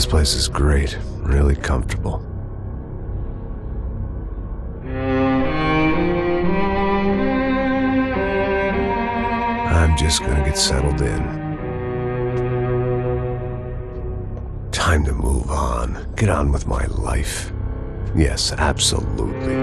This place is great, really comfortable. I'm just gonna get settled in. Time to move on. Get on with my life. Yes, absolutely.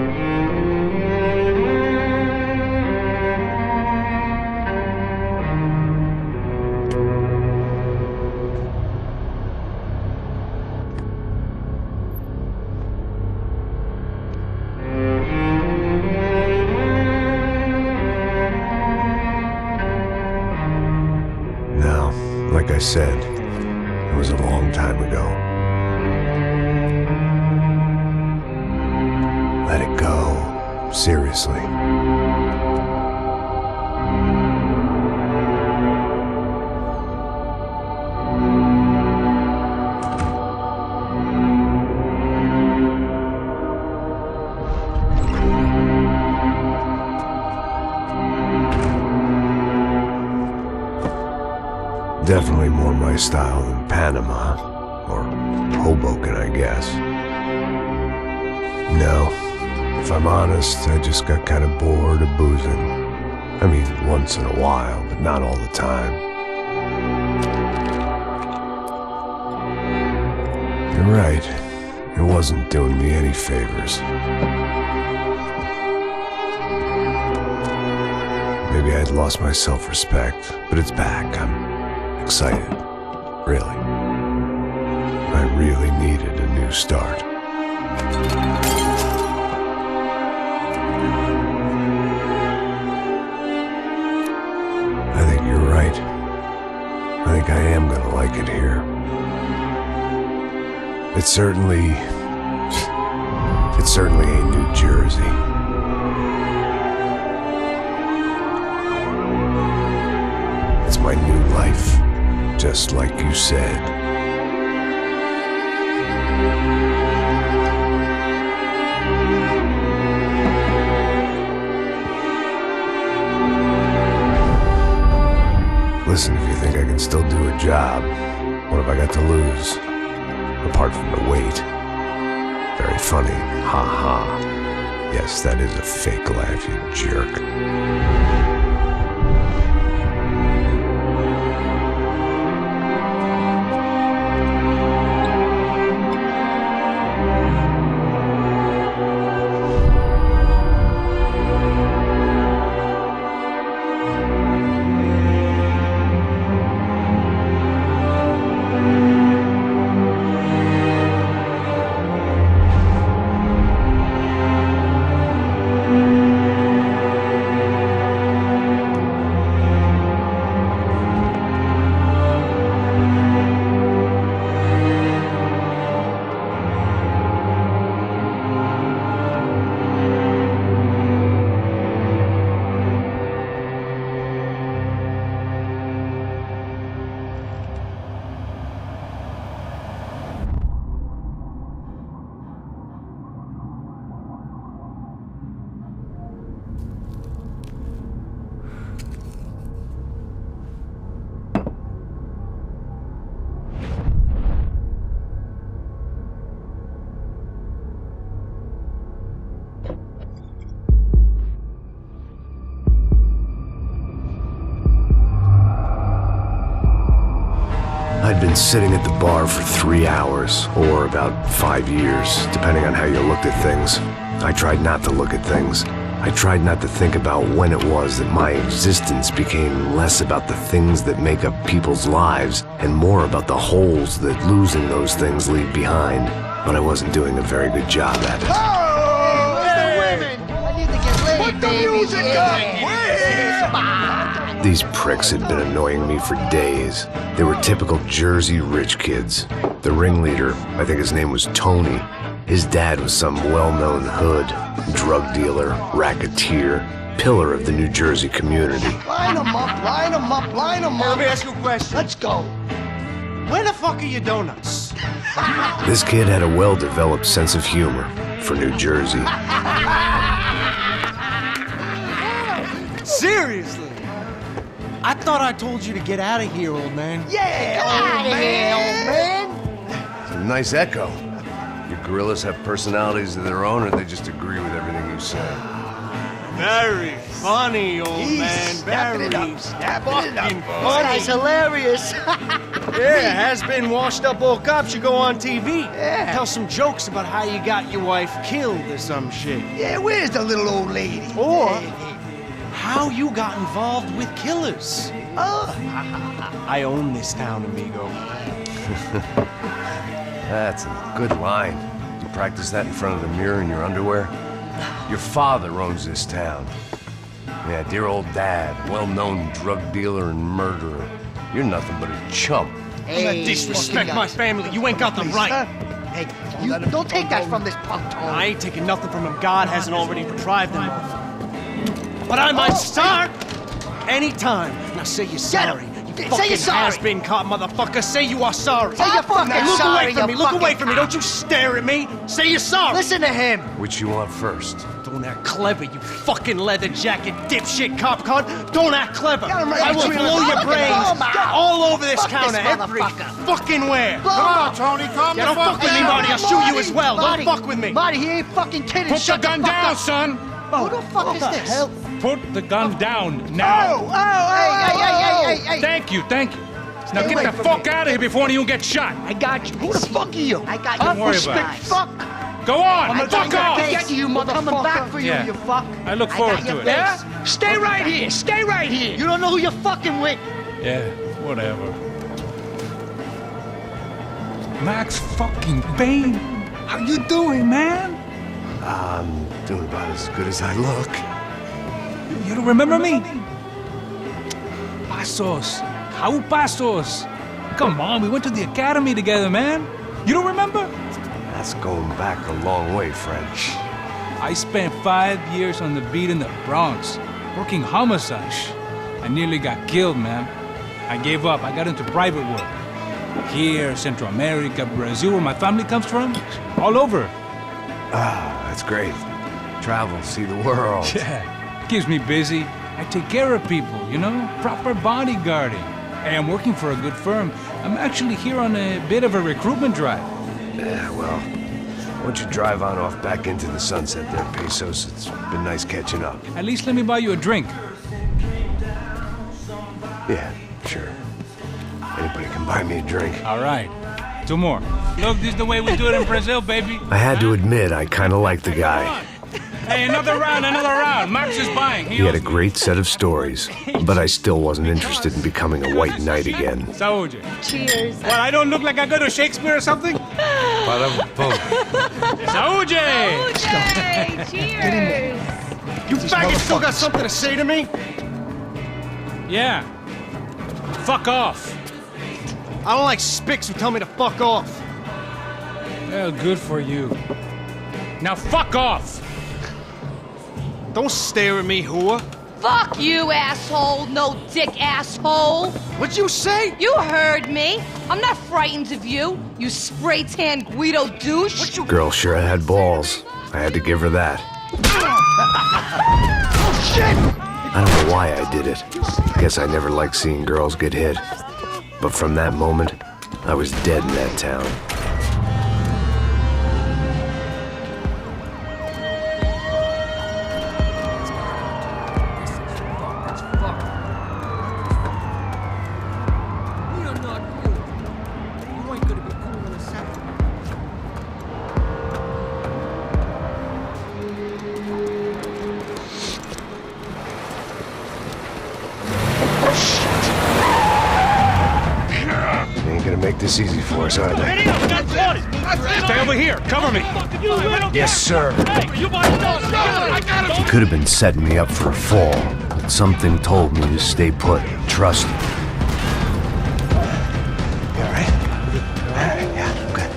Now, like I said, it was a long time ago. Let it go. Seriously. Definitely more my style than Panama, or Hoboken, I guess. No, if I'm honest, I just got kind of bored of boozing. I mean, once in a while, but not all the time. You're right, it wasn't doing me any favors. Maybe I'd lost my self-respect, but it's back. I'm excited, really. I really needed a new start. I think you're right. I think I am gonna like it here. It's certainly ain't New Jersey. It's my new life. Just like you said. Listen, if you think I can still do a job, what have I got to lose? Apart from the weight. Very funny. Ha ha. Yes, that is a fake laugh, you jerk. I'd been sitting at the bar for 3 hours, or about 5 years, depending on how you looked at things. I tried not to look at things. I tried not to think about when it was that my existence became less about the things that make up people's lives and more about the holes that losing those things leave behind. But I wasn't doing a very good job at it. Oh, hey, the women! I need to get laid, Put the baby. music up! We're here! These pricks had been annoying me for days. They were typical Jersey rich kids. The ringleader, I think his name was Tony. His dad was some well-known hood, drug dealer, racketeer, pillar of the New Jersey community. Line them up, line them up, line them Hey, up. let me ask you a question. Let's go. Where the fuck are your donuts? This kid had a well-developed sense of humor for New Jersey. Seriously? I thought I told you to get out of here, old man. Yeah, old man, old man. nice echo. Your gorillas have personalities of their own, or they just agree with everything you say? Very funny, old man. Very fucking This funny. guy's hilarious. Yeah, has-been washed-up old cops should go on TV. Yeah. Tell some jokes about how you got your wife killed or some shit. Yeah, where's the little old lady? Or how you got involved with killers. Oh. I own this town, amigo. That's a good line. You practice that in front of the mirror in your underwear? Your father owns this town. Yeah, dear old dad, well-known drug dealer and murderer. You're nothing but a chump. Hey, Disrespect my family. You ain't got the right. Hey, you don't take that from this punk, Tony. I ain't taking nothing from him. God hasn't already deprived them of. But I might start anytime. Now say you're sorry. You Say fucking you're sorry. has-been caught, motherfucker. Say you are sorry. Say you're fucking Now look sorry, away from you me. Look fucking away from me. cop. Don't you stare at me. Say you're sorry. Listen to him. Which you want first? Don't act clever, you fucking leather jacket dipshit cop cunt. Don't act clever. Get him right I will between blow the- your Look at brains him, man. all over this Fuck this counter every motherfucker. fucking where. Blow him up. Tony, calm Yeah, the don't fuck with me, down. Marty. I'll shoot you as well. Marty, Don't fuck with me. Marty, he ain't fucking kidding. Put the Shut gun fuck down, up. son. Who the fuck is this? Hell? Put the gun down now. Hey. Thank you, thank you. Now Stay get away the from fuck me. out of here before one of you get shot. I got you. Who the fuck are you? I got Don't you. worry Fuck. about it. Fuck. Go on, I'm fuck off. Get you, motherfucker. I'm coming back for you, Yeah. you fuck. I look got forward your to it. face. Yeah? Stay right here. Stay right here. You don't know who you're fucking with. Yeah, whatever. Max fucking Payne. How you doing, man? I'm doing about as good as I look. You don't remember me? Pasos. How Pasos? Come on, we went to the academy together, man. You don't remember? That's going back a long way, French. I spent 5 years on the beat in the Bronx, working homicide. I nearly got killed, man. I gave up. I got into private work. Here, Central America, Brazil, where my family comes from. All over. Ah, that's great. Travel, see the world. Yeah, keeps me busy. I take care of people, you know? Proper bodyguarding. Hey, I'm working for a good firm. I'm actually here on a bit of a recruitment drive. Yeah, well, why don't you drive on off back into the sunset there, Pesos? It's been nice catching up. At least let me buy you a drink. Yeah, sure. Anybody can buy me a drink. All right. 2 more. Look, this is the way we do it in Brazil, baby. I had to admit, I kind of liked the guy. Hey, another round, another round. Max is buying. He had a great set of stories, but I still wasn't interested in becoming a white knight again. Saúde. Cheers. What, I don't look like I go to Shakespeare or something? Saúde! Okay, cheers. You faggot still got something to say to me? Yeah. Fuck off. I don't like spics who tell me to fuck off. Well, good for you. Now fuck off. Don't stare at me, whore. Fuck you, asshole. No dick asshole. What'd you say? You heard me. I'm not frightened of you, you spray-tan Guido douche. Girl sure had balls. I had to give her that. Oh, shit. I don't know why I did it. Guess I never liked seeing girls get hit. But from that moment, I was dead in that town. They ain't gonna make this easy for us, are they? Stay over here. Cover me. Yes, sir. He could have been setting me up for a fall, but something told me to stay put and trust him. You all right? Yeah, I'm good.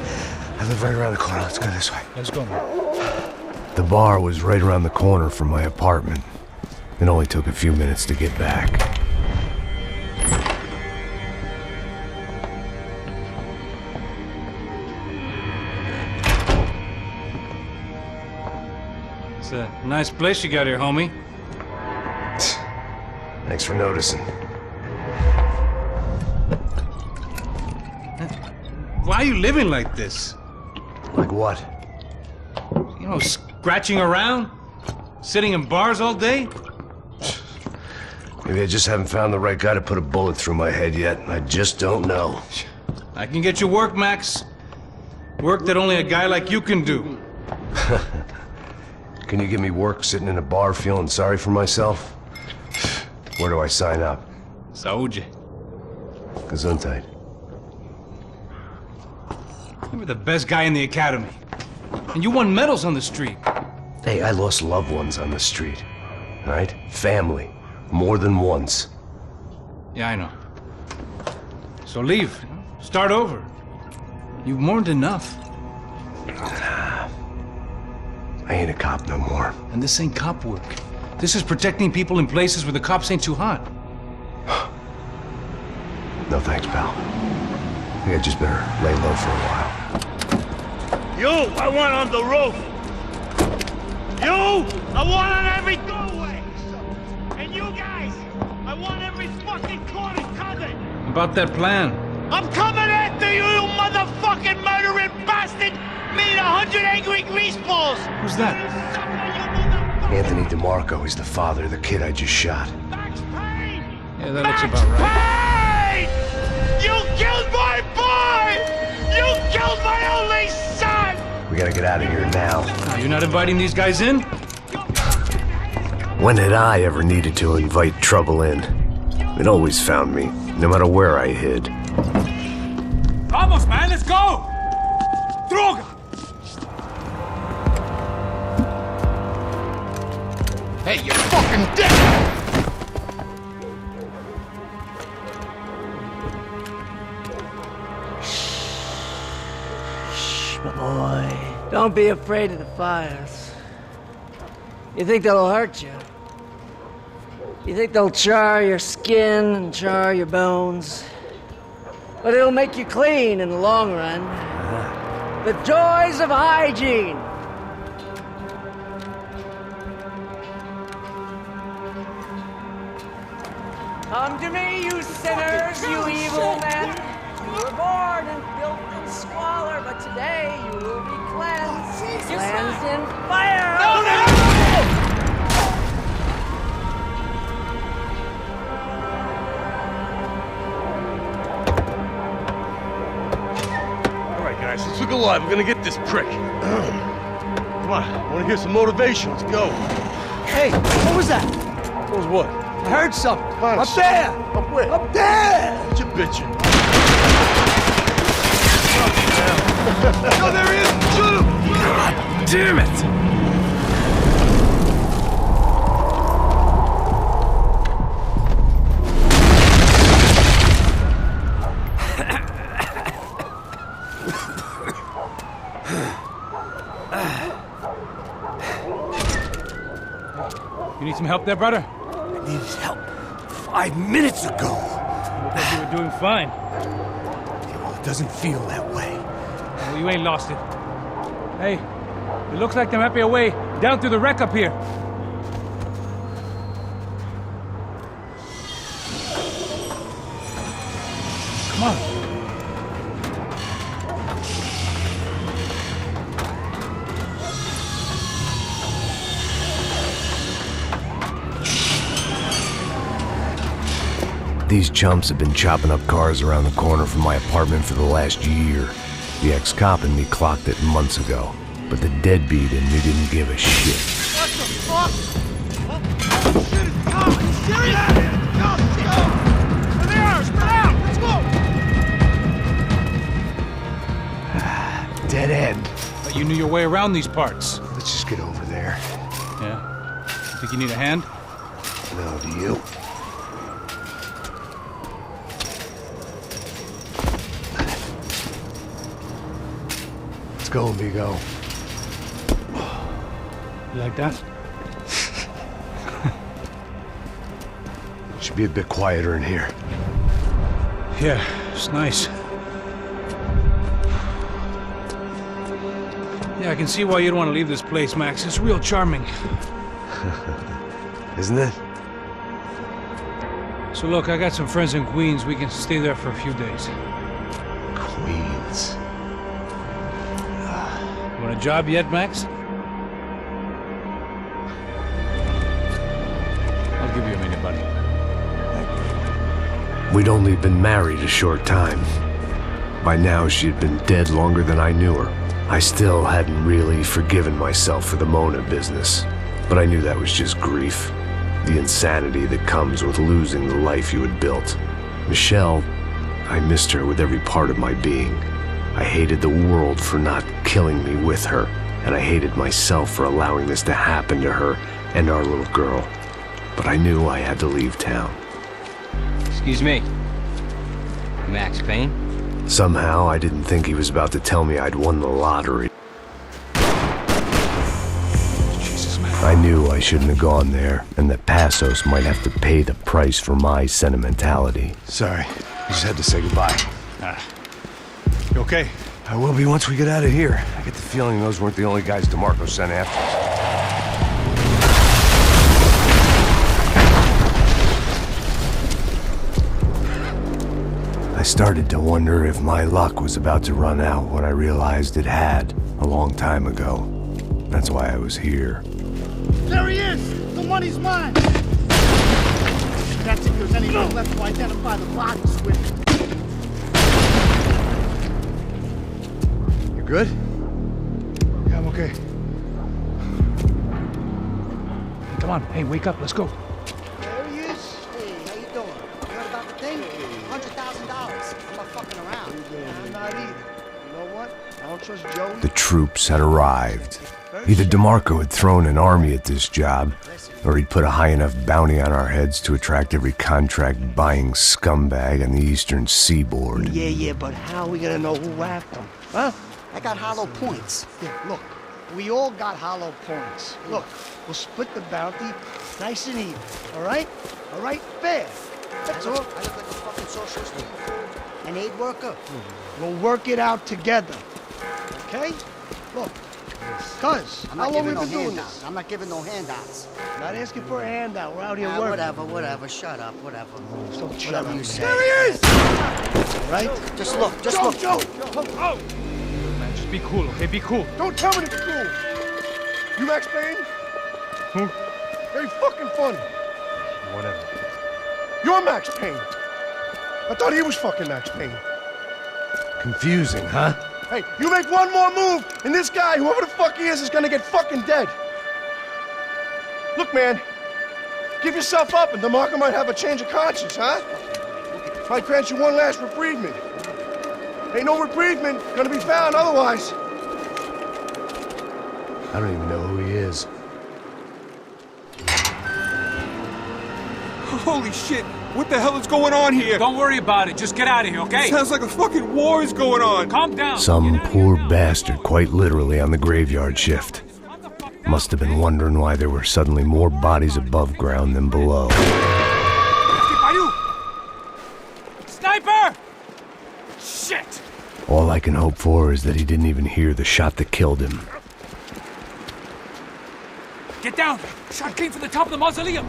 I live right around the corner. Let's go this way. Let's go. The bar was right around the corner from my apartment. It only took a few minutes to get back. It's a nice place you got here, homie. Thanks for noticing. Why How you living like this? Like what? You know, scratching around? Sitting in bars all day? Maybe I just haven't found the right guy to put a bullet through my head yet. I just don't know. I can get you work, Max. Work that only a guy like you can do. Can you give me work sitting in a bar feeling sorry for myself? Where do I sign up? Saúde. Gesundheit. You were the best guy in the academy. And you won medals on the street. Hey, I lost loved ones on the street. All right? Family. More than once. Yeah, I know. So leave. Start over. You've mourned enough. I ain't a cop no more. And this ain't cop work. This is protecting people in places where the cops ain't too hot. No thanks, pal. I think I just better lay low for a while. You, I want on the roof. You, I want on every doorway. And you guys, I want every fucking corner covered. About that plan. I'm coming after you, you motherfucking murdering bastard! Me and 100 angry greaseballs! Who's that? Anthony DeMarco, he's the father of the kid I just shot. Max Payne! Yeah, that looks about right. Payne! You killed my boy! You killed my only son! We gotta get out of here now. Now, you're not inviting these guys in? When had I ever needed to invite trouble in? It always found me, no matter where I hid. Vamos, man, let's go! Droga! Hey, you fucking dick! Shh, my boy. Don't be afraid of the fires. You think they'll hurt you? You think they'll char your skin and char your bones? But it'll make you clean in the long run. The joys of hygiene. Come to me, you sinners, you evil men. You were born in filth and squalor, but today you will be cleansed. Cleansed in fire. Guys, let's look alive. We're gonna get this prick. Come on, I wanna hear some motivation. Let's go. Hey, what was that? What was what? I heard something. Come on, Up there! Up where? Up there! What you bitching? No, there he is! Shoot him! God damn it! You need some help there, brother? I needed help 5 minutes ago. I thought you were doing fine. Well, it doesn't feel that way. Well, you ain't lost it. Hey, it looks like there might be a way down through the wreck up here. Come on. These chumps have been chopping up cars around the corner from my apartment for the last year. The ex-cop in me clocked it months ago, but the deadbeat in me didn't give a shit. What the fuck? Oh, shit, it's gone! Are you serious? Go! There they are! Spread out! Let's go! Dead end. But you knew your way around these parts. Let's just get over there. Yeah? Think you need a hand? No, do you? Let's go, amigo. You like that? Should be a bit quieter in here. Yeah, it's nice. Yeah, I can see why you'd want to leave this place, Max. It's real charming. Isn't it? So look, I got some friends in Queens. We can stay there for a few days. Queens. job yet, Max? I'll give you a minute, buddy. We'd only been married a short time. By now, she had been dead longer than I knew her. I still hadn't really forgiven myself for the Mona business, but I knew that was just grief. The insanity that comes with losing the life you had built. Michelle, I missed her with every part of my being. I hated the world for not killing me with her, and I hated myself for allowing this to happen to her and our little girl. But I knew I had to leave town. Excuse me. Max Payne? Somehow, I didn't think he was about to tell me I'd won the lottery. Jesus, man. I knew I shouldn't have gone there, and that Passos might have to pay the price for my sentimentality. Sorry, I just had to say goodbye. You okay? I will be once we get out of here. I get the feeling those weren't the only guys DeMarco sent after us. I started to wonder if my luck was about to run out when I realized it had, a long time ago. That's why I was here. There he is! The money's mine! That's if there's anyone left to identify the bodies with. You good? Yeah, I'm okay. Come on, hey, wake up, let's go. There he is. Hey, how you doing? You heard about the thing? $100,000. I'm not fucking around. I'm not either. You know what? I don't trust Joey. The troops had arrived. Either DeMarco had thrown an army at this job, or he'd put a high enough bounty on our heads to attract every contract-buying scumbag on the eastern seaboard. Yeah, but how are we gonna know who whacked him? Huh? I got hollow points. Yeah, look, we all got hollow points. Look, we'll split the bounty nice and even, all right? All right, fair. That's all. I look like a fucking socialist to you, fool. An aid worker. We'll work it out together, okay? Look, cuz, I'm how not long we giving no been doing handouts. this? I'm not giving no handouts. Not asking for a handout. We're out here working. Whatever. Shut up, whatever. So shut Whatever up, you man. say. There he is! All right? Just look, Joe! Man, just be cool, okay? Be cool. Don't tell me to be cool. You Max Payne? Who? Very fucking funny. Whatever. You're Max Payne. I thought he was fucking Max Payne. Confusing, huh? Hey, you make one more move, and this guy, whoever the fuck he is gonna get fucking dead. Look, man, give yourself up, and DeMarco might have a change of conscience, huh? Might grant you one last reprievement. Ain't no reprievement gonna be found otherwise. I don't even know who he is. Holy shit! What the hell is going on here? Don't worry about it, just get out of here, okay? Sounds like a fucking war is going on. Calm down. Some poor bastard quite literally on the graveyard shift. Must have been wondering why there were suddenly more bodies above ground than below. Sniper! Shit! All I can hope for is that he didn't even hear the shot that killed him. Get down! Shot came from the top of the mausoleum!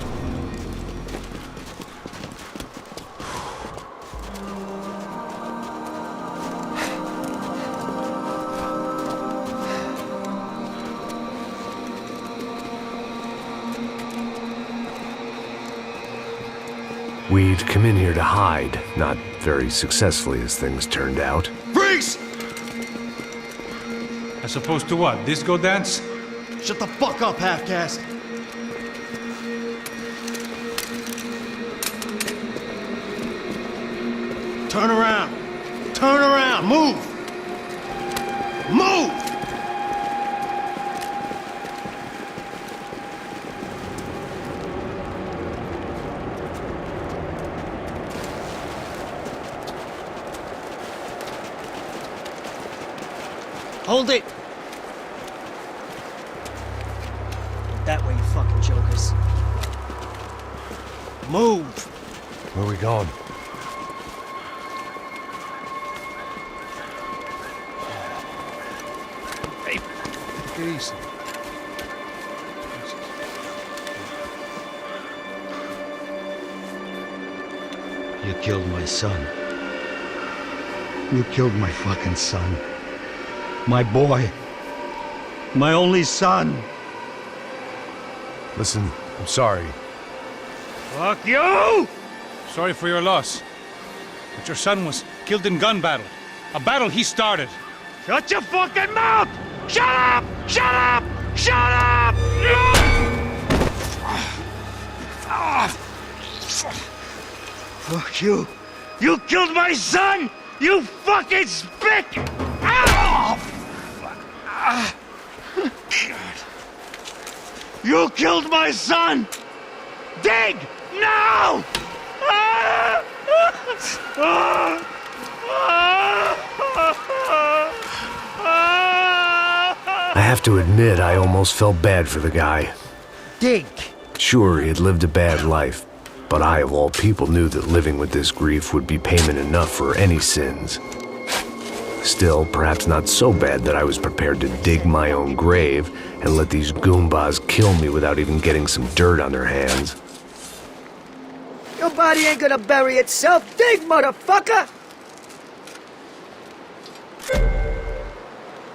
We'd come in here to hide, not very successfully as things turned out. Freeze! As opposed to what? Disco dance? Shut the fuck up, half-caste. Turn around. Turn around. Move. Move! Hold it! That way, you fucking jokers. Move! Where are we going? Hey, take it easy. You killed my son. You killed my fucking son. My boy. My only son. Listen, I'm sorry. Fuck you! Sorry for your loss. But your son was killed in gun battle. A battle he started. Shut your fucking mouth! Shut up! Shut up! Shut up! Fuck you! You killed my son! You fucking spick! Ah! You killed my son! Dig! Now! I have to admit, I almost felt bad for the guy. Dig. Sure, he had lived a bad life, but I, of all people, knew that living with this grief would be payment enough for any sins. Still, perhaps not so bad that I was prepared to dig my own grave and let these Goombas kill me without even getting some dirt on their hands. Your body ain't gonna bury itself. Dig, motherfucker!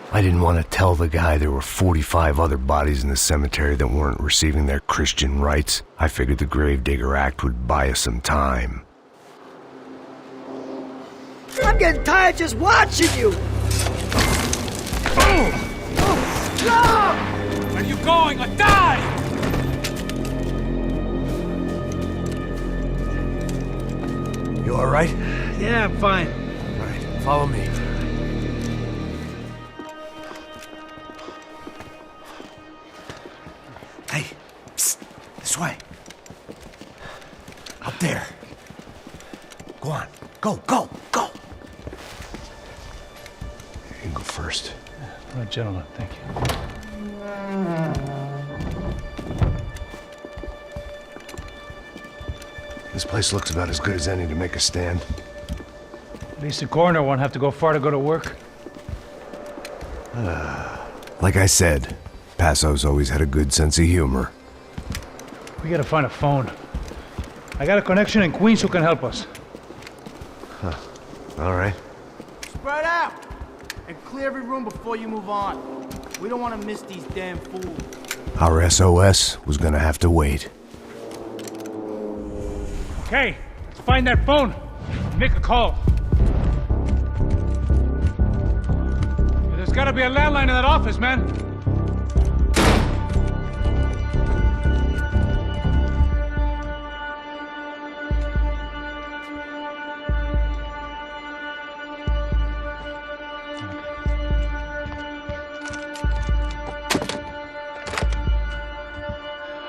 I didn't want to tell the guy there were 45 other bodies in the cemetery that weren't receiving their Christian rites. I figured the Gravedigger Act would buy us some time. I'm getting tired just watching you! Where are you going? Or die! You all right? Yeah, I'm fine. All right, follow me. Hey, psst, this way. Up there. Go on. Go, go, go. You can go first. Oh, gentlemen, thank you. This place looks about as good as any to make a stand. At least the coroner won't have to go far to go to work. Like I said, Passo's always had a good sense of humor. We gotta find a phone. I got a connection in Queens who can help us. All right. Spread out! And clear every room before you move on. We don't want to miss these damn fools. Our SOS was gonna have to wait. Okay, let's find that phone. Make a call. There's gotta be a landline in that office, man.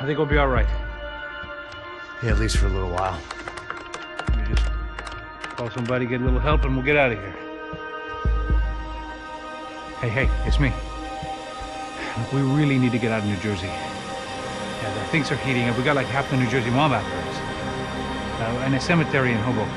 I think we'll be all right. Yeah, at least for a little while. We just call somebody, get a little help, and we'll get out of here. Hey, it's me. Look, we really need to get out of New Jersey. Yeah, things are heating up. We got like half the New Jersey mob after us. And a cemetery in Hoboken.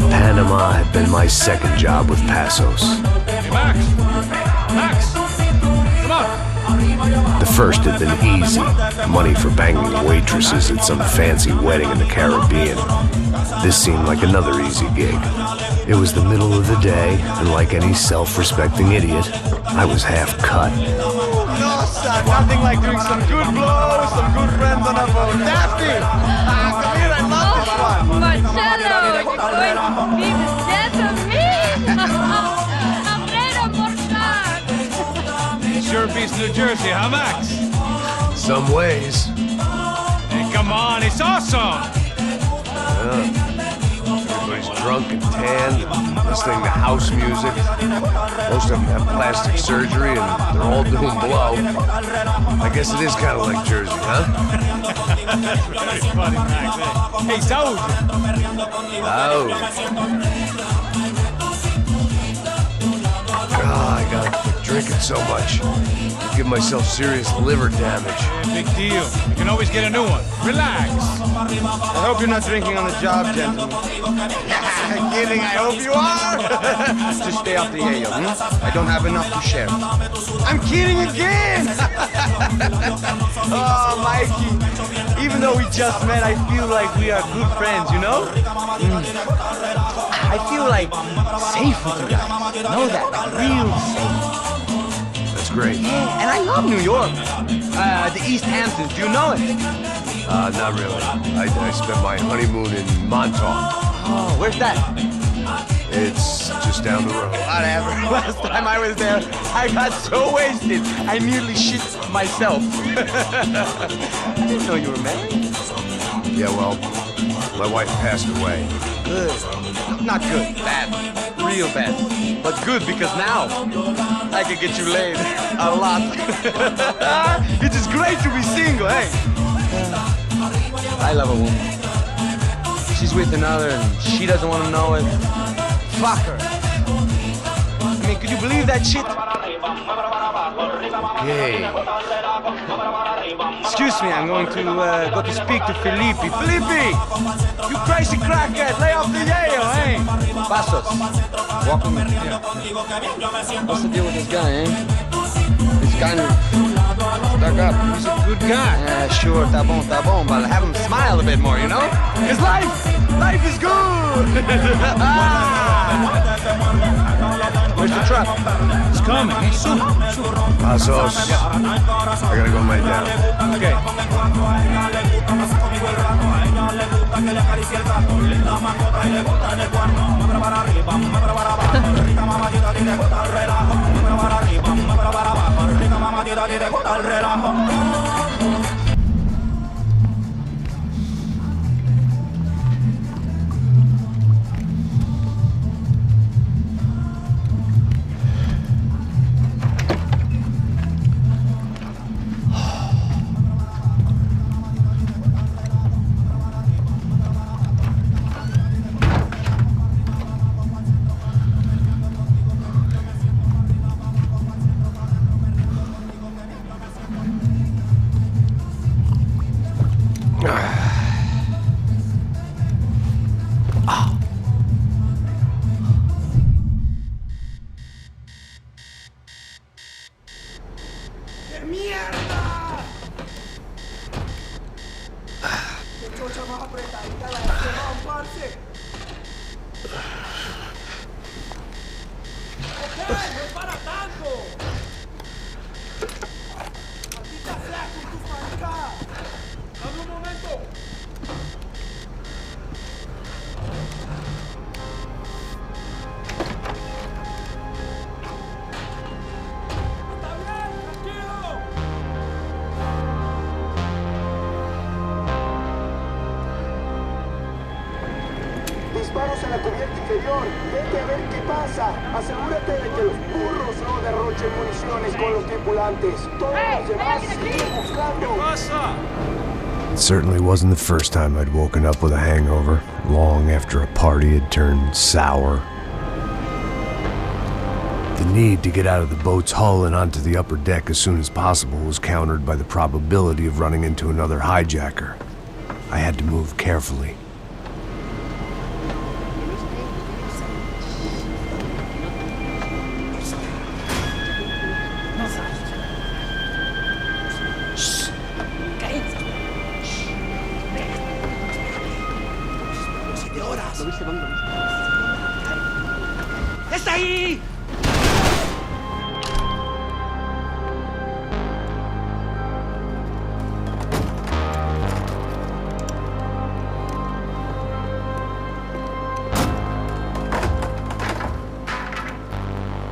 Panama had been my second job with Passos. Hey, Max, come on. The first had been easy. Money for banging waitresses at some fancy wedding in the Caribbean. This seemed like another easy gig. It was the middle of the day, and like any self-respecting idiot, I was half cut. No, son, nothing like doing some good blows, some good friends on a boat. Daphne! Come here, I love this one. Marcello, you're going to be the death of me! Sure beats New Jersey, huh, Max? Some ways. Hey, come on, it's awesome! Everybody's drunk and tanned, and listening to house music. Most of them have plastic surgery, and they're all doing blow. I guess it is kind of like Jersey, huh? Very funny, Max. Hey, Saúl! Oh. God, I got a quick drinking so much. Give myself serious liver damage. Yeah, big deal. You can always get a new one. Relax. I hope you're not drinking on the job, gentlemen. Kidding, I hope you are. Just stay off the yayo, I don't have enough to share. I'm kidding again. Oh, Mikey. Even though we just met, I feel like we are good friends, you know? I feel like safe with you guys. Know that, like real safe. That's great. And I love New York. The East Hamptons, do you know it? Not really. I spent my honeymoon in Montauk. Oh, where's that? It's just down the road. Whatever. Last time I was there, I got so wasted, I nearly shit myself. I didn't know you were married. Yeah, well, my wife passed away. Good. Not good. Bad. Real bad. But good because now I can get you laid a lot. It is great to be single, hey? I love a woman. She's with another and she doesn't want to know it. Fuck her. I mean, could you believe that shit? Hey. Excuse me, I'm going to go to speak to Felipe. Felipe! You crazy crackhead! Lay off the yayo, hey! Pasos. Walk with me. Yeah. What's the deal with this guy, eh? He's kind of stuck up. He's a good guy. Yeah, sure, tá bom, but have him smile a bit more, you know? Because life is good! Where's the truck? It's coming. Hey, soon. Pasos. I gotta go lay down. Okay. Disparos en la cubierta inferior. Vete a ver qué pasa. Asegúrate de que los burros no derrochen municiones con los tripulantes. Todos los demás siguen buscando. It certainly wasn't the first time I'd woken up with a hangover, long after a party had turned sour. The need to get out of the boat's hull and onto the upper deck as soon as possible was countered by the probability of running into another hijacker. I had to move carefully. ¡Está ahí!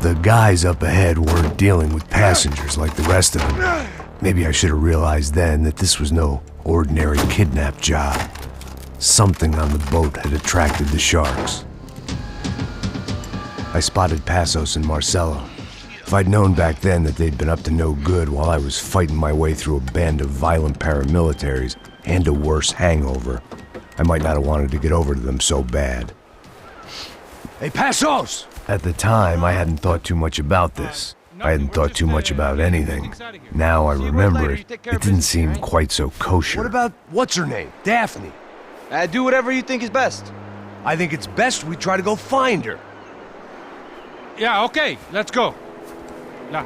The guys up ahead weren't dealing with passengers like the rest of them. Maybe I should have realized then that this was no ordinary kidnap job. Something on the boat had attracted the sharks. I spotted Pasos and Marcelo. If I'd known back then that they'd been up to no good while I was fighting my way through a band of violent paramilitaries and a worse hangover, I might not have wanted to get over to them so bad. Hey, Pasos! At the time, I hadn't thought too much about this. I hadn't thought too much about anything. Now I remember it, it didn't seem quite so kosher. What about, what's her name? Daphne. Do whatever you think is best. I think it's best we try to go find her. Yeah, okay, let's go. Now.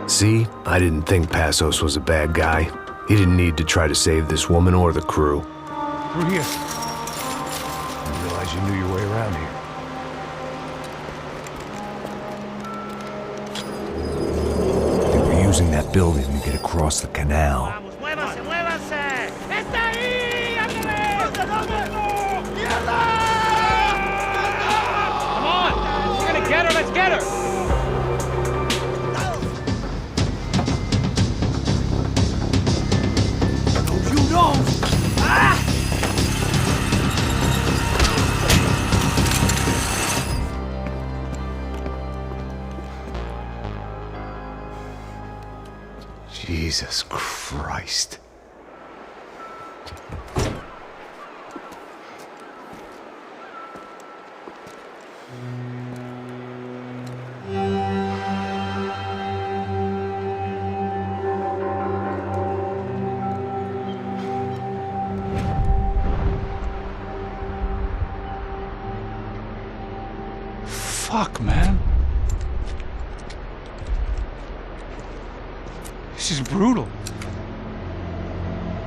See, I didn't think Passos was a bad guy. He didn't need to try to save this woman or the crew. Through here. I didn't realize you knew your way around here. They were using that building to get across the canal. Muévanse, muévanse. ¡Está ahí! Come on! We're gonna get her, let's get her! Jesus Christ. Fuck, man. This is brutal.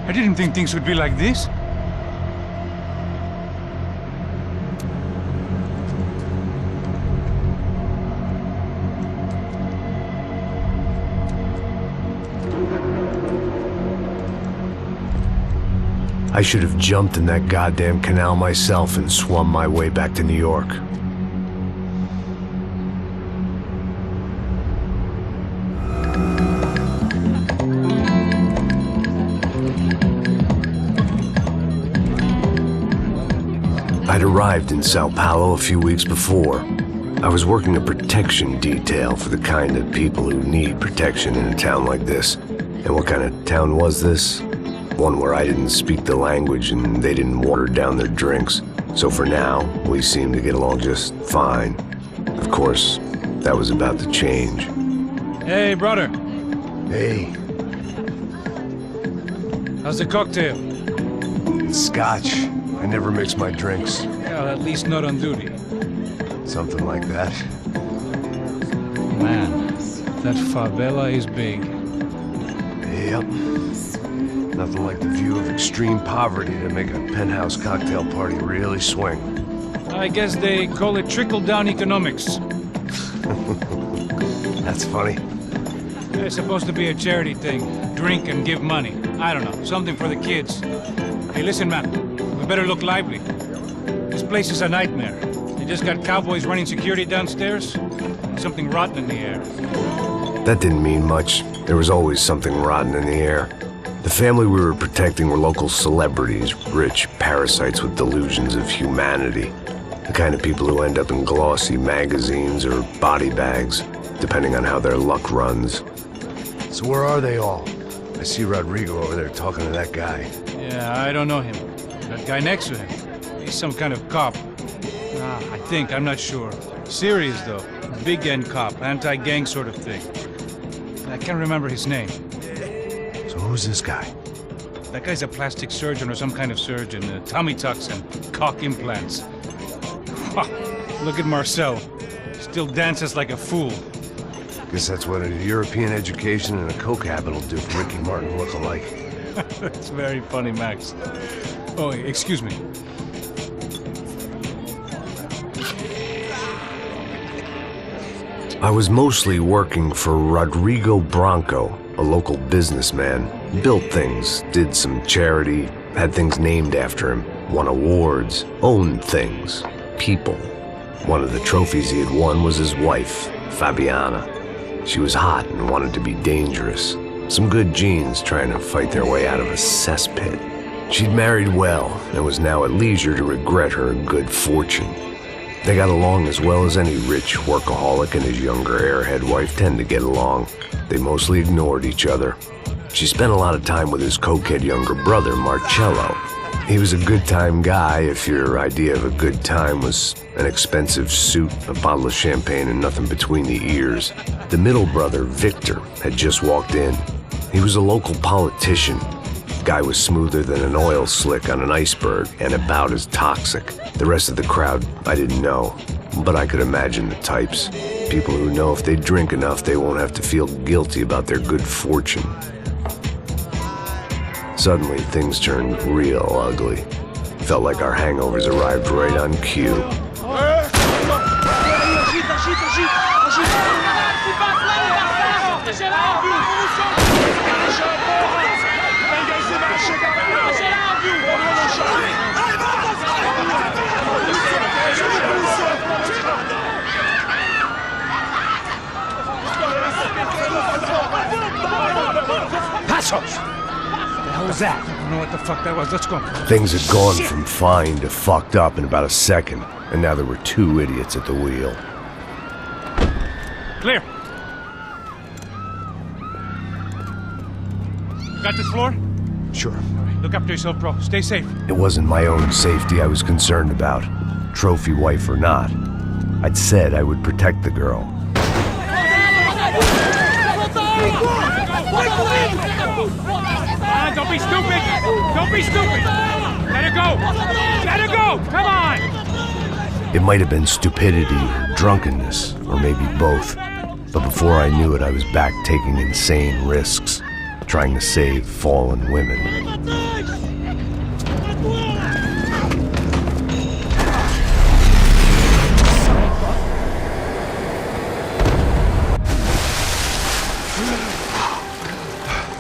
I didn't think things would be like this. I should have jumped in that goddamn canal myself and swum my way back to New York. I'd arrived in Sao Paulo a few weeks before. I was working a protection detail for the kind of people who need protection in a town like this. And what kind of town was this? One where I didn't speak the language and they didn't water down their drinks. So for now, we seemed to get along just fine. Of course, that was about to change. Hey, brother. Hey. How's the cocktail? It's scotch. I never mix my drinks. Well, at least not on duty. Something like that. Man, that favela is big. Yep. Nothing like the view of extreme poverty to make a penthouse cocktail party really swing. I guess they call it trickle-down economics. That's funny. It's supposed to be a charity thing. Drink and give money. I don't know, something for the kids. Hey, listen, man. We better look lively. This place is a nightmare. They just got cowboys running security downstairs, and something rotten in the air. That didn't mean much. There was always something rotten in the air. The family we were protecting were local celebrities, rich parasites with delusions of humanity. The kind of people who end up in glossy magazines or body bags, depending on how their luck runs. So where are they all? I see Rodrigo over there talking to that guy. Yeah, I don't know him. That guy next to him. He's some kind of cop. I think, I'm not sure. Serious, though. Big end cop, anti-gang sort of thing. I can't remember his name. So who's this guy? That guy's a plastic surgeon or some kind of surgeon. Tummy tucks and cock implants. Look at Marcel. Still dances like a fool. Guess that's what a European education and a coke habit will do for Ricky Martin look-alike. That's very funny, Max. Oh, excuse me. I was mostly working for Rodrigo Branco, a local businessman. Built things, did some charity, had things named after him, won awards, owned things, people. One of the trophies he had won was his wife, Fabiana. She was hot and wanted to be dangerous. Some good genes trying to fight their way out of a cesspit. She'd married well and was now at leisure to regret her good fortune. They got along as well as any rich workaholic and his younger airhead wife tend to get along. They mostly ignored each other. She spent a lot of time with his cokehead younger brother, Marcello. He was a good-time guy if your idea of a good time was an expensive suit, a bottle of champagne, and nothing between the ears. The middle brother, Victor, had just walked in. He was a local politician. Guy was smoother than an oil slick on an iceberg and about as toxic. The rest of the crowd, I didn't know, but I could imagine the types. People who know if they drink enough, they won't have to feel guilty about their good fortune. Suddenly, things turned real ugly. Felt like our hangovers arrived right on cue. Passos! What was that? I don't know what the fuck that was. Let's go. Things had gone from fine to fucked up in about a second, and now there were two idiots at the wheel. Clear. You got this floor? Sure. Look after yourself, bro. Stay safe. It wasn't my own safety I was concerned about, trophy wife or not. I'd said I would protect the girl. Don't be stupid! Don't be stupid! Let her go! Let her go! Come on! It might have been stupidity or drunkenness, or maybe both. But before I knew it, I was back taking insane risks, trying to save fallen women.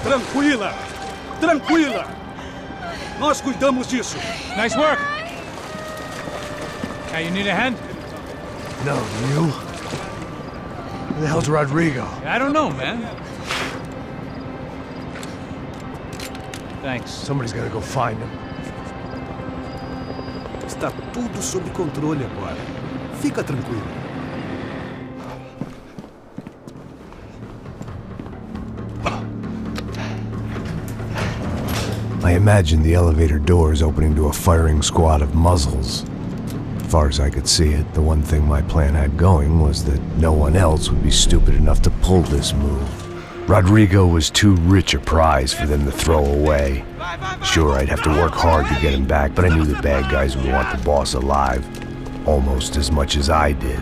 Tranquila! Tranquila! Nós cuidamos disso. Nice work. Hey, you need a hand? No, you? Who the hell's Rodrigo? I don't know, man. Thanks. Somebody's gotta go find him. Está tudo sob controle agora. Fica tranquilo. I imagined the elevator doors opening to a firing squad of muzzles. As far as I could see it, the one thing my plan had going was that no one else would be stupid enough to pull this move. Rodrigo was too rich a prize for them to throw away. Sure, I'd have to work hard to get him back, but I knew the bad guys would want the boss alive, almost as much as I did.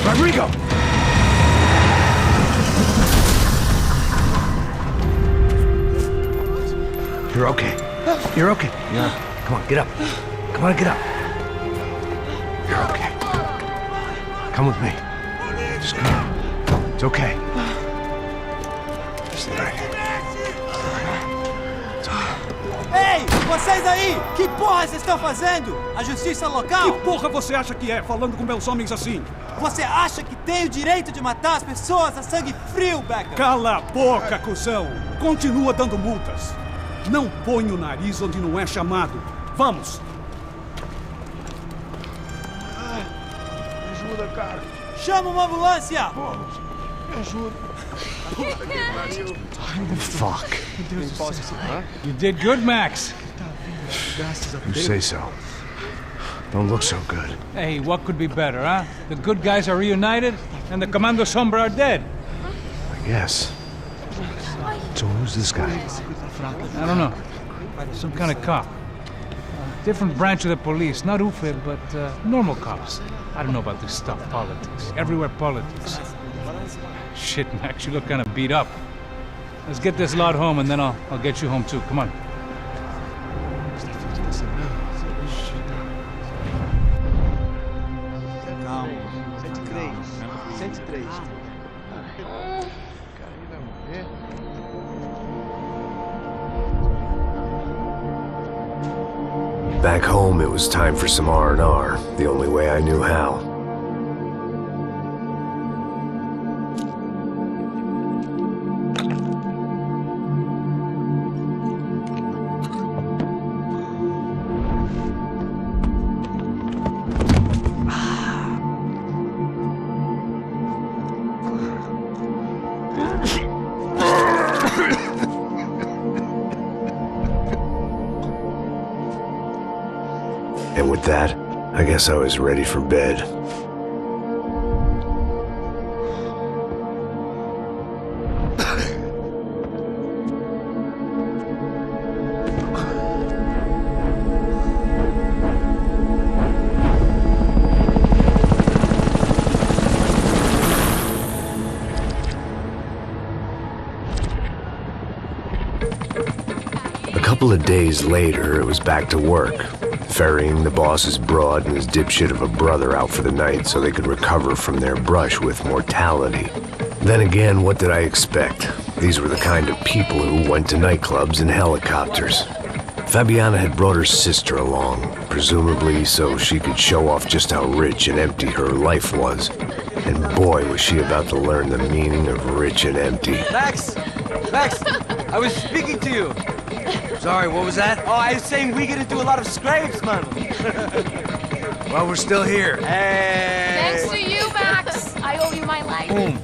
Rodrigo! You're okay. You're okay. Yeah. Come on, get up. Come on, get up. You're okay. Come with me. Just come on. It's okay. Just lay right here. It's okay. Ei, vocês aí! Que porra vocês estão fazendo? A justiça local? Que porra você acha que é, falando com meus homens assim? Você acha que tem o direito de matar as pessoas a sangue frio, Becker? Cala a boca, cuzão! Continua dando multas. Não põe o nariz onde não é chamado. Vamos! Me ajuda, cara. Chama uma ambulância! Me ajuda. Fuck. You did good, Max. You say so. Don't look so good. Hey, what could be better, huh? The good guys are reunited, and the Commando Sombra are dead. I guess. So who's this guy? I don't know. Some kind of cop. Different branch of the police. Not UFE, but normal cops. I don't know about this stuff. Politics. Everywhere politics. Shit, Max, you look kind of beat up. Let's get this lot home, and then I'll get you home, too. Come on. Back home, it was time for some R&R, the only way I knew how. And with that, I guess I was ready for bed. A couple of days later, it was back to work, ferrying the boss's broad and his dipshit of a brother out for the night so they could recover from their brush with mortality. Then again, what did I expect? These were the kind of people who went to nightclubs in helicopters. Fabiana had brought her sister along, presumably so she could show off just how rich and empty her life was. And boy, was she about to learn the meaning of rich and empty. Max! Max! I was speaking to you. Sorry, what was that? Oh, I was saying we get into a lot of scrapes, man. Well, we're still here. Hey! Thanks to you, Max. I owe you my life. Boom.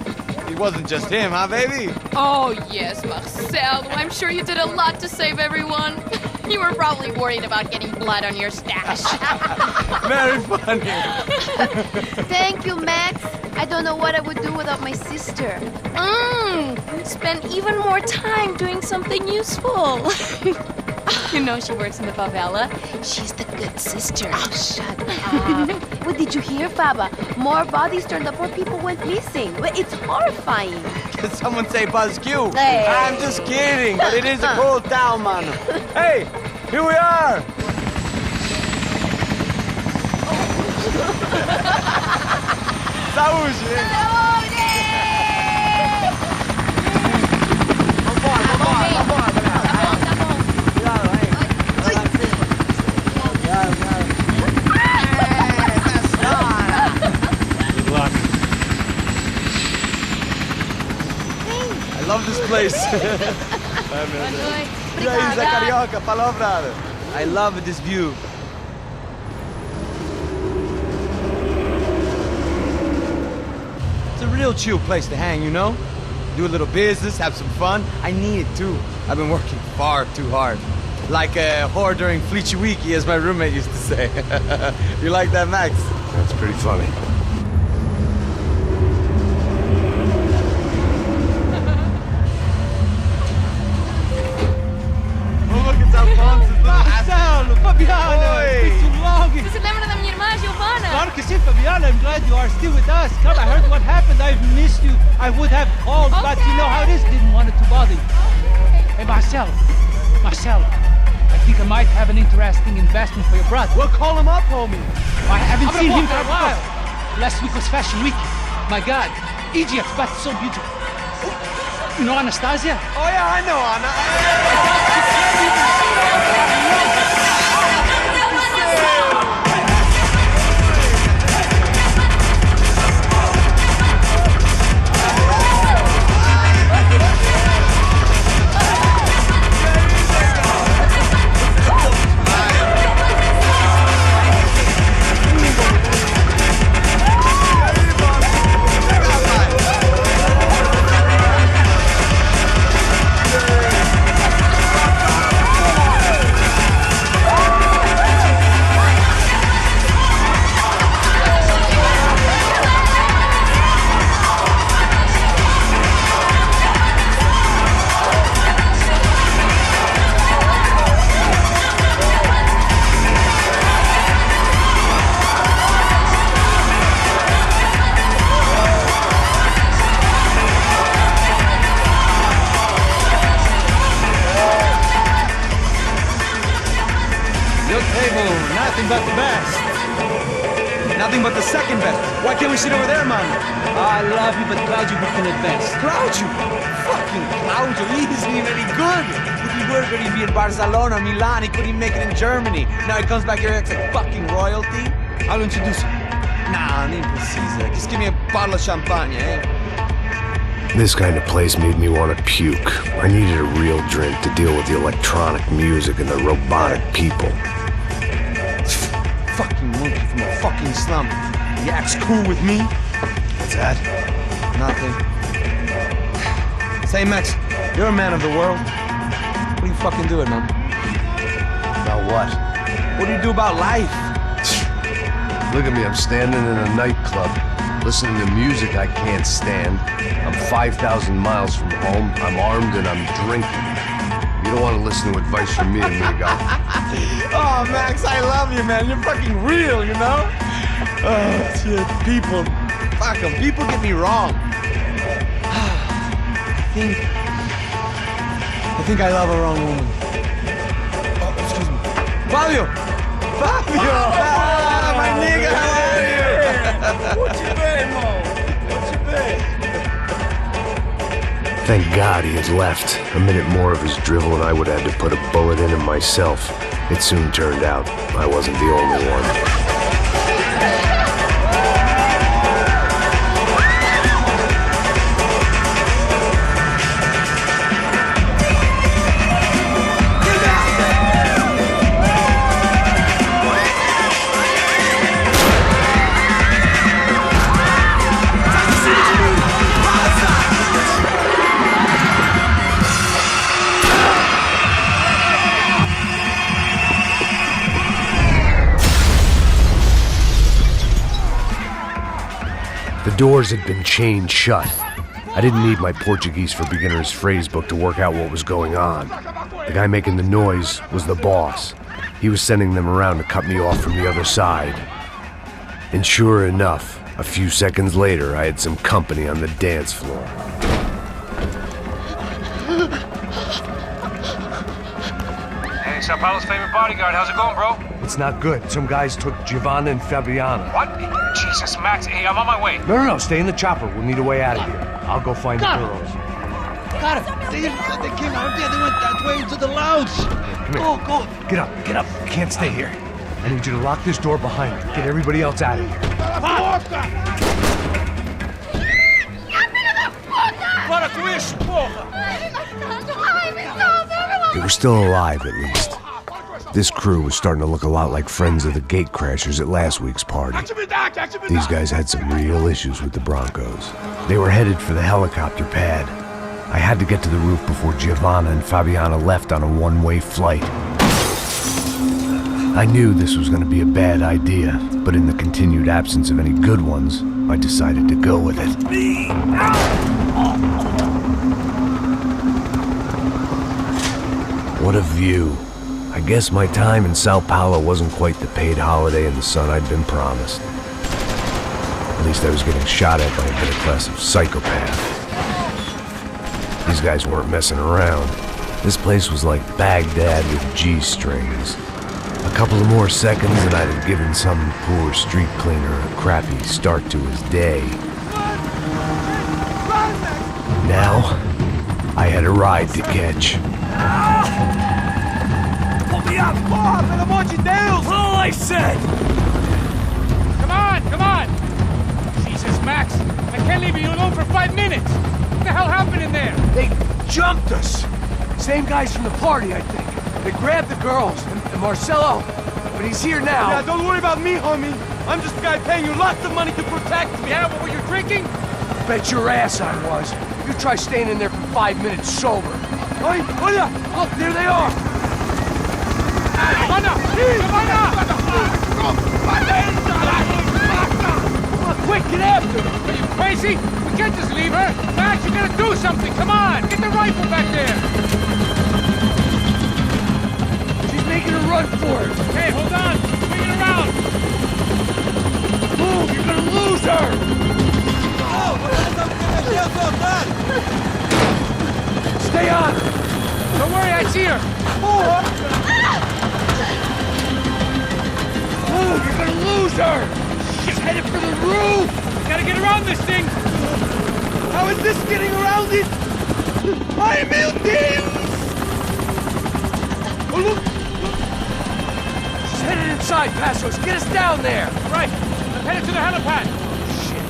It wasn't just him, huh, baby? Oh, yes, Marcel. I'm sure you did a lot to save everyone. You were probably worried about getting blood on your stash. Very funny. Thank you, Max. I don't know what I would do without my sister. Spend even more time doing something useful. You know she works in the favela. She's the good sister. Oh, shut up. What did you hear, Faba? More bodies turned up where people went missing. It's horrifying. Did someone say Buzz Q? Hey. I'm just kidding, but it is a cool town, man. Hey, here we are. Saúde! I love this place. E aí, Zé Carioca, falou, brother. I love this view. It's a real chill place to hang, you know? Do a little business, have some fun. I need it too. I've been working far too hard. Like a whore during Fleechy Weeky, as my roommate used to say. You like that, Max? That's pretty funny. Marcelo, Fabiana, it's been too long. Você se lembra da minha irmã, Giovanna? Claro que sim, Fabiana. I'm glad you are still with us. Come, I heard what happened. I've missed you. I would have called, but you know how it is. Didn't want it to bother you. Hey, Marcelo, I think I might have an interesting investment for your brother. Well, call him up, homie. I haven't seen him for a while. Last week was Fashion Week. My God, Egypt, but so beautiful. You know Anastasia? Oh yeah, I know Anna. Nothing but the best. Nothing but the second best. Why can't we sit over there, man? I love you, but Claudio booked in advance. Claudio? Fucking Claudio, he isn't even any good. If he were good, he'd be in Barcelona, Milan, he couldn't make it in Germany. Now he comes back here, acts like fucking royalty. I'll introduce you. Nah, nem precisa. Just give me a bottle of champagne, eh? This kind of place made me want to puke. I needed a real drink to deal with the electronic music and the robotic people. Fucking monkey from a fucking slum. He acts cool with me. What's that? Nothing. Say, Max, You're a man of the world. What are you fucking doing, man? About what? What do you do about life? Look at me, I'm standing in a nightclub, listening to music I can't stand. I'm 5,000 miles from home, I'm armed and I'm drinking. You don't want to listen to advice from me, amigo. Oh, Max, I love you, man. You're fucking real, you know? Oh, shit. People. Fuck them. People get me wrong. I think I love a wrong woman. Oh, excuse me. Fabio! Fabio! Ah, my nigga, how are you? What you been, Mo? What you been? Thank God he had left. A minute more of his drivel and I would have had to put a bullet in him myself. It soon turned out I wasn't the only one. The doors had been chained shut. I didn't need my Portuguese for Beginners phrase book to work out what was going on. The guy making the noise was the boss. He was sending them around to cut me off from the other side. And sure enough, a few seconds later, I had some company on the dance floor. Hey, Sao Paulo's favorite bodyguard. How's it going, bro? It's not good. Some guys took Giovanna and Fabiana. What? Jesus, Max. Hey, I'm on my way. No, stay in the chopper. We'll need a way out of here. I'll go find the girls. Got it. They came out there. They went that way into the lounge. Come here. Go. Get up. You can't stay here. I need you to lock this door behind you. Get everybody else out of here. They were still alive, at least. This crew was starting to look a lot like friends of the gatecrashers at last week's party. These guys had some real issues with the Broncos. They were headed for the helicopter pad. I had to get to the roof before Giovanna and Fabiana left on a one-way flight. I knew this was going to be a bad idea, but in the continued absence of any good ones, I decided to go with it. What a view. I guess my time in Sao Paulo wasn't quite the paid holiday in the sun I'd been promised. At least I was getting shot at by a middle-class psychopath. These guys weren't messing around. This place was like Baghdad with G-strings. A couple of more seconds and I'd have given some poor street cleaner a crappy start to his day. Now, I had a ride to catch. Pelo amor de Deus! All I said! Come on! Jesus, Max! I can't leave you alone for 5 minutes! What the hell happened in there? They jumped us! Same guys from the party, I think. They grabbed the girls, and Marcelo, but he's here now. Yeah, don't worry about me, homie. I'm just a guy paying you lots of money to protect me. Yeah, what were you drinking? Bet your ass I was. You try staying in there for 5 minutes sober. Oi, Olha! Look, there they are! Giovanna! Come on, quick, get after her! Are you crazy? We can't just leave her! Max, you gotta do something! Come on! Get the rifle back there! She's making a run for it! Hey, hold on! Swing it around! Move! You're gonna lose her! Stay on! Don't worry, I see her! Move! You're gonna lose her! She's headed for the roof! Gotta get around this thing! How is this getting around it? Ai, meu Deus! Oh, look! She's headed inside, Passos. Get us down there! Right. I'm headed to the helipad. Shit.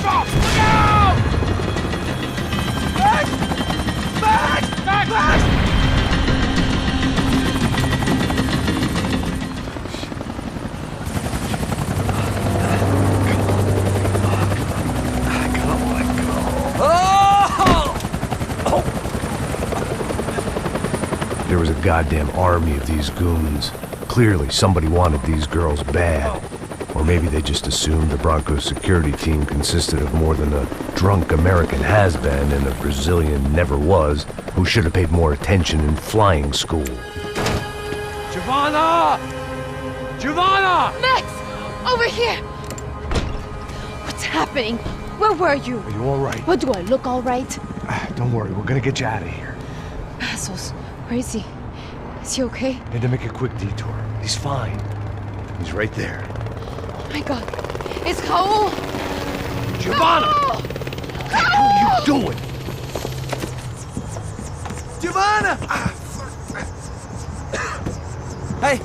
Stop! Look out! Max! was a goddamn army of these goons. Clearly, somebody wanted these girls bad. Or maybe they just assumed the Broncos security team consisted of more than a drunk American has-been and a Brazilian never-was who should have paid more attention in flying school. Giovanna! Giovanna! Max! Over here! What's happening? Where were you? Are you all right? What, do I look all right? Don't worry, we're gonna get you out of here. Passos, where is he? Is he okay? Had to make a quick detour. He's fine. He's right there. Oh my God. It's Raul! Giovanna! Raul! What are you doing? Giovanna! Hey!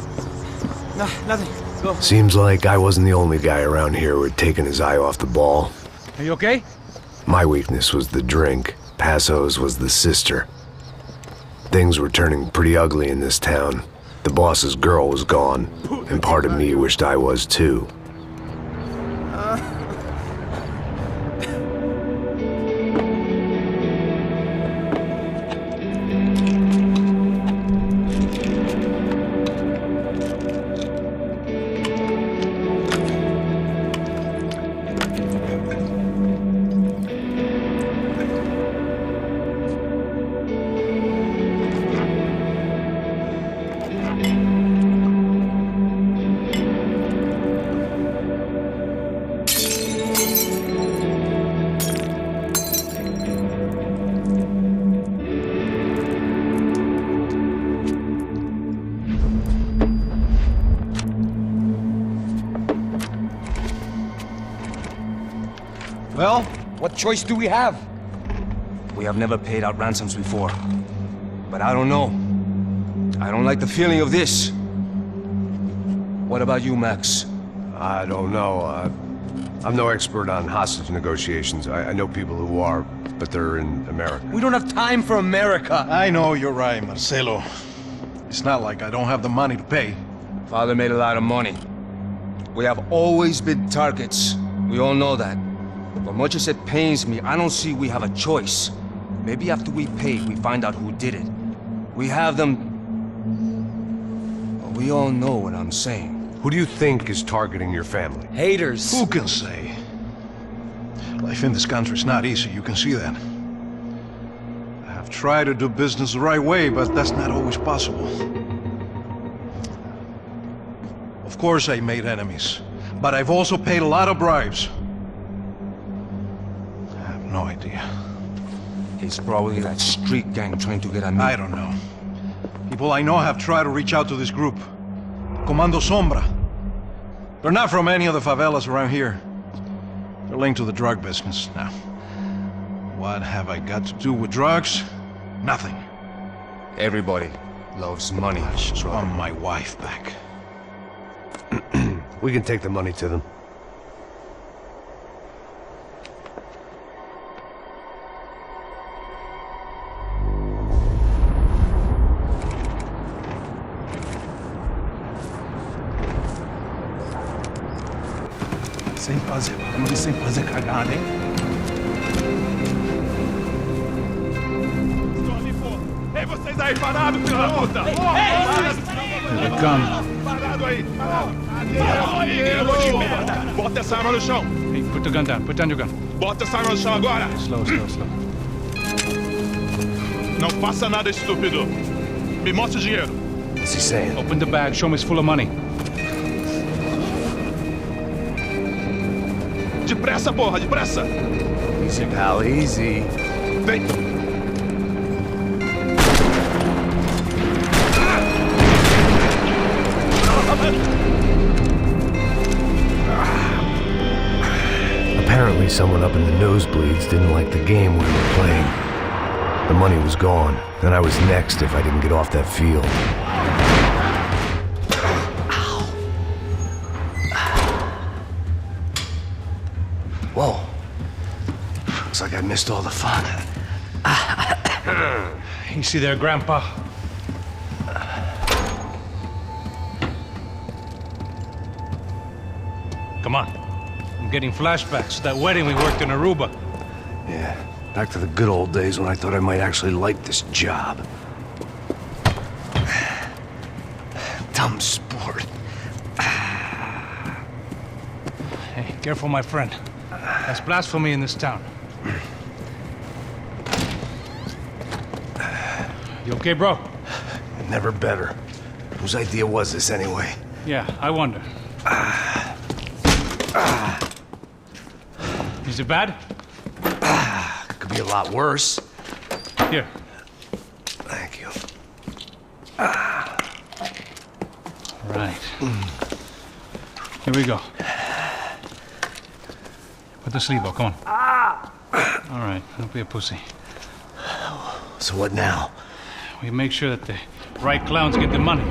No, nothing. Go. Seems like I wasn't the only guy around here who had taken his eye off the ball. Are you okay? My weakness was the drink. Passo's was the sister. Things were turning pretty ugly in this town. The boss's girl was gone, and part of me wished I was too. Well, what choice do we have? We have never paid out ransoms before. But I don't know. I don't like the feeling of this. What about you, Max? I don't know. I'm no expert on hostage negotiations. I know people who are, but they're in America. We don't have time for America. I know you're right, Marcelo. It's not like I don't have the money to pay. Father made a lot of money. We have always been targets. We all know that. But much as it pains me, I don't see we have a choice. Maybe after we pay, we find out who did it. We have them... Well, we all know what I'm saying. Who do you think is targeting your family? Haters. Who can say? Life in this country is not easy, you can see that. I have tried to do business the right way, but that's not always possible. Of course I made enemies, but I've also paid a lot of bribes. I have no idea. It's probably that street gang trying to get at me. I don't know. People I know have tried to reach out to this group. Comando Sombra. They're not from any of the favelas around here. They're linked to the drug business. Now, what have I got to do with drugs? Nothing. Everybody loves money. I just want my wife back. We can take the money to them. Sem fazer cagada, hein? Ei, vocês aí parados, filho da puta! Parado aí! Bota essa arma no chão! Hey, put the gun down. Put down your gun. Bota essa arma no chão agora! Slow. Não faça nada estúpido! Me mostre o dinheiro! What's he saying? Open the bag. Show me it's full of money. Depressa, porra, depressa! Easy, pal, easy. Vem! Apparently someone up in the nosebleeds didn't like the game we were playing. The money was gone, and I was next if I didn't get off that field. Whoa. Looks like I missed all the fun. Easy there, Grandpa. Come on. I'm getting flashbacks to that wedding we worked in Aruba. Yeah, back to the good old days when I thought I might actually like this job. Dumb sport. Hey, careful, my friend. That's blasphemy in this town. You okay, bro? Never better. Whose idea was this anyway? Yeah, I wonder. Is it bad? Could be a lot worse. Here. Thank you. Right. Here we go. Put the sleeve on, come on. All right, don't be a pussy. So what now? We make sure that the right clowns get the money.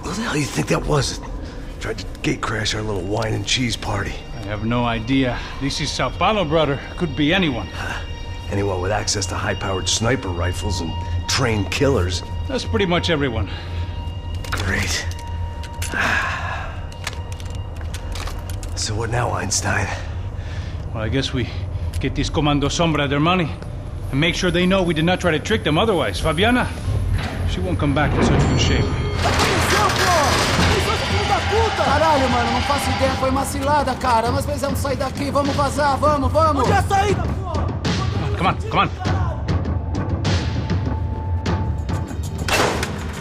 Who the hell do you think that was? Tried to gate crash our little wine and cheese party. I have no idea. This is Sao Paulo, brother. Could be anyone. Anyone with access to high-powered sniper rifles and trained killers. That's pretty much everyone. Great. So what now, Einstein? Well, I guess we get these Comando Sombra their money and make sure they know we did not try to trick them otherwise. Fabiana, she won't come back in such good shape. Caralho, mano, não faço ideia, foi uma cilada, cara. Nós precisamos sair daqui, vamos vazar, vamos! Onde é a saída, pô? Come on.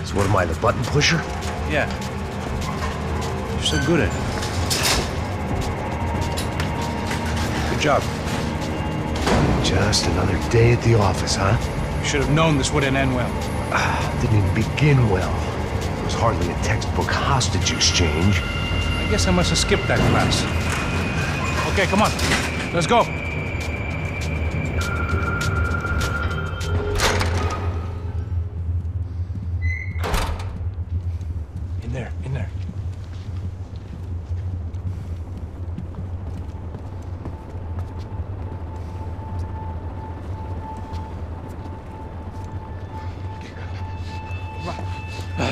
So what am I, the button pusher? Yeah. You're so good at it. Good job. Just another day at the office, huh? You should have known this wouldn't end well. Didn't even begin well. It was hardly a textbook hostage exchange. I guess I must have skipped that class. Okay, come on. Let's go. In there.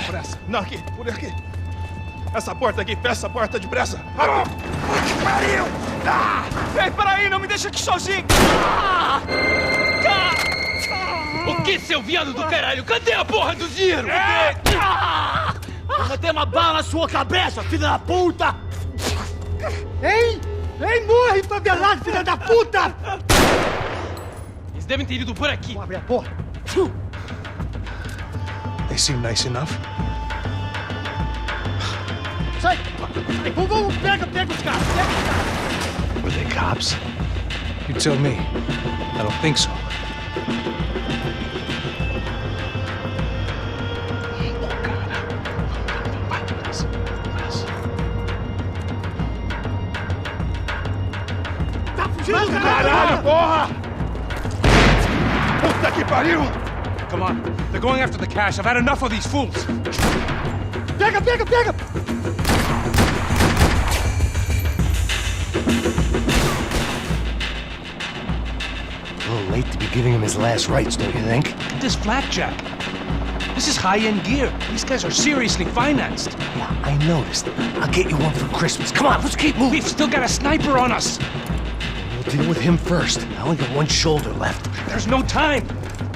Pressa. Não, aqui, por aqui. Essa porta aqui, fecha essa porta depressa. Pariu! Ei, peraí, não me deixa aqui sozinho! O que, seu viado do caralho? Cadê a porra do dinheiro? Vou meter uma bala na sua cabeça, filha da puta! Ei, morre, favelado, filha da puta! Eles devem ter ido por aqui. Vamos abrir a porta. They seem nice enough. Sai! Vamos, pega os caras, Were they cops? You tell me. I don't think so. Tá fugindo, Caralho, porra! Puta que pariu! Come on. They're going after the cash. I've had enough of these fools. Pega! A little late to be giving him his last rites, don't you think? Look at this blackjack. This is high-end gear. These guys are seriously financed. Yeah, I noticed. I'll get you one for Christmas. Come on, let's keep moving. We've still got a sniper on us. We'll deal with him first. I only got one shoulder left. There's no time.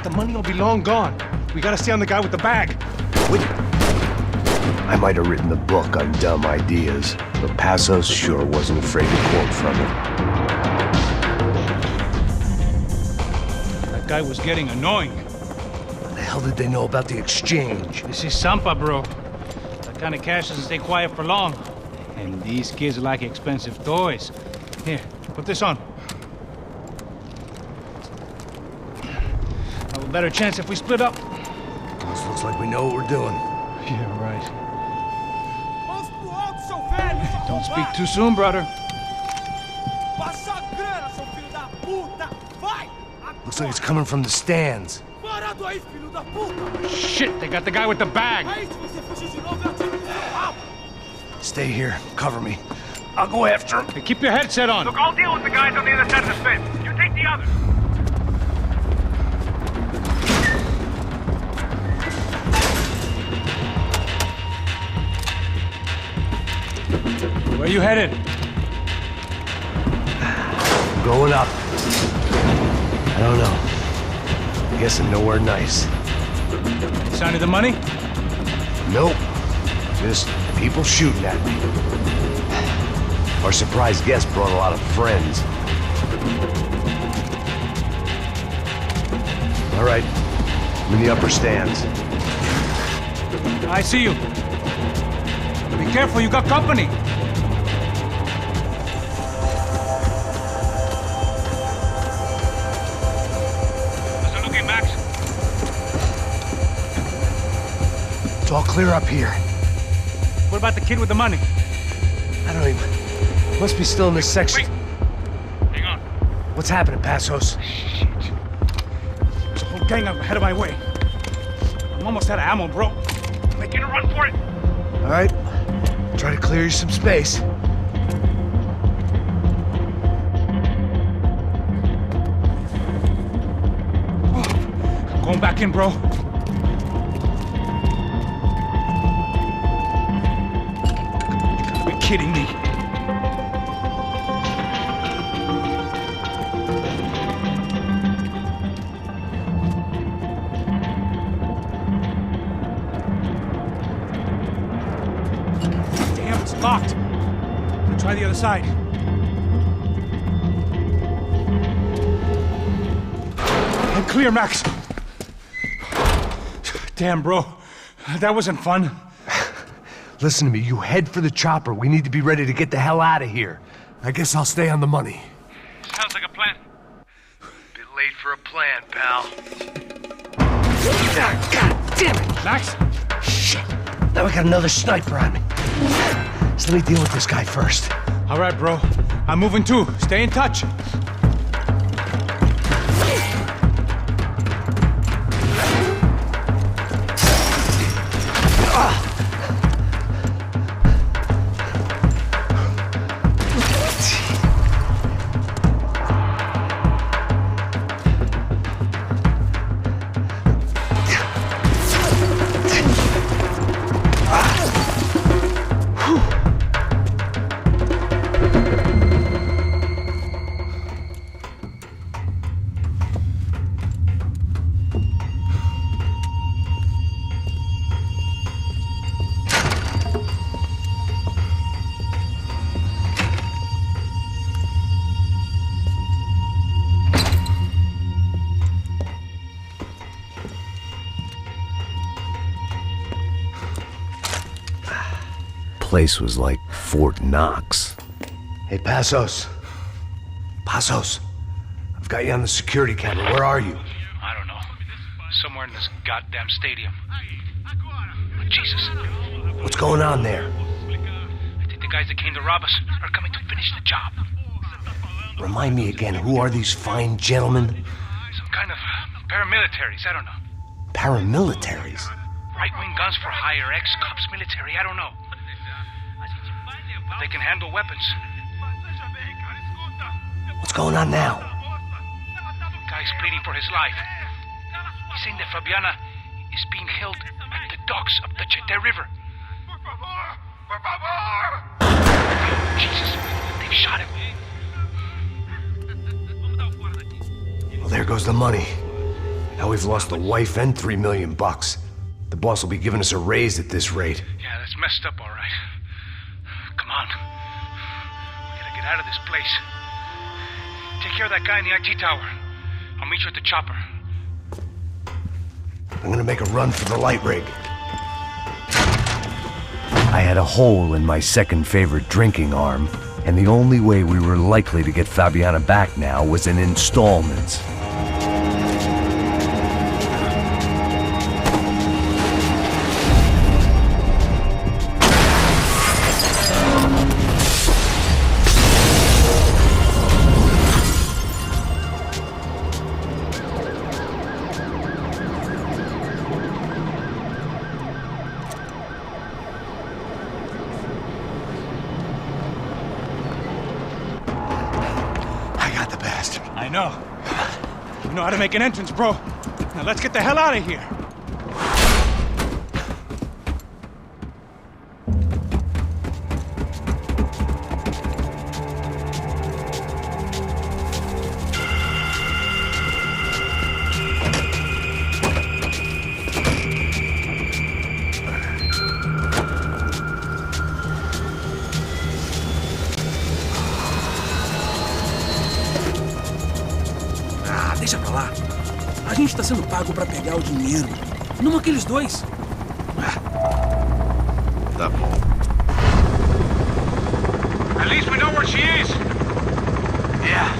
The money will be long gone. We gotta stay on the guy with the bag. Wait. I might have written the book on dumb ideas, but Passos sure wasn't afraid to quote from it. That guy was getting annoying. What the hell did they know about the exchange? This is Sampa, bro. That kind of cash doesn't stay quiet for long. And these kids like expensive toys. Here, put this on. Have a better chance if we split up. This looks like we know what we're doing. Yeah, right. Don't speak too soon, brother. Passa a grana, seu filho da puta! Vai! Looks like it's coming from the stands. Parado aí, filho da puta! Shit, they got the guy with the bag. Aí, se você fugir de novo, eu atiro no seu pau! Stay here. Cover me. I'll go after him. Hey, keep your headset on. Look, I'll deal with the guys on the other side of the fence. You take the other. Where you headed? I'm going up. I don't know. Guessing nowhere nice. Sign of the money? Nope. Just people shooting at me. Our surprise guest brought a lot of friends. All right. I'm in the upper stands. I see you. Be careful, you got company. How's it looking, Max? It's all clear up here. What about the kid with the money? I don't even... Must be still in this section. Wait. Hang on. What's happening, Passos? There's a whole gang up ahead of my way. I'm almost out of ammo, bro. Making a run for it. All right. Try to clear you some space. I'm going back in, bro. You gotta be kidding me. Damn, it's locked. I'll try the other side. I'm clear, Max. Damn, bro. That wasn't fun. Listen to me, you head for the chopper. We need to be ready to get the hell out of here. I guess I'll stay on the money. Sounds like a plan. Bit late for a plan, pal. God damn it! Max? Shit. Now we got another sniper on me. So let me deal with this guy first. All right, bro. I'm moving too. Stay in touch. Place was like Fort Knox. Hey, Passos. Passos. I've got you on the security camera. Where are you? I don't know. Somewhere in this goddamn stadium. But Jesus. What's going on there? I think the guys that came to rob us are coming to finish the job. Remind me again, who are these fine gentlemen? Some kind of paramilitaries, I don't know. Paramilitaries? Right-wing guns for hire, ex-cops, military, I don't know. But they can handle weapons. What's going on now? Guy's pleading for his life. He's saying that Fabiana is being held at the docks of the Chete River. Jesus, they've shot him. Well, there goes the money. Now we've lost the wife and $3 million. The boss will be giving us a raise at this rate. Yeah, that's messed up, all right. Come on. We gotta get out of this place. Take care of that guy in the IT tower. I'll meet you at the chopper. I'm gonna make a run for the light rig. I had a hole in my second favorite drinking arm, and the only way we were likely to get Fabiana back now was in installments. I know. You know how to make an entrance, bro. Now let's get the hell out of here. Deixa pra lá. A gente tá sendo pago pra pegar o dinheiro. Não aqueles dois. Tá bom. At least we know where she is. Yeah.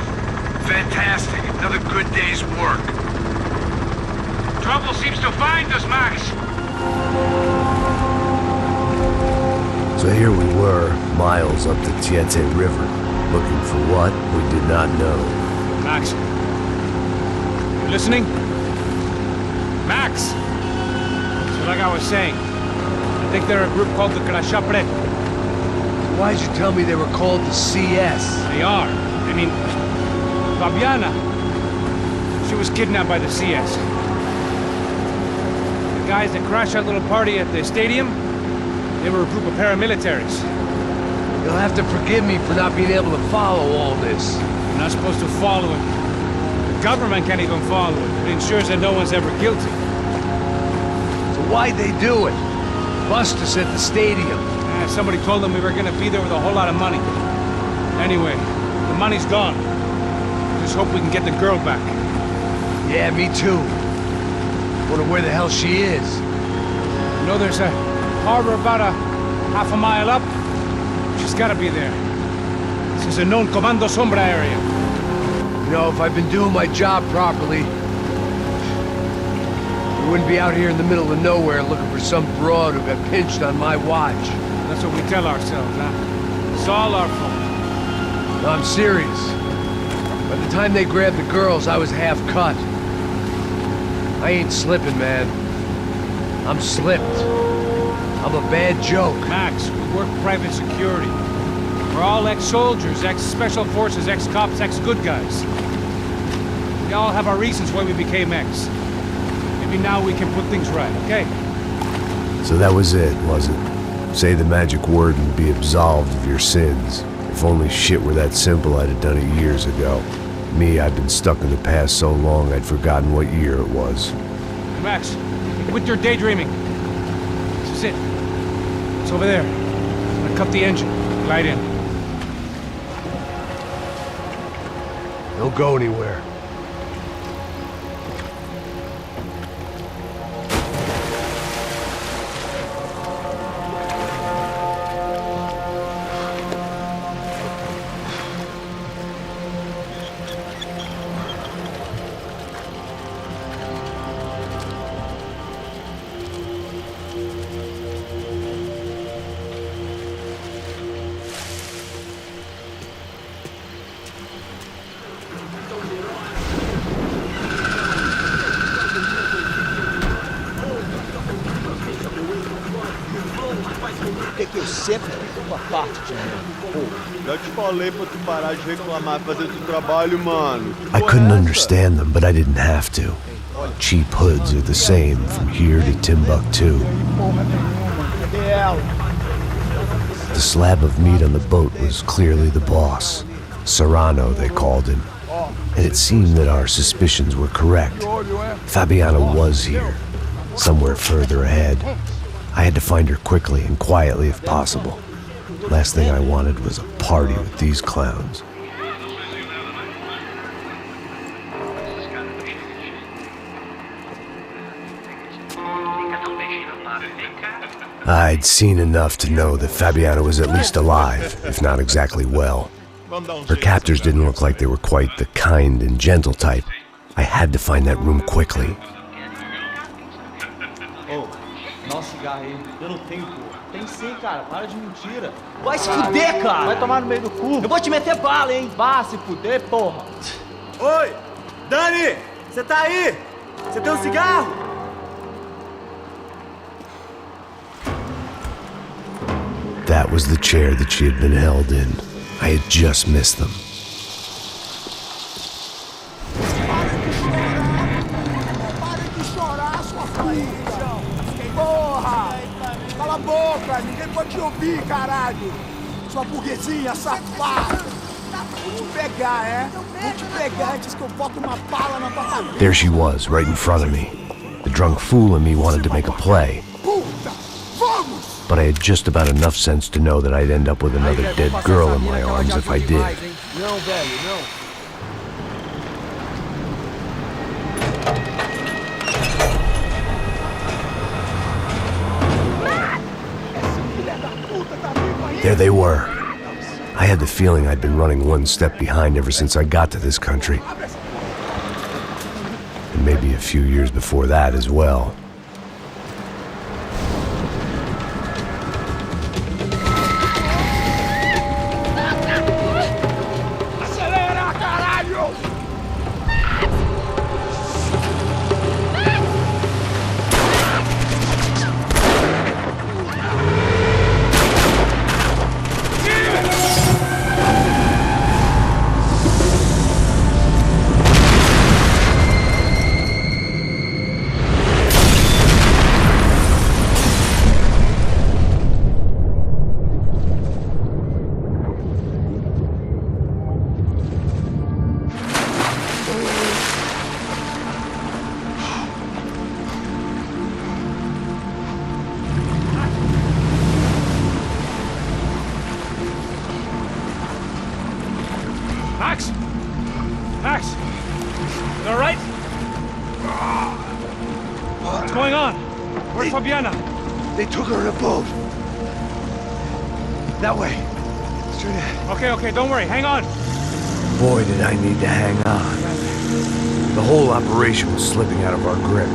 Fantastic. Another good day's work. Trouble seems to find us, Max. So here we were, miles up the Tiete River, looking for what we did not know. Max. You listening? Max! So like I was saying, I think they're a group called the Crachapret. Why'd you tell me they were called the CS? They are. I mean, Fabiana. She was kidnapped by the CS. The guys that crashed that little party at the stadium, they were a group of paramilitaries. You'll have to forgive me for not being able to follow all this. You're not supposed to follow it. The government can't even follow it. It ensures that no one's ever guilty. So why'd they do it? Bust us at the stadium. Somebody told them we were gonna be there with a whole lot of money. Anyway, the money's gone. Just hope we can get the girl back. Yeah, me too. Wonder where the hell she is. You know there's a harbor about a half a mile up? She's gotta be there. This is a known Comando Sombra area. You know, if I've been doing my job properly, we wouldn't be out here in the middle of nowhere looking for some broad who got pinched on my watch. That's what we tell ourselves, huh? It's all our fault. No, I'm serious. By the time they grabbed the girls, I was half cut. I ain't slipping, man. I'm slipped. I'm a bad joke. Max, we work private security. We're all ex-soldiers, ex-special forces, ex-cops, ex-good guys. We all have our reasons why we became ex. Maybe now we can put things right, okay? So that was it, was it? Say the magic word and be absolved of your sins. If only shit were that simple, I'd have done it years ago. Me, I've been stuck in the past so long I'd forgotten what year it was. Hey, Max, quit your daydreaming. This is it. It's over there. I'm gonna cut the engine. Glide in. Don't go anywhere. Que eu sempre fico com a parte de mim. Pô, já te falei pra tu parar de reclamar e fazer teu trabalho, mano. I couldn't understand them, but I didn't have to. Cheap hoods are the same from here to Timbuktu. Cadê ela? The slab of meat on the boat was clearly the boss. Serrano, they called him. And it seemed that our suspicions were correct. Fabiana was here, somewhere further ahead. I had to find her quickly and quietly if possible. Last thing I wanted was a party with these clowns. I'd seen enough to know that Fabiana was at least alive, if not exactly well. Her captors didn't look like they were quite the kind and gentle type. I had to find that room quickly. Dá um cigarro aí. Eu não tenho, pô. Tem sim, cara. Para de mentira. Vai se fuder, cara. Vai tomar no meio do cu. Eu vou te meter bala, hein. Vá se fuder, porra. Oi! Dani! Você tá aí? Você tem um cigarro? That was the chair that she had been held in. I had just missed them. Para de chorar, sua filha! Porra! Cala a boca! Ninguém pode te ouvir, caralho! Sua burguesinha safada! Vou te pegar, é? Vou te pegar antes que eu boto uma bala na tua cabeça! There she was, right in front of me. The drunk fool in me wanted to make a play. Puta! Vamos! But I had just about enough sense to know that I'd end up with another dead girl in my arms if I did. Não, velho, não. There they were. I had the feeling I'd been running one step behind ever since I got to this country. And maybe a few years before that as well. Max! Max! You all right? What's going on? Where's Fabiana? They took her in a boat. That way. Straight ahead. Okay, don't worry. Hang on. Boy, did I need to hang on. The whole operation was slipping out of our grip.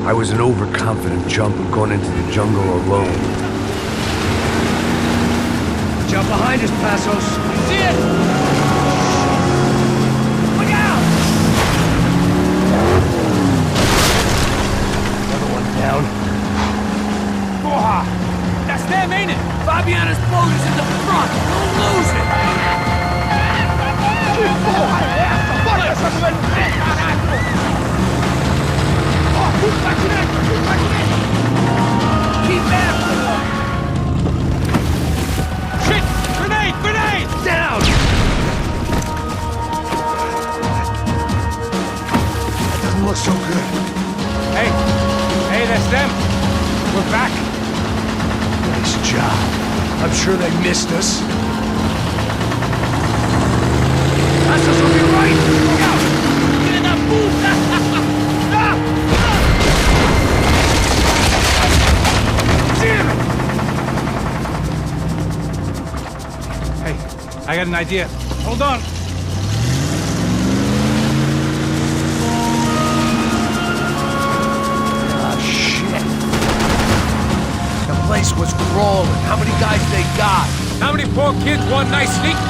I was an overconfident chump who'd gone into the jungle alone. Watch out behind us, Passos. See it! Look out! Another one down. Porra! That's them, ain't it? Fabiana's boat is in the front. Don't lose it! Que porra é essa? Bora essa velho! Caralho! Ó, tudo pra direita! Tudo pra direita! Que merda! Shit! Grenade! Grenade! Down! That doesn't look so good. Hey, that's them. We're back. Nice job. I'm sure they missed us. Passos will be right! Look out! Get in that booth! Damn it! Hey, I got an idea. Hold on. Ah, shit. The place was crawling. How many guys they got? How many poor kids want nice sneakers?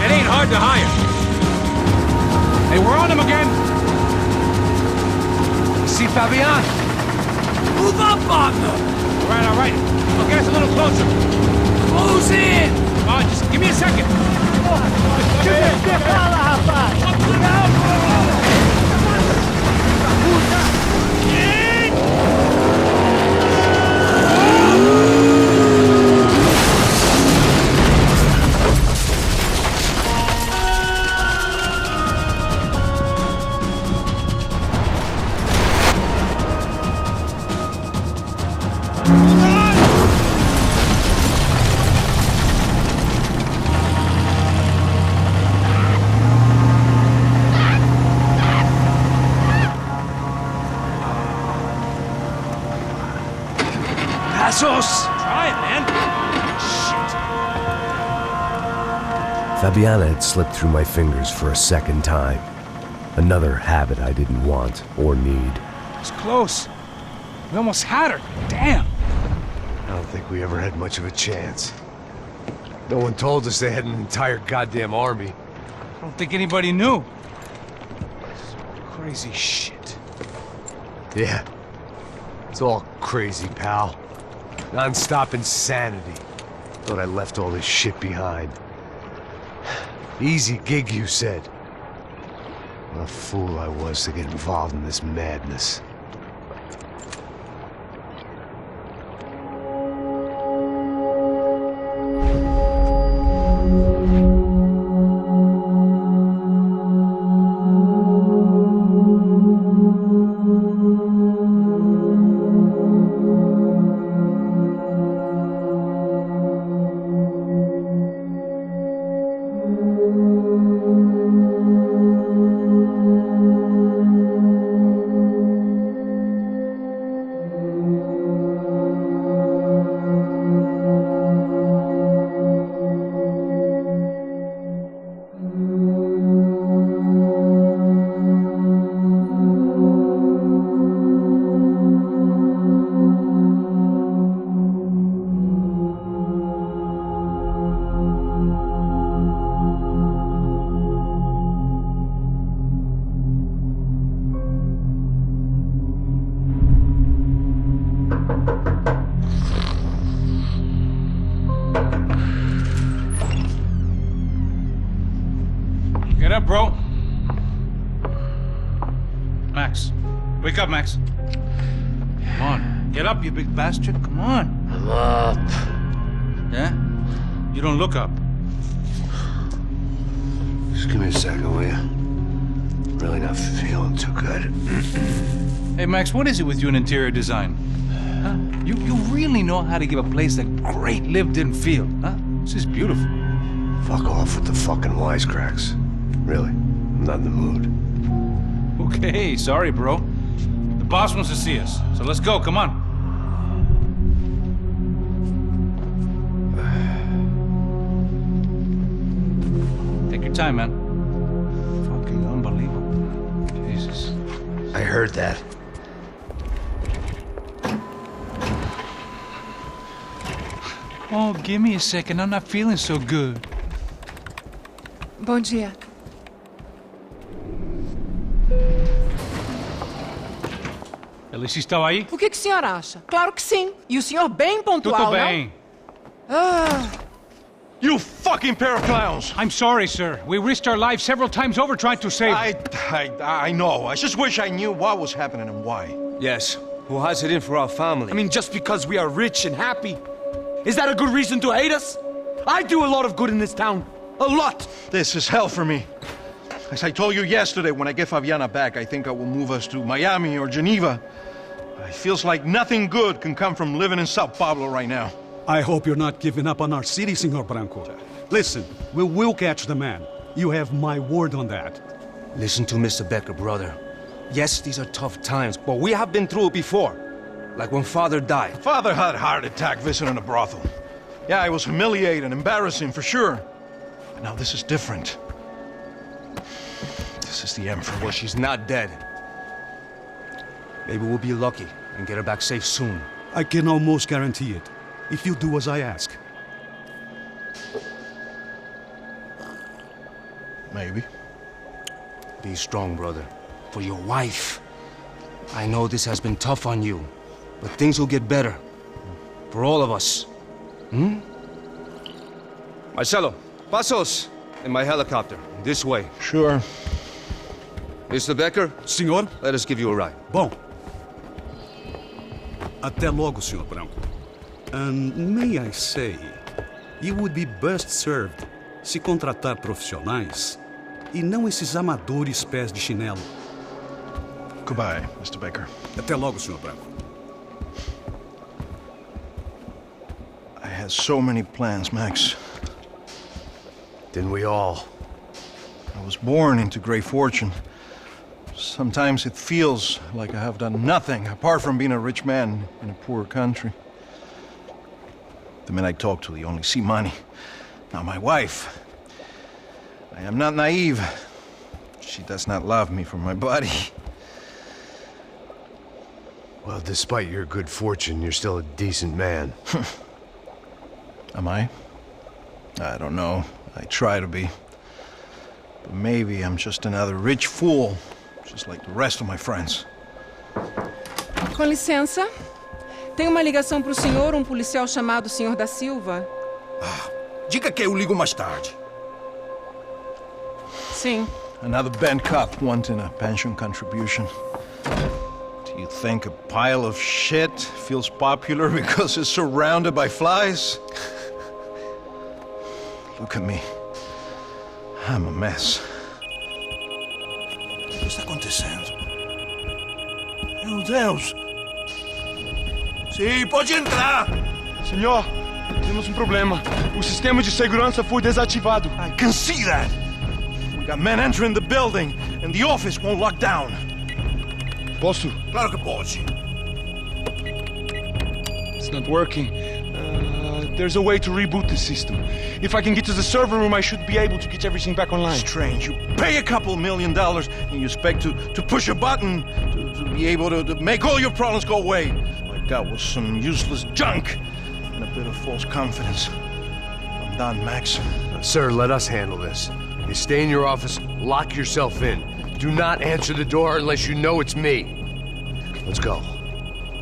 It ain't hard to hire. Hey, we're on him again. See Fabian? Move up, partner! All right. I'll get us a little closer. Close in! Come on, just give me a second. Que fala, rapaz? Passos! Try it, man. Shit. Fabiana had slipped through my fingers for a second time. Another habit I didn't want or need. It's close. We almost had her. Damn. I don't think we ever had much of a chance. No one told us they had an entire goddamn army. I don't think anybody knew. Crazy shit. Yeah. It's all crazy, pal. Non-stop insanity. Thought I left all this shit behind. Easy gig, you said. What a fool I was to get involved in this madness. up, bro. Max. Wake up, Max. Come on. Get up, you big bastard. Come on. I'm up. Yeah? You don't look up. Just give me a second, will you? Really not feeling too good. Hey, Max, what is it with you in interior design? Huh? You really know how to give a place a great lived-in feel, huh? This is beautiful. Fuck off with the fucking wisecracks. Really, I'm not in the mood. Okay, sorry, bro. The boss wants to see us, so let's go, come on. Take your time, man. Fucking unbelievable. Jesus. I heard that. Oh, give me a second. I'm not feeling so good. Bom dia. Alice estava aí? O que o senhor acha? Claro que sim. E o senhor bem pontual, Tudo bem. não? Ah. You fucking pair of clowns! I'm sorry, sir. We risked our lives several times over trying to save... I know. I just wish I knew what was happening and why. Yes. Who has it in for our family? I mean, just because we are rich and happy, is that a good reason to hate us? I do a lot of good in this town. A lot! This is hell for me. As I told you yesterday, when I get Fabiana back, I think I will move us to Miami or Geneva. It feels like nothing good can come from living in Sao Paulo right now. I hope you're not giving up on our city, Senor Branco. Listen, we will catch the man. You have my word on that. Listen to Mr. Becker, brother. Yes, these are tough times, but we have been through it before. Like when Father died. Father had a heart attack visiting a brothel. Yeah, it was humiliating, embarrassing, for sure. But now this is different. This is the end for me. Well, she's not dead. Maybe we'll be lucky and get her back safe soon. I can almost guarantee it, if you do as I ask. Maybe. Be strong, brother. For your wife. I know this has been tough on you, but things will get better. For all of us. Hmm? Marcelo, pasos in my helicopter. This way. Sure. Mr. Becker? Senhor? Let us give you a ride. Bom. Até logo, Senhor Branco. And may I say, you would be best served se contratar profissionais e não esses amadores pés de chinelo. Goodbye, Mr. Becker. Até logo, Senhor Branco. I had so many plans, Max. Didn't we all? I was born into great fortune. Sometimes it feels like I have done nothing apart from being a rich man in a poor country. The men I talk to, they only see money. Now my wife, I am not naive. She does not love me for my body. Well, despite your good fortune, you're still a decent man. Am I? I don't know. I try to be. But maybe I'm just another rich fool, just like the rest of my friends. Com licença. Tem uma ligação pro senhor, um policial chamado Senhor da Silva. Diga que eu ligo mais tarde. Sim. Another band cop wanting a pension contribution. Do you think a pile of shit feels popular because it's surrounded by flies? Look at me. I'm a mess. O que está acontecendo? Meu Deus! Sim, pode entrar! Senhor, temos um problema. O sistema de segurança foi desativado. I can see that! We got men entering the building, and the office won't lock down. Posso? Claro que pode. It's not working. There's a way to reboot the system. If I can get to the server room, I should be able to get everything back online. Strange. You pay a couple $1 million, and you expect to push a button to be able to make all your problems go away. Like that was some useless junk and a bit of false confidence. I'm done, Max. Sir, let us handle this. You stay in your office, lock yourself in. Do not answer the door unless you know it's me. Let's go.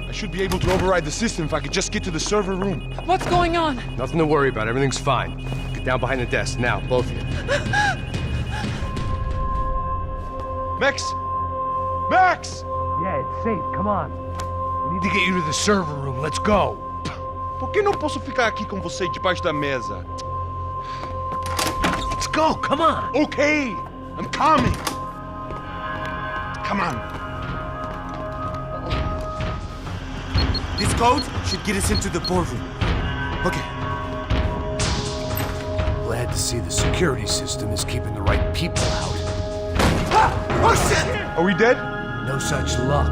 I should be able to override the system if I could just get to the server room. What's going on? Nothing to worry about. Everything's fine. Get down behind the desk now, both of you. Max! Max! Yeah, it's safe. Come on. We need to get you to the server room. Let's go. Por que não posso ficar aqui com você debaixo da mesa? Let's go. Come on. Okay, I'm coming. Come on. This code should get us into the boardroom. Okay. Glad to see the security system is keeping the right people out. Ah! Oh shit! Are we dead? No such luck.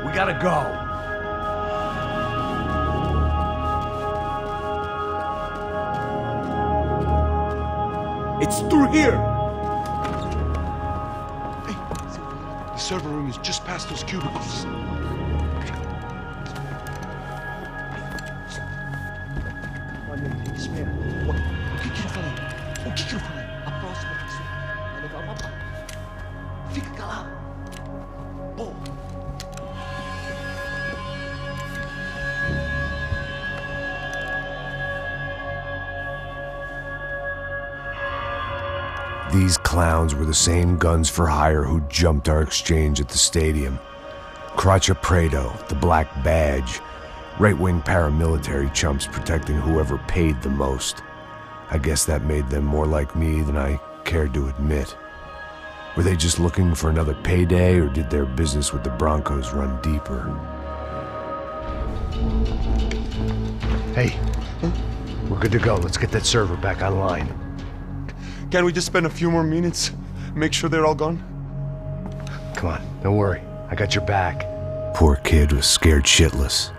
We gotta go. It's through here. Hey, the server room is just past those cubicles. O que eu falei? O que eu falei? A próxima pessoa vai levar uma bala. Fica calado. Pô. These clowns were the same guns for hire who jumped our exchange at the stadium. Craccia Prado, the Black Badge, right-wing paramilitary chumps protecting whoever paid the most. I guess that made them more like me than I cared to admit. Were they just looking for another payday, or did their business with the Broncos run deeper? Hey, we're good to go. Let's get that server back online. Can we just spend a few more minutes? Make sure they're all gone? Come on, don't worry. I got your back. Poor kid was scared shitless,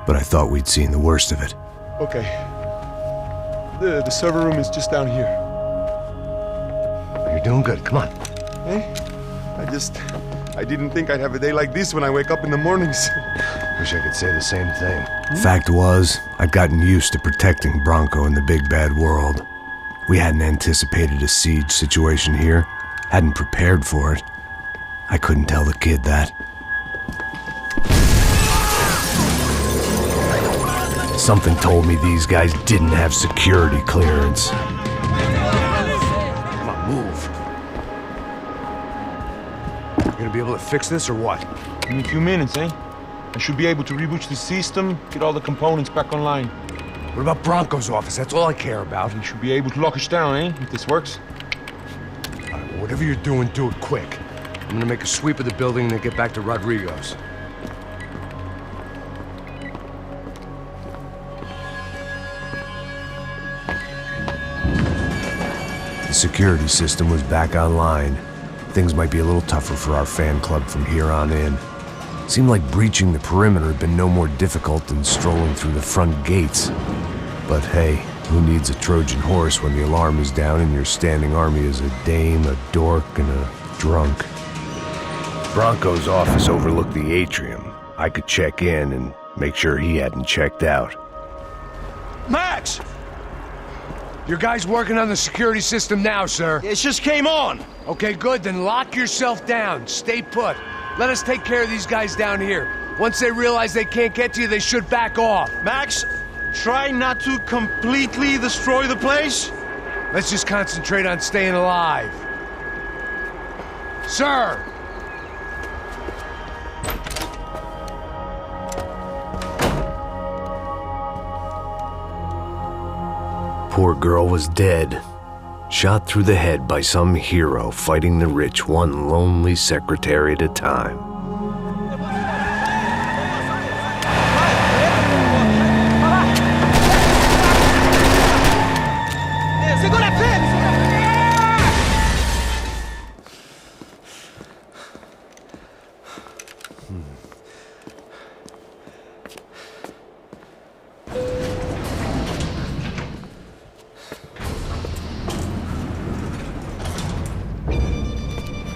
but I thought we'd seen the worst of it. Okay. The server room is just down here. You're doing good. Come on. Hey, I didn't think I'd have a day like this when I wake up in the mornings. Wish I could say the same thing. Fact was, I'd gotten used to protecting Bronco in the big bad world. We hadn't anticipated a siege situation here, hadn't prepared for it. I couldn't tell the kid that. Something told me these guys didn't have security clearance. Come on, move. You gonna be able to fix this or what? In a few minutes, eh? I should be able to reboot the system, get all the components back online. What about Bronco's office? That's all I care about. You should be able to lock us down, eh? If this works. Whatever you're doing, do it quick. I'm gonna make a sweep of the building and then get back to Rodrigo's. The security system was back online. Things might be a little tougher for our fan club from here on in. Seemed like breaching the perimeter had been no more difficult than strolling through the front gates. But hey, who needs a Trojan horse when the alarm is down and your standing army is a dame, a dork, and a drunk? Bronco's office overlooked the atrium. I could check in and make sure he hadn't checked out. Max! Your guy's working on the security system now, sir. It just came on. Okay, good. Then lock yourself down. Stay put. Let us take care of these guys down here. Once they realize they can't get to you, they should back off. Max, try not to completely destroy the place. Let's just concentrate on staying alive. Sir! Poor girl was dead. Shot through the head by some hero fighting the rich one lonely secretary at a time.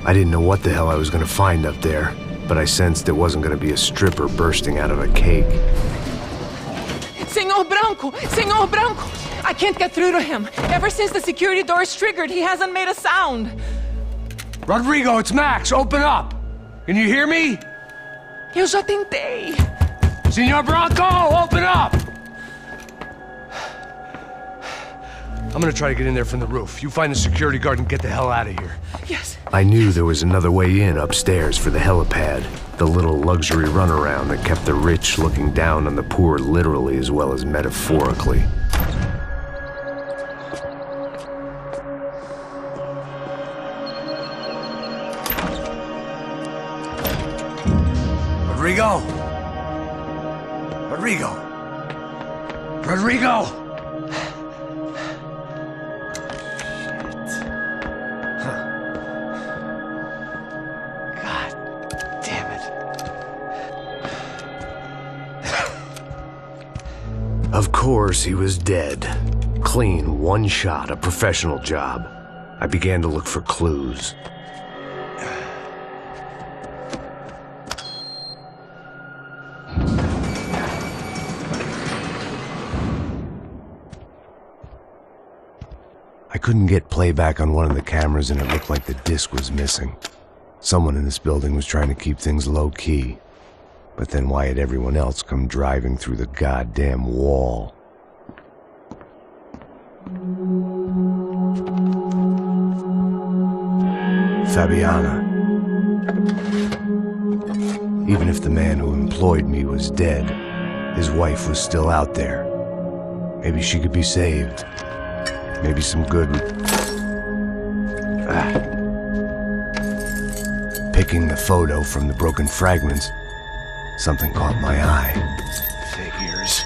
I didn't know what the hell I was going to find up there, but I sensed it wasn't going to be a stripper bursting out of a cake. Senor Branco! I can't get through to him. Ever since the security door is triggered, he hasn't made a sound. Rodrigo, it's Max. Open up. Can you hear me? Eu já tentei. Senor Branco, open up! I'm gonna try to get in there from the roof. You find the security guard and get the hell out of here. Yes. I knew there was another way in upstairs for the helipad, the little luxury runaround that kept the rich looking down on the poor literally as well as metaphorically. Rodrigo! Rodrigo! Rodrigo! Of course, he was dead. Clean, one shot, a professional job. I began to look for clues. I couldn't get playback on one of the cameras and it looked like the disc was missing. Someone in this building was trying to keep things low-key. But then why had everyone else come driving through the goddamn wall? Fabiana. Even if the man who employed me was dead, his wife was still out there. Maybe she could be saved. Maybe some good... Picking the photo from the broken fragments, something caught my eye. Figures.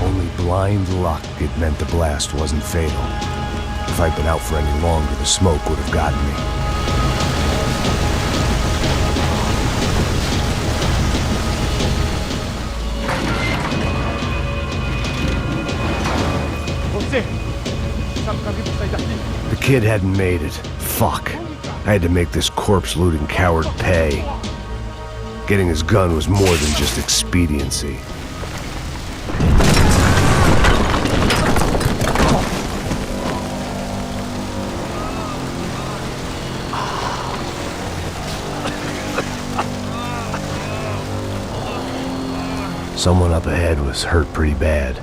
Only blind luck it meant the blast wasn't fatal. If I'd been out for any longer, the smoke would have gotten me. The kid hadn't made it. Fuck. I had to make this corpse-looting coward pay. Getting his gun was more than just expediency. Someone up ahead was hurt pretty bad.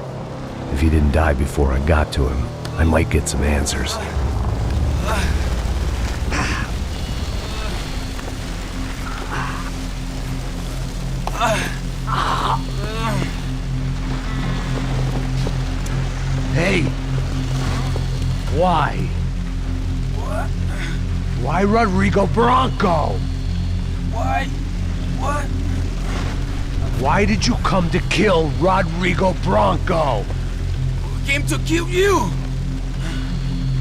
If he didn't die before I got to him, I might get some answers. Hey! Why? What? Why Rodrigo Bronco? Why? What? Why did you come to kill Rodrigo Bronco? We came to kill you!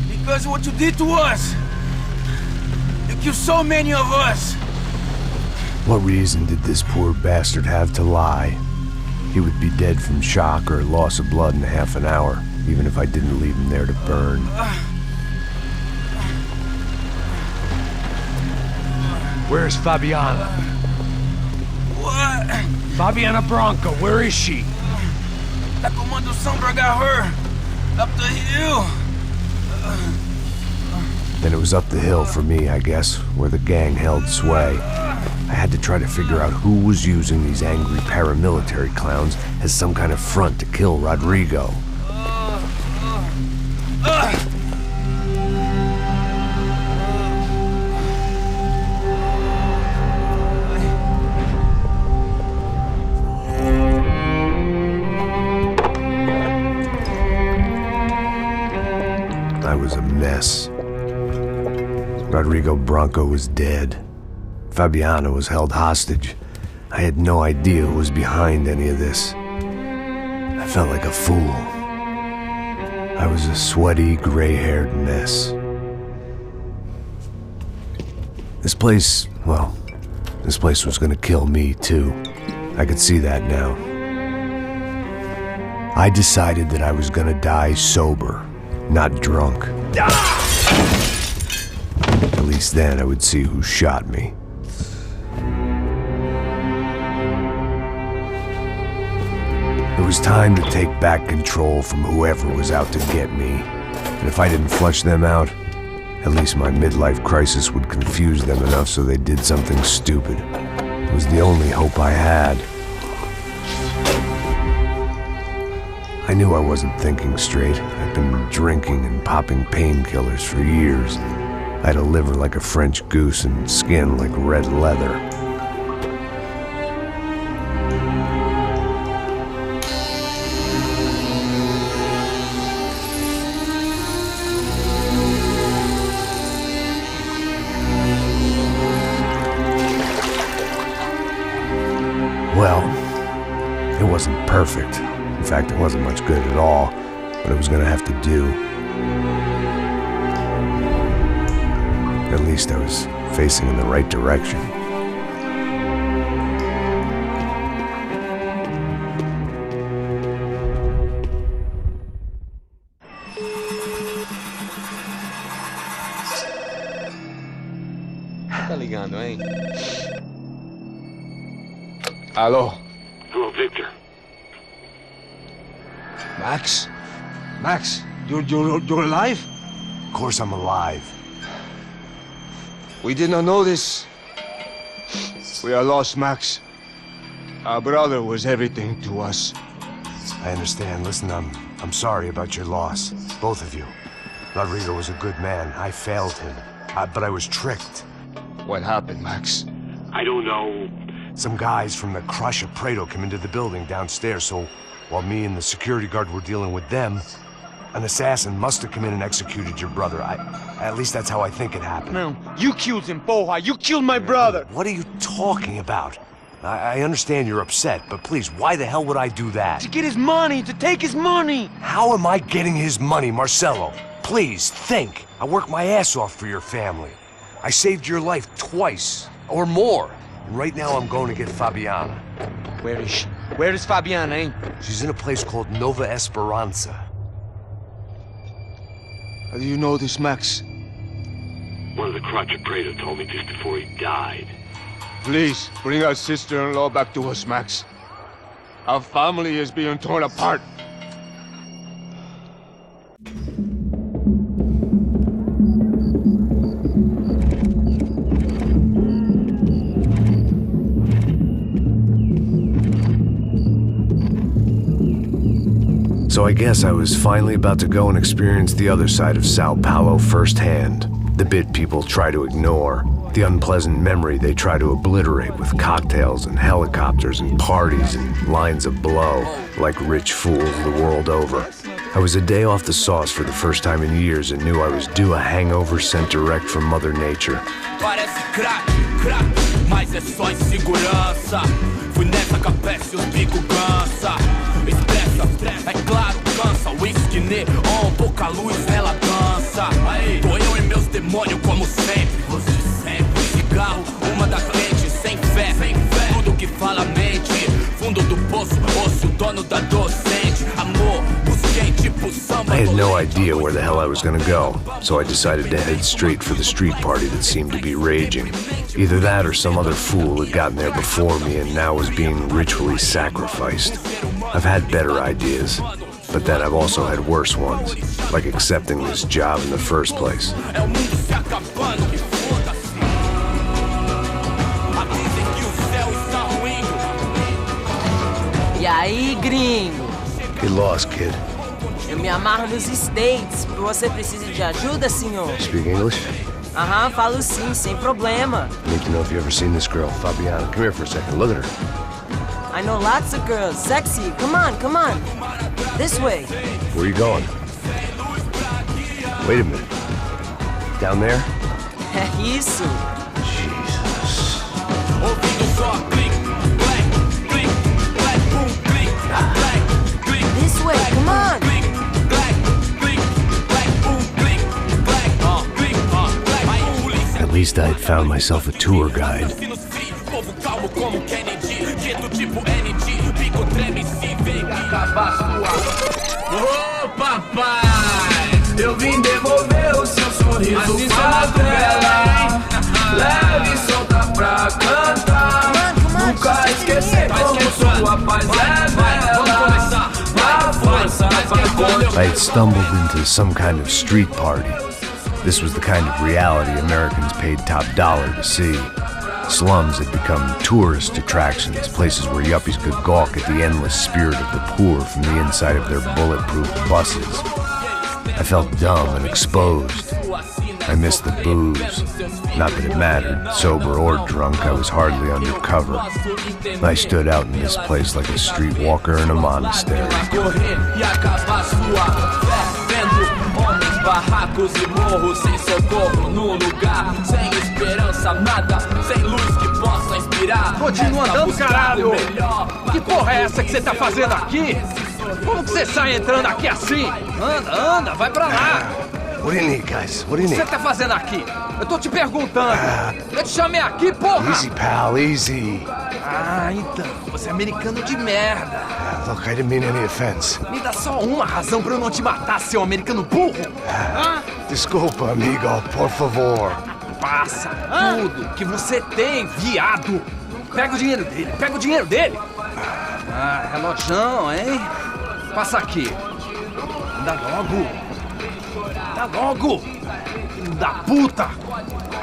Because of what you did to us! You killed so many of us! What reason did this poor bastard have to lie? He would be dead from shock or loss of blood in half an hour, even if I didn't leave him there to burn. Where's Fabiana? What? Fabiana Bronco, where is she? That Comando Sombra got her! Up the hill! Then it was up the hill for me, I guess, where the gang held sway. I had to try to figure out who was using these angry paramilitary clowns as some kind of front to kill Rodrigo. I was a mess. Rodrigo Bronco was dead. Fabiana was held hostage. I had no idea who was behind any of this. I felt like a fool. I was a sweaty, gray-haired mess. This place was gonna kill me too. I could see that now. I decided that I was gonna die sober, not drunk. At least then I would see who shot me. It was time to take back control from whoever was out to get me. And if I didn't flush them out, at least my midlife crisis would confuse them enough so they did something stupid. It was the only hope I had. I knew I wasn't thinking straight. I'd been drinking and popping painkillers for years. I had a liver like a French goose and skin like red leather. Well, it wasn't perfect. In fact, it wasn't much good at all, but it was gonna have to do. At least I was facing in the right direction. Tá ligando, hein? Alô? Hello, Victor. Max? Max, you're alive? Of course I'm alive. We did not know this. We are lost, Max. Our brother was everything to us. I understand. Listen, I'm sorry about your loss. Both of you. Rodrigo was a good man. I failed him. But I was tricked. What happened, Max? I don't know. Some guys from the Crush of Prado came into the building downstairs, so while me and the security guard were dealing with them, an assassin must have come in and executed your brother. At least that's how I think it happened. No, you killed him, porra! You killed my brother! What are you talking about? I understand you're upset, but please, why the hell would I do that? To get his money, to take his money! How am I getting his money, Marcelo? Please, think. I worked my ass off for your family. I saved your life twice, or more. And right now I'm going to get Fabiana. Where is she? Where is Fabiana, eh? She's in a place called Nova Esperanza. How do you know this, Max? One of the Crotch of Prado told me just before he died. Please, bring our sister-in-law back to us, Max. Our family is being torn apart. So I guess I was finally about to go and experience the other side of Sao Paulo firsthand. The bit people try to ignore. The unpleasant memory they try to obliterate with cocktails and helicopters and parties and lines of blow, like rich fools the world over. I was a day off the sauce for the first time in years and knew I was due a hangover sent direct from Mother Nature. Parece crack, mas é só insegurança. Fui nessa capeste, os bico cansa. Expressa, é claro, cansa. Whisky neon, pouca luz, ela dança. Tô eu e meus demônios como sempre. Você sempre. Cigarro, uma da frente, sem fé. Tudo que fala mente. Fundo do poço, osso, dono da docente. Amor, busquei tipo samba. I had no idea where the hell I was gonna go, so I decided to head straight for the street party that seemed to be raging. Either that or some other fool had gotten there before me and now was being ritually sacrificed. I've had better ideas, but then I've also had worse ones, like accepting this job in the first place. E aí, gringo? Get lost, kid. Eu me amarro nos States. Você precisa de ajuda, senhor? Speak English? Aham, falo sim, sem problema. I need to know if you've ever seen this girl, Fabiana. Come here for a second. Look at her. I know lots of girls. Sexy. Come on, come on. This way. Where are you going? Wait a minute. Down there? É isso. Jesus. This way, come on. At least I had found myself a tour guide. Ô papai, eu vim devolver o seu sorriso favela. Leve e solta pra cantar. Nunca esquecer como sua paz é bela. A força vai contra I had stumbled into some kind of street party. This was the kind of reality Americans paid top dollar to see. Slums had become tourist attractions, places where yuppies could gawk at the endless spirit of the poor from the inside of their bulletproof buses. I felt dumb and exposed. I missed the booze. Not that it mattered. Sober or drunk, I was hardly undercover. I stood out in this place like a streetwalker in a monastery. Barracos e morros sem socorro no lugar, sem esperança, nada, sem luz que possa inspirar. Continua andando, caralho! Que porra é essa que você tá fazendo aqui? Como que você sai entrando aqui assim? Anda, vai pra lá! What do you need, guys? What do you O que need? você tá fazendo aqui? Eu tô te perguntando. Eu te chamei aqui, porra! Easy, pal, easy. Ah, então, você é americano de merda. Look, I didn't mean any offense. Me dá só uma razão pra eu não te matar, seu americano burro. Desculpa, amigo, por favor. Passa tudo que você tem, viado. Pega o dinheiro dele, Ah, relojão, hein? Passa aqui. Dá logo. Filho da puta.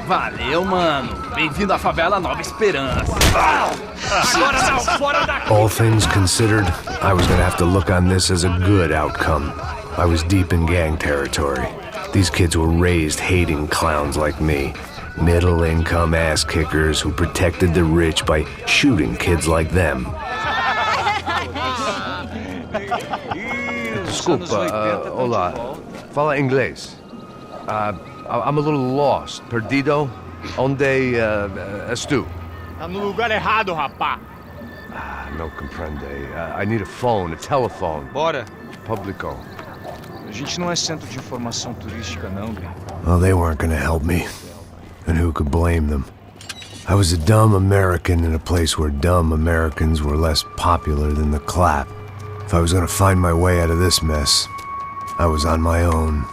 Valeu, mano. Bem-vindo à favela Nova Esperança. Agora não, fora daqui. All things considered, I was gonna have to look on this as a good outcome. I was deep in gang territory. These kids were raised hating clowns like me. Middle-income ass-kickers who protected the rich by shooting kids like them. Desculpa, olá. Fala inglês. I'm a little lost. Perdido? Onde és tu? Tá no lugar errado, rapá. Não compreende. I need a phone, a telephone. Bora. Publico. A gente não é centro de informação turística, não, Gui. Well, they weren't gonna help me. And who could blame them? I was a dumb American in a place where dumb Americans were less popular than the clap. If I was gonna find my way out of this mess, I was on my own.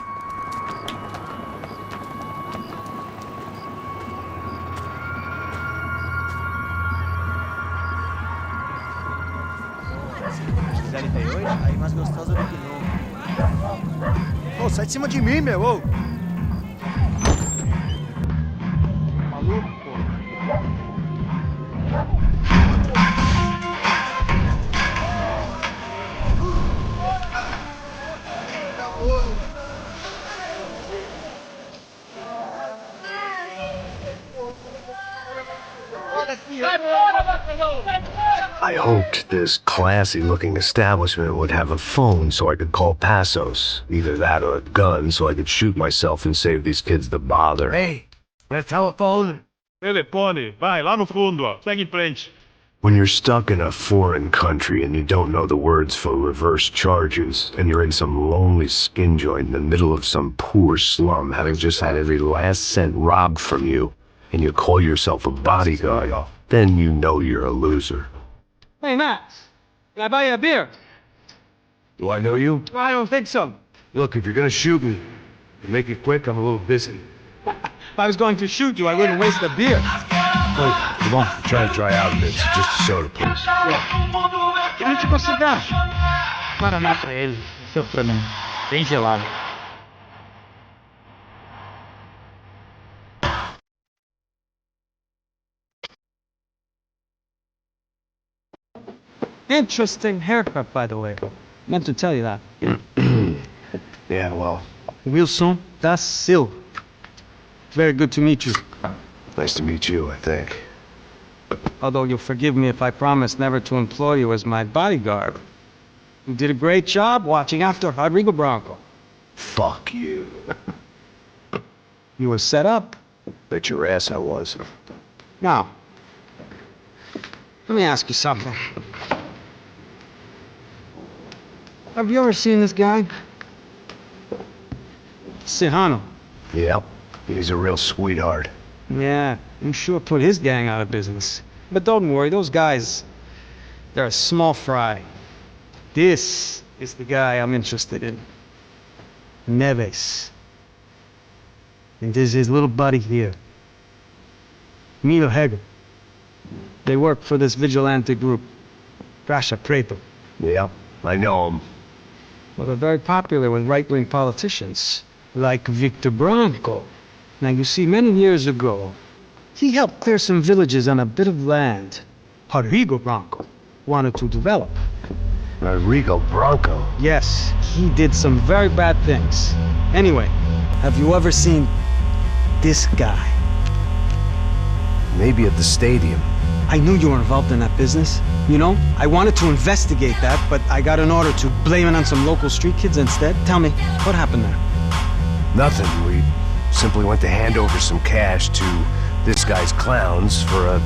Aí mais gostosa do que não. Ô, sai de cima de mim, meu! Ô. Maluco, pô. I hoped this classy-looking establishment would have a phone so I could call Passos. Either that or a gun so I could shoot myself and save these kids the bother. Hey, é telefone. Telefone, vai lá no fundo, ó. Segue em frente. When you're stuck in a foreign country and you don't know the words for reverse charges, and you're in some lonely skin joint in the middle of some poor slum having just had every last cent robbed from you, and you call yourself a bodyguard, then you know you're a loser. Hey, Max, can I buy you a beer? Do I know you? I don't think so. Look, if you're gonna shoot me, make it quick, I'm a little busy. If I was going to shoot you, I wouldn't waste the beer. Wait, come on, try to dry out a bit. Just a soda, please. Que não te considera? Guaraná pra ele, seu pra mim. Bem gelado. Interesting haircut, by the way. Meant to tell you that. Yeah, well, Wilson da Silva. Very good to meet you. nice to meet you, I think. Although you'll forgive me if I promise never to employ you as my bodyguard. You did a great job watching after Rodrigo Bronco. Fuck you. You were set up. Bet your ass I was. Now, let me ask you something. Have you ever seen this guy? Sihano. Yep, he's a real sweetheart. Yeah, you sure put his gang out of business. But don't worry, those guys, they're a small fry. This is the guy I'm interested in. Neves. And this is his little buddy here. Milo Hegel. They work for this vigilante group. Rasha Preto. Yeah, I know him. Well, they're very popular with right-wing politicians, like Victor Branco. Now, you see, many years ago, he helped clear some villages on a bit of land Rodrigo Branco wanted to develop. Rodrigo Branco? Yes, he did some very bad things. Anyway, have you ever seen this guy? Maybe at the stadium. I knew you were involved in that business. You know, I wanted to investigate that, but I got an order to blame it on some local street kids instead. Tell me, what happened there? Nothing. We simply went to hand over some cash to this guy's clowns for a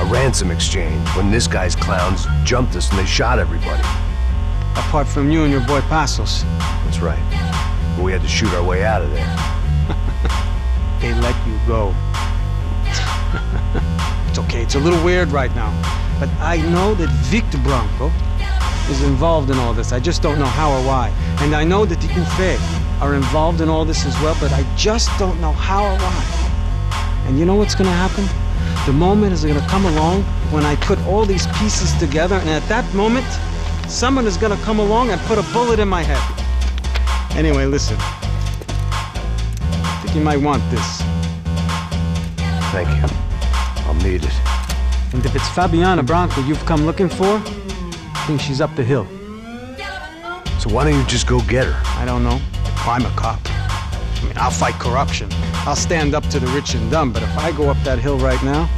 ransom exchange when this guy's clowns jumped us and they shot everybody. Apart from you and your boy Passos. That's right. But we had to shoot our way out of there. They let you go. It's okay, it's a little weird right now. But I know that Victor Branco is involved in all this. I just don't know how or why. And I know that the UFE are involved in all this as well, but I just don't know how or why. And you know what's gonna happen? The moment is gonna come along when I put all these pieces together, and at that moment, someone is gonna come along and put a bullet in my head. Anyway, listen. I think you might want this. Thank you. I'll need it. And if it's Fabiana Branco you've come looking for, I think she's up the hill. So why don't you just go get her? I don't know. I'm a cop. I mean, I'll fight corruption. I'll stand up to the rich and dumb, but if I go up that hill right now,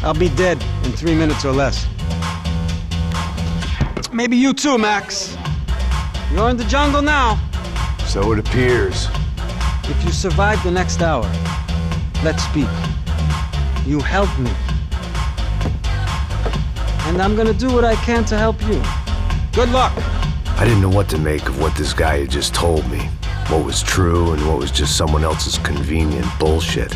I'll be dead in 3 minutes or less. Maybe you too, Max. You're in the jungle now. So it appears. If you survive the next hour, let's speak. You help me. And I'm gonna do what I can to help you. Good luck. I didn't know what to make of what this guy had just told me. What was true and what was just someone else's convenient bullshit.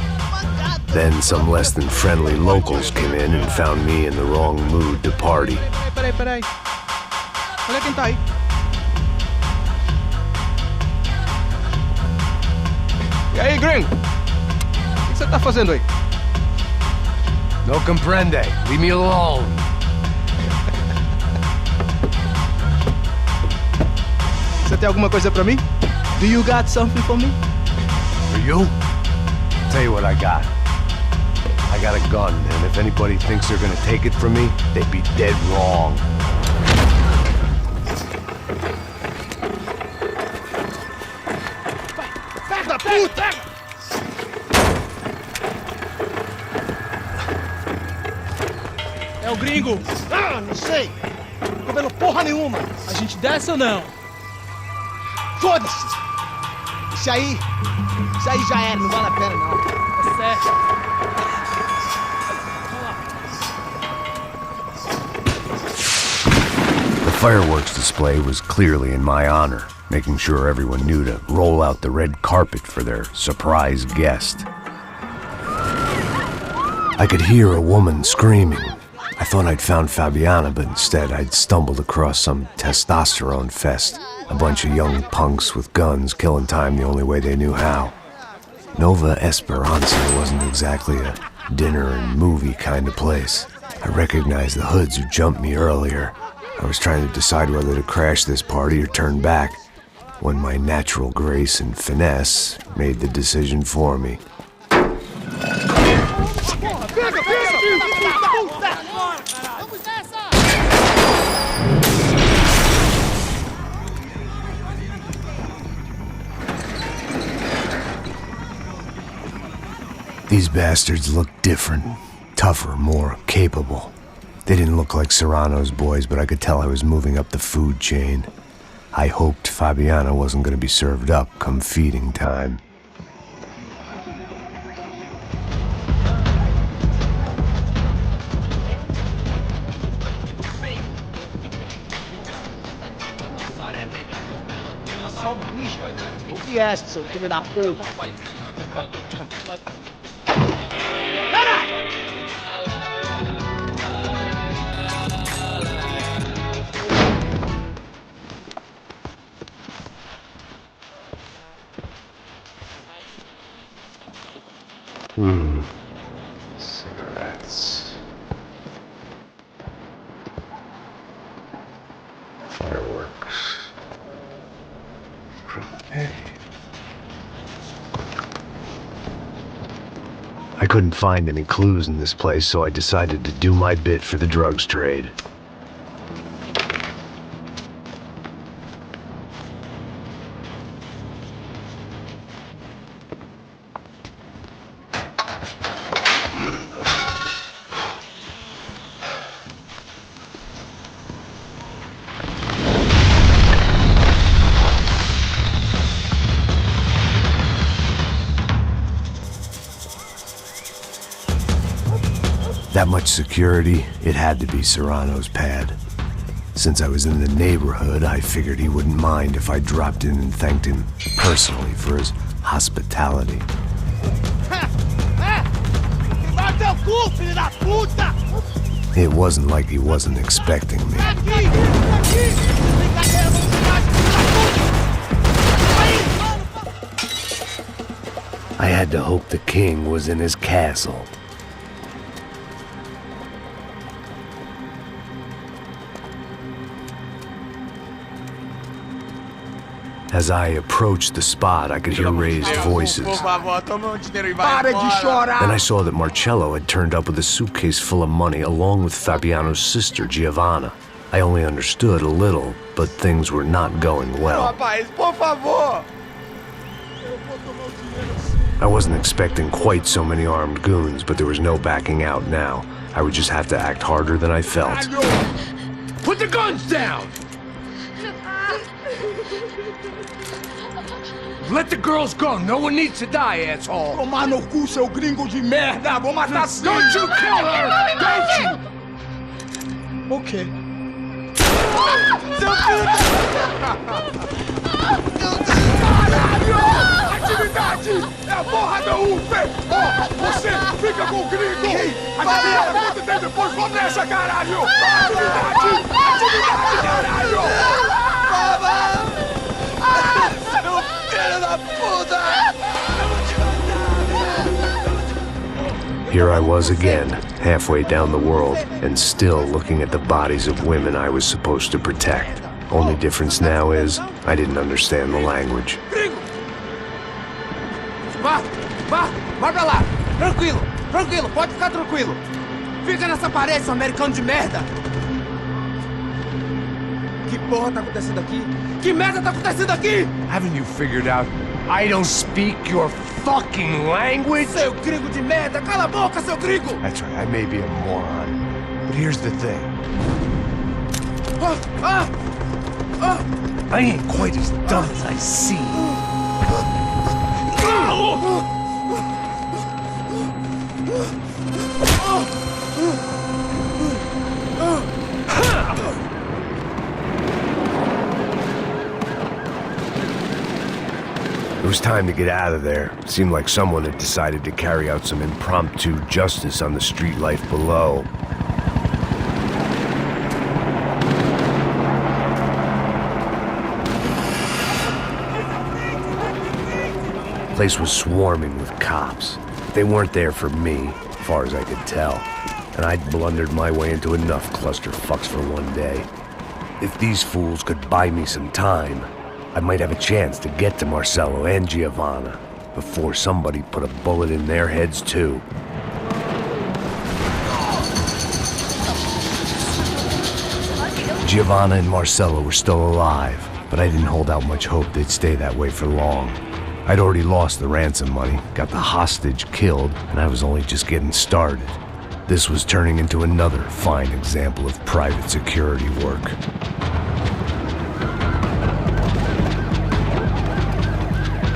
Then some less than friendly locals came in and found me in the wrong mood to party. Peraí. Olha quem tá aí. E aí, gringo? O que você tá fazendo aí? No comprende. Leave me alone. Você tem alguma coisa pra mim? Do you got something for me? For you? Tell you what I got. I got a gun, and if anybody thinks they're gonna take it from me, they'd be dead wrong. Filho da puta! É o gringo! Ah, não sei! Não tô vendo porra nenhuma! A gente desce ou não? Foda-se! Isso aí já era, não vale a pena não. Tá certo. The fireworks display was clearly in my honor, making sure everyone knew to roll out the red carpet for their surprise guest. I could hear a woman screaming. I thought I'd found Fabiana, but instead I'd stumbled across some testosterone fest. A bunch of young punks with guns killing time the only way they knew how. Nova Esperanza wasn't exactly a dinner and movie kind of place. I recognized the hoods who jumped me earlier. I was trying to decide whether to crash this party or turn back, when my natural grace and finesse made the decision for me. These bastards looked different, tougher, more capable. They didn't look like Serrano's boys, but I could tell I was moving up the food chain. I hoped Fabiana wasn't going to be served up come feeding time. O que é, seu filho da puta? Cigarettes. Fireworks. couldn't find any clues in this place, so I decided to do my bit for the drugs trade. That much security, it had to be Serrano's pad. Since I was in the neighborhood, I figured he wouldn't mind if I dropped in and thanked him personally for his hospitality. It wasn't like he wasn't expecting me. I had to hope the king was in his castle. As I approached the spot, I could hear raised voices. Then I saw that Marcello had turned up with a suitcase full of money along with Fabiano's sister, Giovanna. I only understood a little, but things were not going well. I wasn't expecting quite so many armed goons, but there was no backing out now. I would just have to act harder than I felt. Put the guns down! Let the girls go. No one needs to die, asshole. Tomar no cu, seu gringo de merda. Vou matar sim. Don't you kill her! Don't you? Ok. Seu filho Caralho! Atividade! É a porra da UP! Ó, você fica com o gringo! Atividade, quanto tempo depois? Vamos nessa, caralho! Atividade! Atividade, caralho! Here I was again, halfway down the world, and still looking at the bodies of women I was supposed to protect. Only difference now is, I didn't understand the language. Vai pra lá! Tranquilo, pode ficar tranquilo! Fica nessa parede, seu americano de merda! Que porra tá acontecendo aqui? Que merda tá acontecendo aqui? Haven't you figured out I don't speak your fucking language? Seu gringo de merda! Cala a boca, seu gringo! That's right, I may be a moron, but here's the thing. I ain't quite as dumb as I seem. It was time to get out of there. Seemed like someone had decided to carry out some impromptu justice on the street life below. The place was swarming with cops. They weren't there for me, as far as I could tell. And I'd blundered my way into enough clusterfucks for one day. If these fools could buy me some time, I might have a chance to get to Marcello and Giovanna before somebody put a bullet in their heads too. Giovanna and Marcello were still alive, but I didn't hold out much hope they'd stay that way for long. I'd already lost the ransom money, got the hostage killed, and I was only just getting started. This was turning into another fine example of private security work.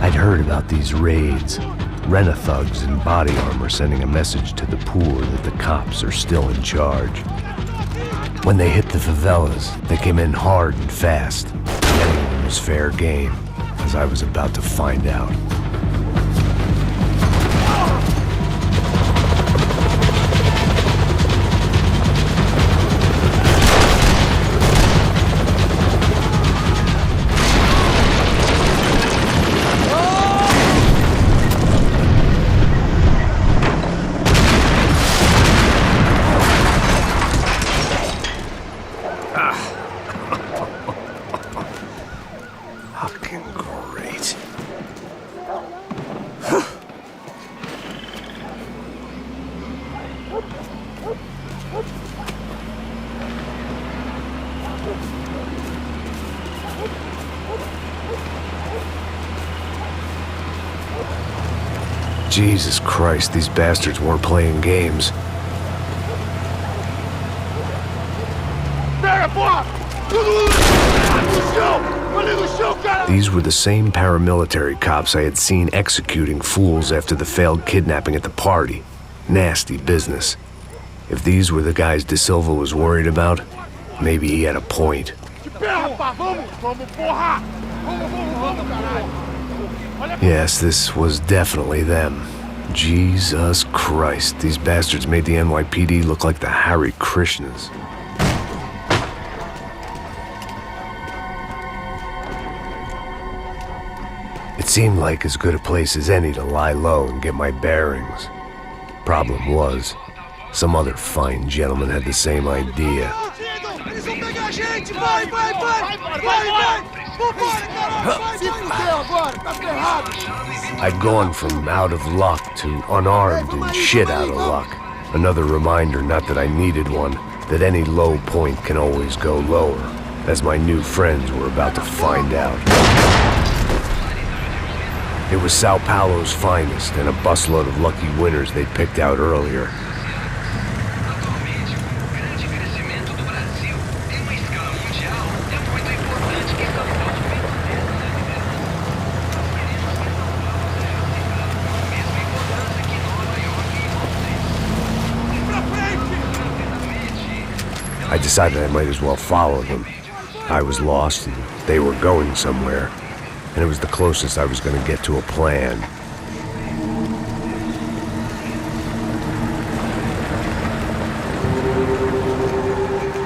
I'd heard about these raids, rent-a-thugs in body armor sending a message to the poor that the cops are still in charge. When they hit the favelas, they came in hard and fast. Anyone was fair game, as I was about to find out. Jesus Christ, these bastards weren't playing games. These were the same paramilitary cops I had seen executing fools after the failed kidnapping at the party. Nasty business. If these were the guys De Silva was worried about, maybe he had a point. Yes, this was definitely them. Jesus Christ, these bastards made the NYPD look like the Hare Krishnas. It seemed like as good a place as any to lie low and get my bearings. Problem was, some other fine gentleman had the same idea. I'd gone from out of luck to unarmed and shit out of luck. Another reminder, not that I needed one, that any low point can always go lower, as my new friends were about to find out. It was Sao Paulo's finest, and a busload of lucky winners they'd picked out earlier. I decided I might as well follow them. I was lost, and they were going somewhere, and it was the closest I was going to get to a plan.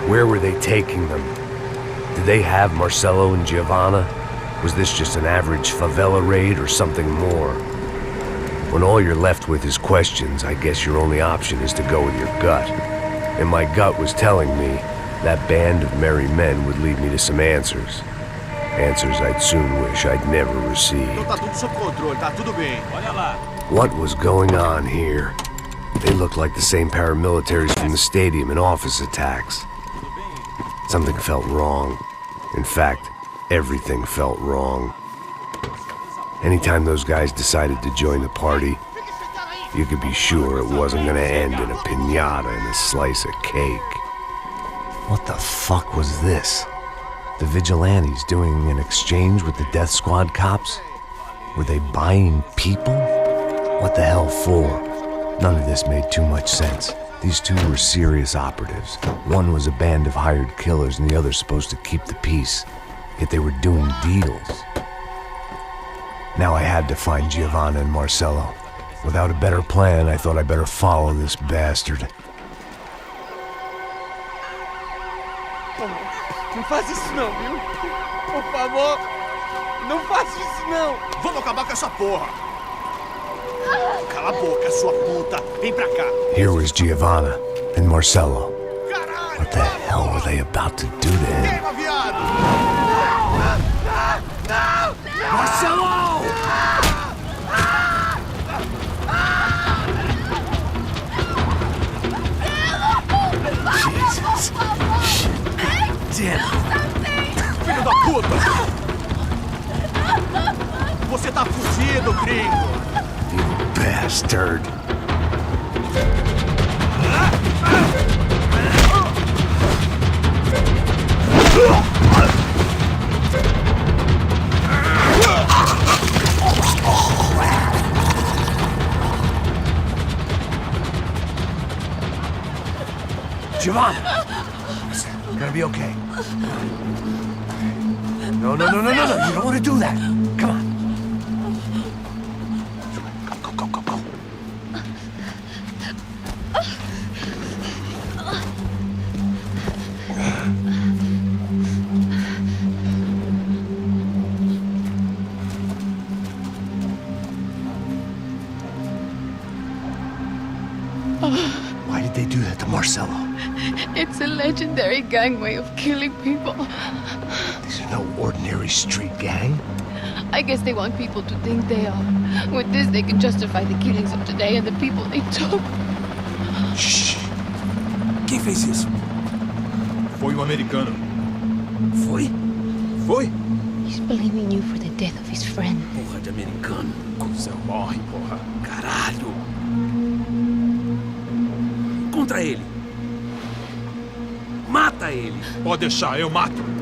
Where were they taking them? Did they have Marcelo and Giovanna? Was this just an average favela raid or something more? When all you're left with is questions, I guess your only option is to go with your gut. And my gut was telling me that band of merry men would lead me to some answers. Answers I'd soon wish I'd never received. What was going on here? They looked like the same paramilitaries from the stadium and office attacks. Something felt wrong. In fact, everything felt wrong. Anytime those guys decided to join the party, you could be sure it wasn't gonna end in a piñata and a slice of cake. What the fuck was this? The vigilantes doing an exchange with the death squad cops? Were they buying people? What the hell for? None of this made too much sense. These two were serious operatives. One was a band of hired killers and the other supposed to keep the peace. Yet they were doing deals. Now I had to find Giovanna and Marcelo. Without a better plan, I thought I better follow this bastard. Não faz isso não, viu? Por favor, não faz isso não. Vamos acabar com essa porra. Cala a boca, sua puta. Vem pra cá. Here was Giovanna and Marcelo. What the hell were they about to do to him? Queima, viado! Não! Marcelo! Jesus. Damn. Filho da puta! Você tá fudido, gringo! You bastard. Giovanna! Listen, you're gonna be okay. No. You don't want to do that. Come on. Go. Why did they do that to Marcelo? It's a legendary gang way of killing people. These are no ordinary street gang. I guess they want people to think they are. With this, they can justify the killings of today and the people they took. Shh. Quem fez isso? Foi um americano. Foi? He's blaming you for the death of his friend. Porra de americano. Cusão morre, porra. Caralho. Contra ele. Mata ele. Pode deixar, eu mato.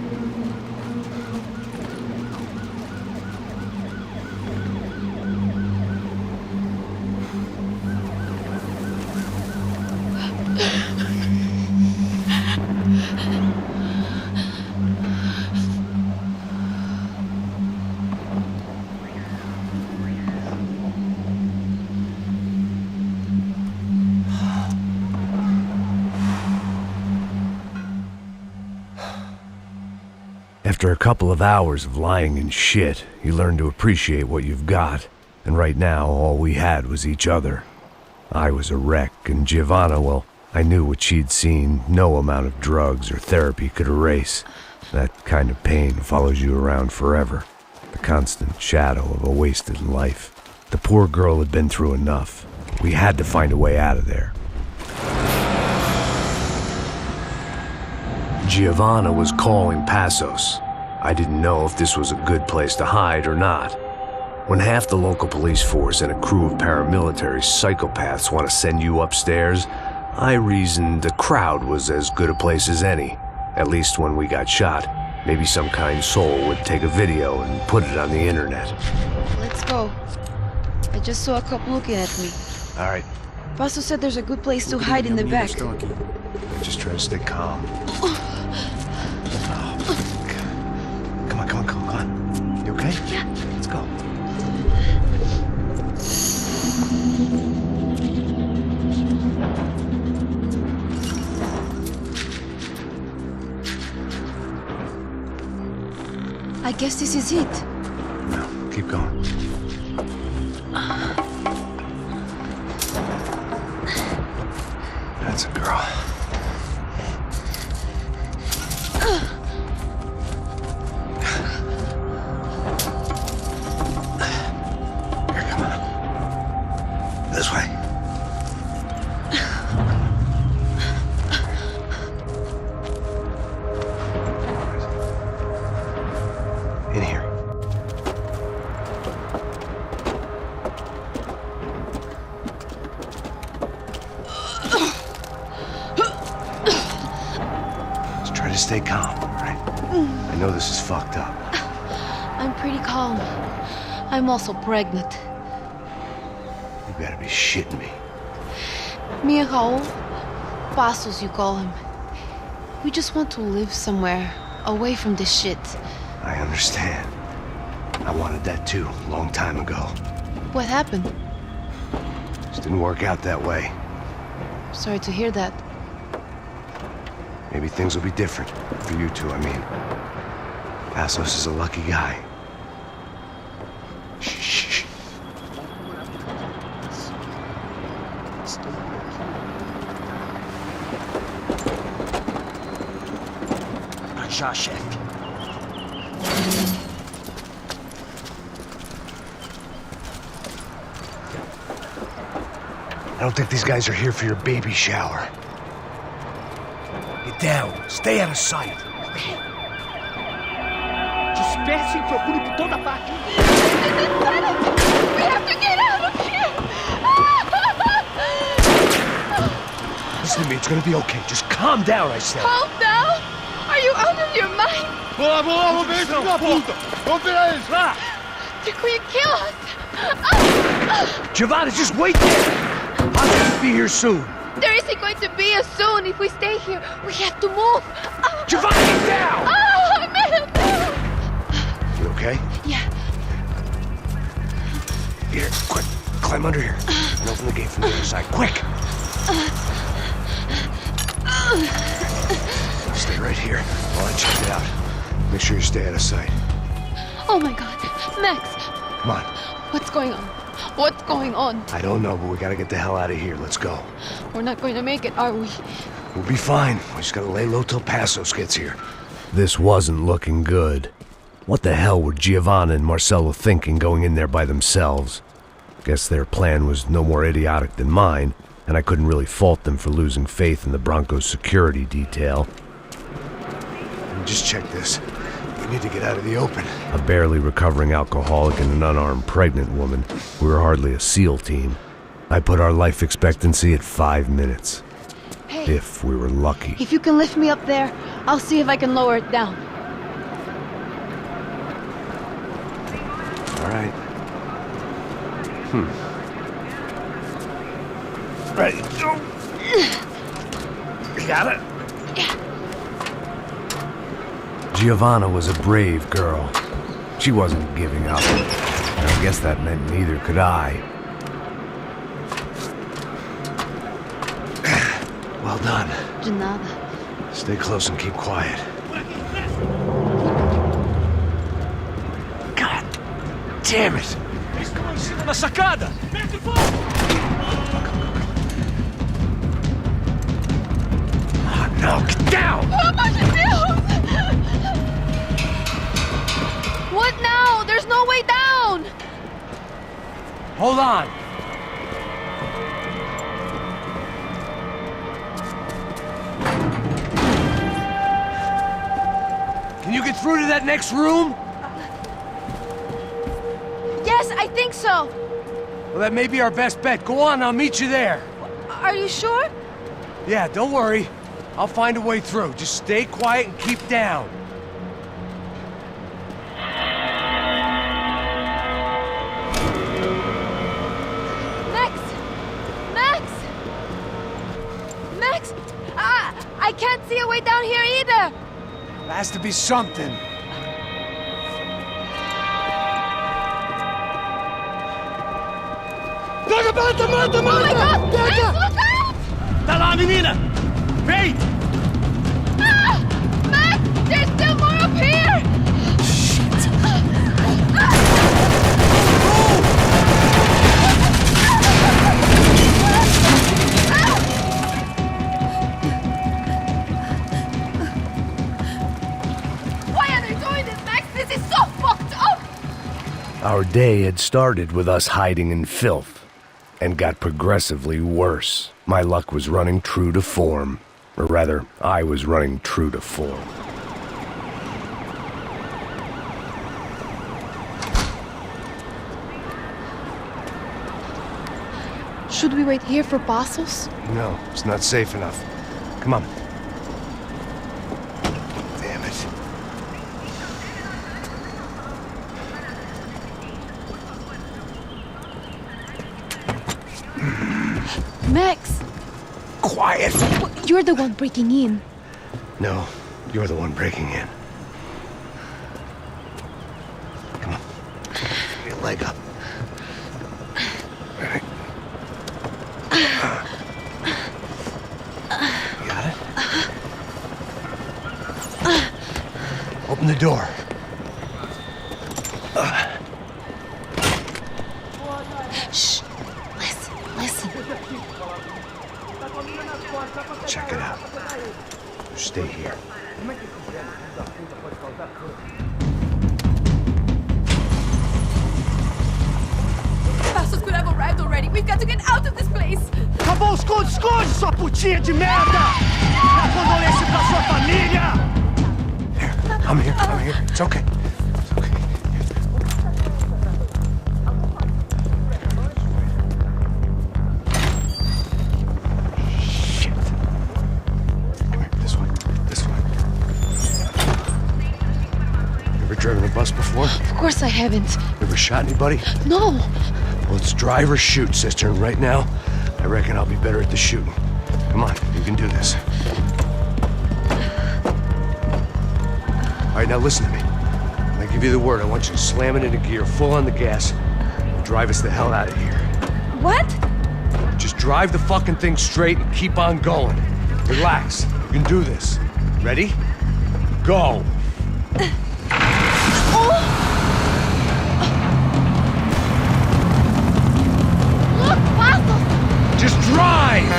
After a couple of hours of lying in shit, you learn to appreciate what you've got. And right now, all we had was each other. I was a wreck, and Giovanna, well, I knew what she'd seen no amount of drugs or therapy could erase. That kind of pain follows you around forever. The constant shadow of a wasted life. The poor girl had been through enough. We had to find a way out of there. Giovanna was calling Passos. I didn't know if this was a good place to hide or not. When half the local police force and a crew of paramilitary psychopaths want to send you upstairs, I reasoned the crowd was as good a place as any. At least when we got shot. Maybe some kind soul would take a video and put it on the internet. Let's go. I just saw a cop looking at me. All right. Pastor said there's a good place to hide in the back. Just try to stay calm. Come on. You okay? Yeah. Let's go. I guess this is it. No, keep going. That's a girl. This way. In here. Just try to stay calm, all right? I know this is fucked up. I'm pretty calm. I'm also pregnant. You gotta be shitting me. Me and Raul, Passos you call him. We just want to live somewhere, away from this shit. I understand. I wanted that too, a long time ago. What happened? Just didn't work out that way. Sorry to hear that. Maybe things will be different. For you two, I mean. Passos is a lucky guy. Shh. Já, chefe. I don't think these guys are here for your baby shower. Get down. Stay out of sight. Disperse e procure por toda parte. We have to get out of here! Listen to me, it's gonna be okay. Just calm down, I said. Calm down? Are you out of your mind? Vamos, vem, filho da puta! Vamos virar eles, lá! They're going to kill us! Giovanna, just wait there! I'll be here soon. There isn't going to be a soon if we stay here. We have to move. Giovanna, get down! Oh, man! You okay? Yeah. Here, quick. Climb under here. And open the gate from the other side. Quick! Stay right here while I check it out. Make sure you stay out of sight. Oh my God. Max. Come on. What's going on? What's going on? I don't know, but we gotta get the hell out of here. Let's go. We're not going to make it, are we? We'll be fine. We just gotta lay low till Passos gets here. This wasn't looking good. What the hell were Giovanna and Marcelo thinking going in there by themselves? Guess their plan was no more idiotic than mine, and I couldn't really fault them for losing faith in the Broncos security detail. Just check this. We need to get out of the open. A barely recovering alcoholic and an unarmed pregnant woman. We were hardly a SEAL team. I put our life expectancy at 5 minutes. Hey. If we were lucky. If you can lift me up there, I'll see if I can lower it down. All right. Ready, go. You got it? Yeah. Giovanna was a brave girl. She wasn't giving up. And I guess that meant neither could I. Well done. De nada. Stay close and keep quiet. God damn it! Na sacada! Oh, no, get down! Pelo amor de Deus! What now? There's no way down! Hold on. Can you get through to that next room? Yes, I think so. Well, that may be our best bet. Go on, I'll meet you there. Are you sure? Yeah, don't worry. I'll find a way through. Just stay quiet and keep down. Max! I can't see a way down here either! There has to be something. Pega, mata, mata, mata! Oh my God! Max, look out! Tá lá, menina! Vem! Ah! Max! There's still more up here! Why are they doing this, Max? This is so fucked up! Our day had started with us hiding in filth, and got progressively worse. My luck was running true to form. Or rather, I was running true to form. Should we wait here for Passos? No, it's not safe enough. Come on. Damn it. Max! Quiet! You're the one breaking in. No, you're the one breaking in. Come on. Give me a leg up. Ready? You got it? Open the door. Shh. Listen. Check it out. Stay here. Passos could have arrived already. We've got to get out of this place. Acabou, esconde, esconde, sua putinha de merda! Dá condolência pra sua família! I'm here. It's okay. Driven a bus before? Of course I haven't. Ever shot anybody? No. Well, it's drive or shoot, sister, and right now, I reckon I'll be better at the shooting. Come on, you can do this. All right, now listen to me. When I give you the word, I want you to slam it into gear, full on the gas, and drive us the hell out of here. What? Just drive the fucking thing straight and keep on going. Relax. You can do this. Ready? Go. Look, Passos! Just drive!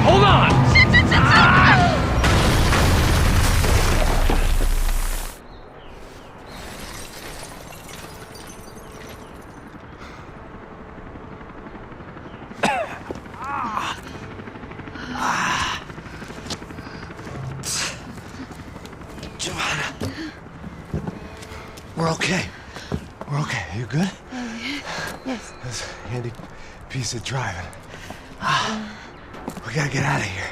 Hold on! We're okay. We're okay. You good? Yes. That's a handy piece of driving. We gotta get out of here.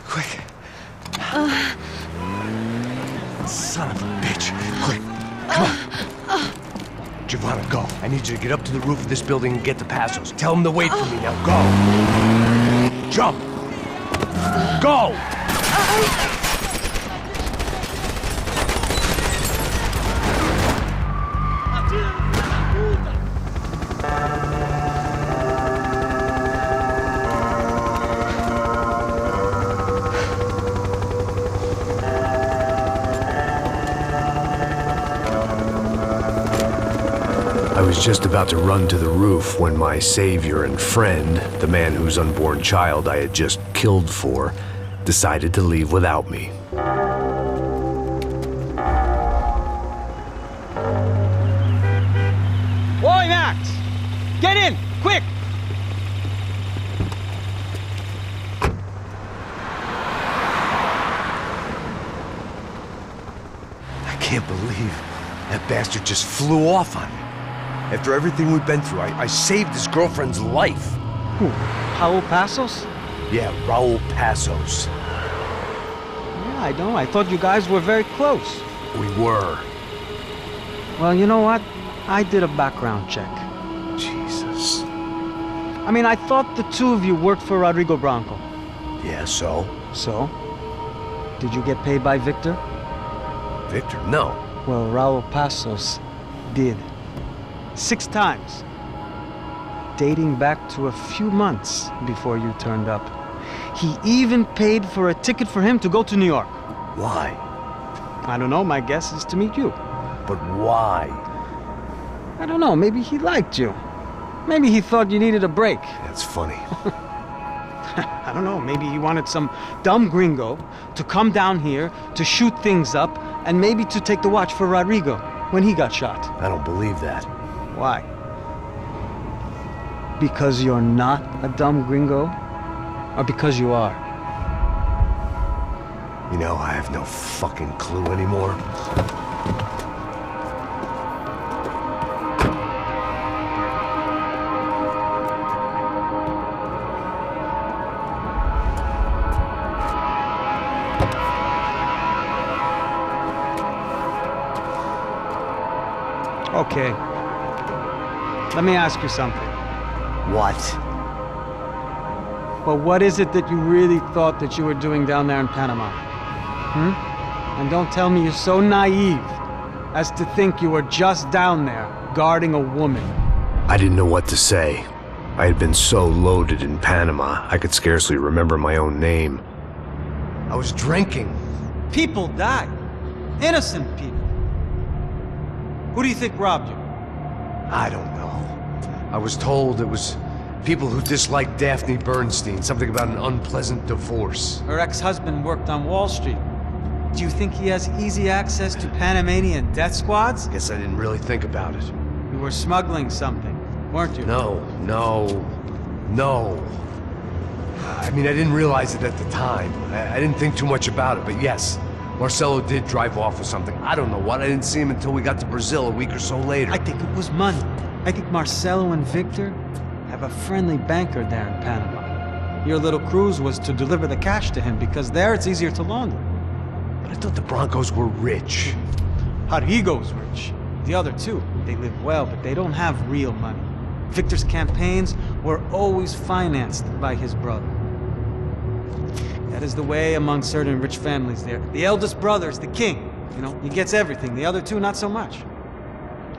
Quick. Son of a bitch. Quick. Come on. Giovanna, go. I need you to get up to the roof of this building and get to Passos. Tell them to wait for me. Now go. Jump. Go. I was just about to run to the roof when my savior and friend, the man whose unborn child I had just killed for, decided to leave without me. Oi, Max! Get in! Quick! I can't believe that bastard just flew off on me. After everything we've been through, I saved his girlfriend's life. Who? Raul Passos? Yeah, Raul Passos. Yeah, I know. I thought you guys were very close. We were. Well, you know what? I did a background check. Jesus. I mean, I thought the two of you worked for Rodrigo Branco. Yeah, so? So? Did you get paid by Victor? Victor? No. Well, Raul Passos did. 6 times. Dating back to a few months before you turned up. He even paid for a ticket for him to go to New York. Why? I don't know. My guess is to meet you. But why? I don't know. Maybe he liked you. Maybe he thought you needed a break. That's funny. I don't know. Maybe he wanted some dumb gringo to come down here to shoot things up and maybe to take the watch for Rodrigo when he got shot. I don't believe that. Why? Because you're not a dumb gringo? Or because you are? You know, I have no fucking clue anymore. Okay. Let me ask you something. What? Well, what is it that you really thought that you were doing down there in Panama? And don't tell me you're so naive as to think you were just down there guarding a woman. I didn't know what to say. I had been so loaded in Panama, I could scarcely remember my own name. I was drinking. People died. Innocent people. Who do you think robbed you? I don't know. I was told it was people who disliked Daphne Bernstein, something about an unpleasant divorce. Her ex-husband worked on Wall Street. Do you think he has easy access to Panamanian death squads? Guess I didn't really think about it. You were smuggling something, weren't you? No. I mean, I didn't realize it at the time. I didn't think too much about it, but yes, Marcelo did drive off with something. I don't know what. I didn't see him until we got to Brazil a week or so later. I think it was money. I think Marcelo and Victor have a friendly banker there in Panama. Your little cruise was to deliver the cash to him because there it's easier to launder. But I thought the Broncos were rich. Rodrigo's rich. The other two, they live well, but they don't have real money. Victor's campaigns were always financed by his brother. That is the way among certain rich families there. The eldest brother is the king. You know, he gets everything. The other two, not so much.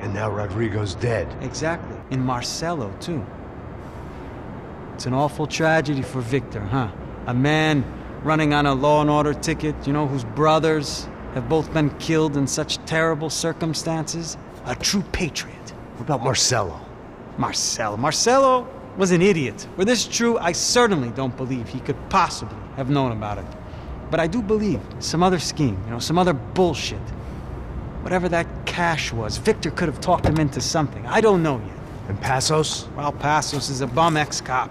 And now Rodrigo's dead. Exactly. And Marcelo, too. It's an awful tragedy for Victor, huh? A man running on a law and order ticket, you know, whose brothers have both been killed in such terrible circumstances. A true patriot. What about Marcelo? Marcelo was an idiot. Were this true, I certainly don't believe he could possibly have known about it. But I do believe some other scheme, you know, some other bullshit. Whatever that cash was, Victor could have talked him into something. I don't know yet. And Passos? Well, Passos is a bum ex-cop.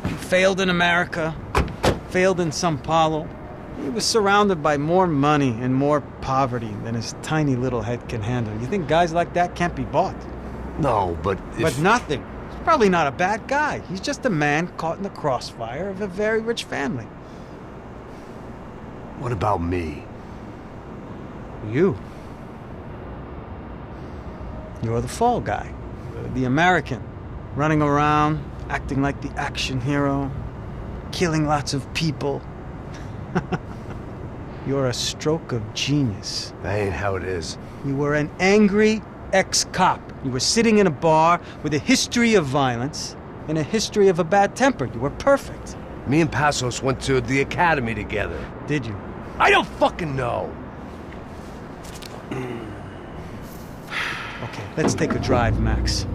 He failed in America, failed in Sao Paulo, He was surrounded by more money and more poverty than his tiny little head can handle. You think guys like that can't be bought? No, but But nothing. He's probably not a bad guy. He's just a man caught in the crossfire of a very rich family. What about me? You. You're the fall guy. The American. Running around, acting like the action hero. Killing lots of people. You're a stroke of genius. That ain't how it is. You were an angry ex-cop. You were sitting in a bar with a history of violence and a history of a bad temper. You were perfect. Me and Passos went to the academy together. Did you? I don't fucking know. Okay, let's take a drive, Max.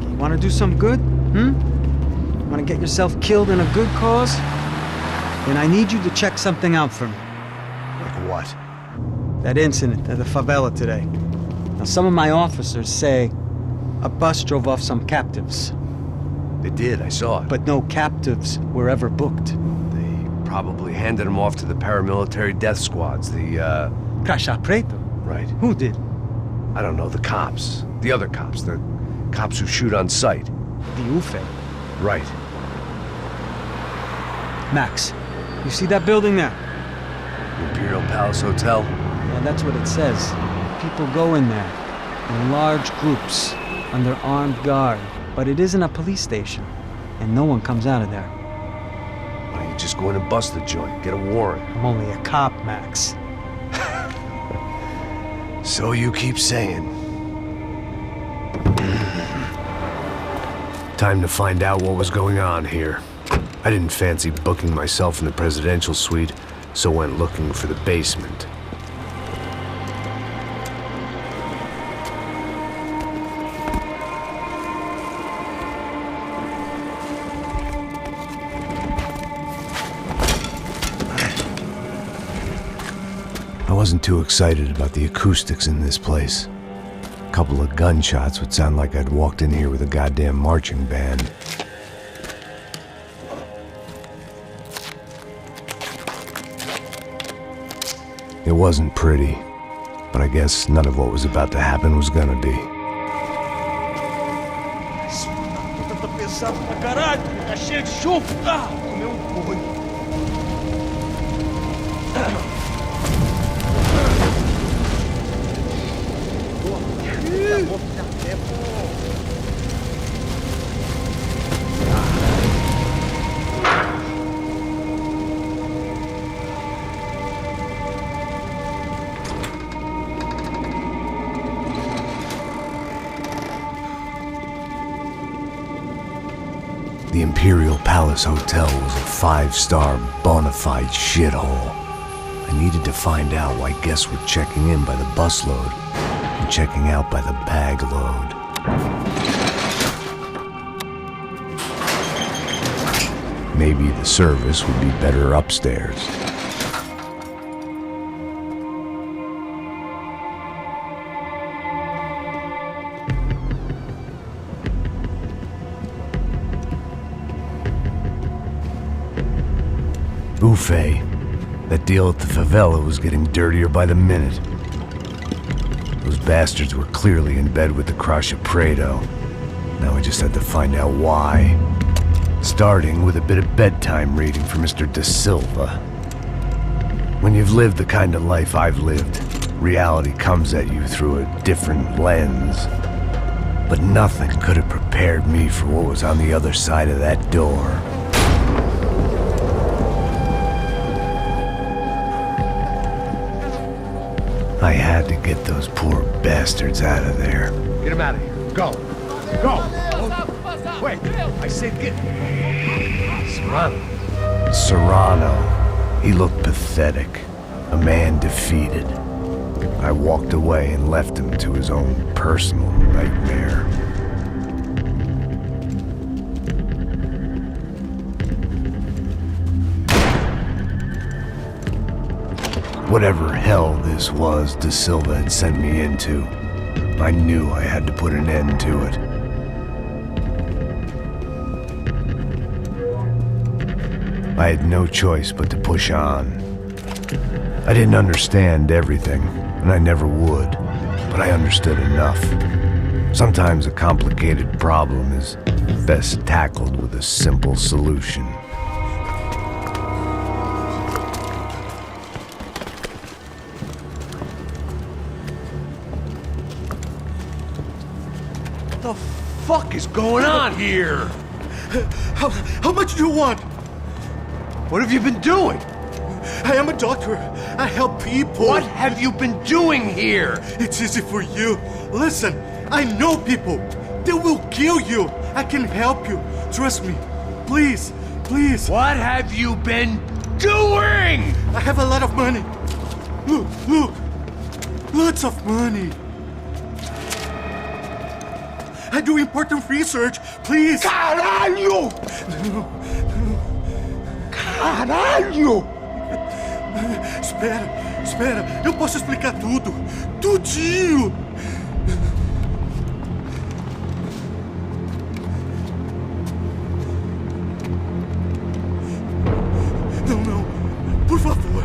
You want to do some good? Want to get yourself killed in a good cause? Then I need you to check something out for me. Like what? That incident at the favela today. Now, some of my officers say a bus drove off some captives. They did, I saw it. But no captives were ever booked. They probably handed them off to the paramilitary death squads, the, Caixa Preta? Right. Who did? I don't know, the cops. The other cops. The cops who shoot on sight. The UFE. Right. Max, you see that building there? Imperial Palace Hotel? Yeah, that's what it says. People go in there, in large groups, under armed guard. But it isn't a police station, and no one comes out of there. Why don't you just go in and bust the joint, get a warrant? I'm only a cop, Max. So you keep saying. Time to find out what was going on here. I didn't fancy booking myself in the presidential suite, so went looking for the basement. I wasn't too excited about the acoustics in this place. A couple of gunshots would sound like I'd walked in here with a goddamn marching band. It wasn't pretty, but I guess none of what was about to happen was gonna be. Tá pesado pra caralho, tá cheio de chufre. Ah, comeu coelho. The Imperial Palace Hotel was a 5-star bona fide shithole. I needed to find out why guests were checking in by the busload and checking out by the bag load. Maybe the service would be better upstairs. Buffet. That deal at the favela was getting dirtier by the minute. Those bastards were clearly in bed with the Caixa Preta. Now I just had to find out why. Starting with a bit of bedtime reading for Mr. Da Silva. When you've lived the kind of life I've lived, reality comes at you through a different lens. But nothing could have prepared me for what was on the other side of that door. I had to get those poor bastards out of there. Get him out of here. Go. Go. Quick. I said get... Serrano. He looked pathetic. A man defeated. I walked away and left him to his own personal nightmare. Whatever hell this was Da Silva had sent me into, I knew I had to put an end to it. I had no choice but to push on. I didn't understand everything, and I never would, but I understood enough. Sometimes a complicated problem is best tackled with a simple solution. What the fuck is going on here? How much do you want? What have you been doing? I am a doctor. I help people. What have you been doing here? It's easy for you. Listen, I know people. They will kill you. I can help you. Trust me. Please, please. What have you been doing? I have a lot of money. Look, look. Lots of money. I do important research. Please. Caralho! Caralho! Espera. Eu posso explicar tudo. Tudinho. Não. Por favor.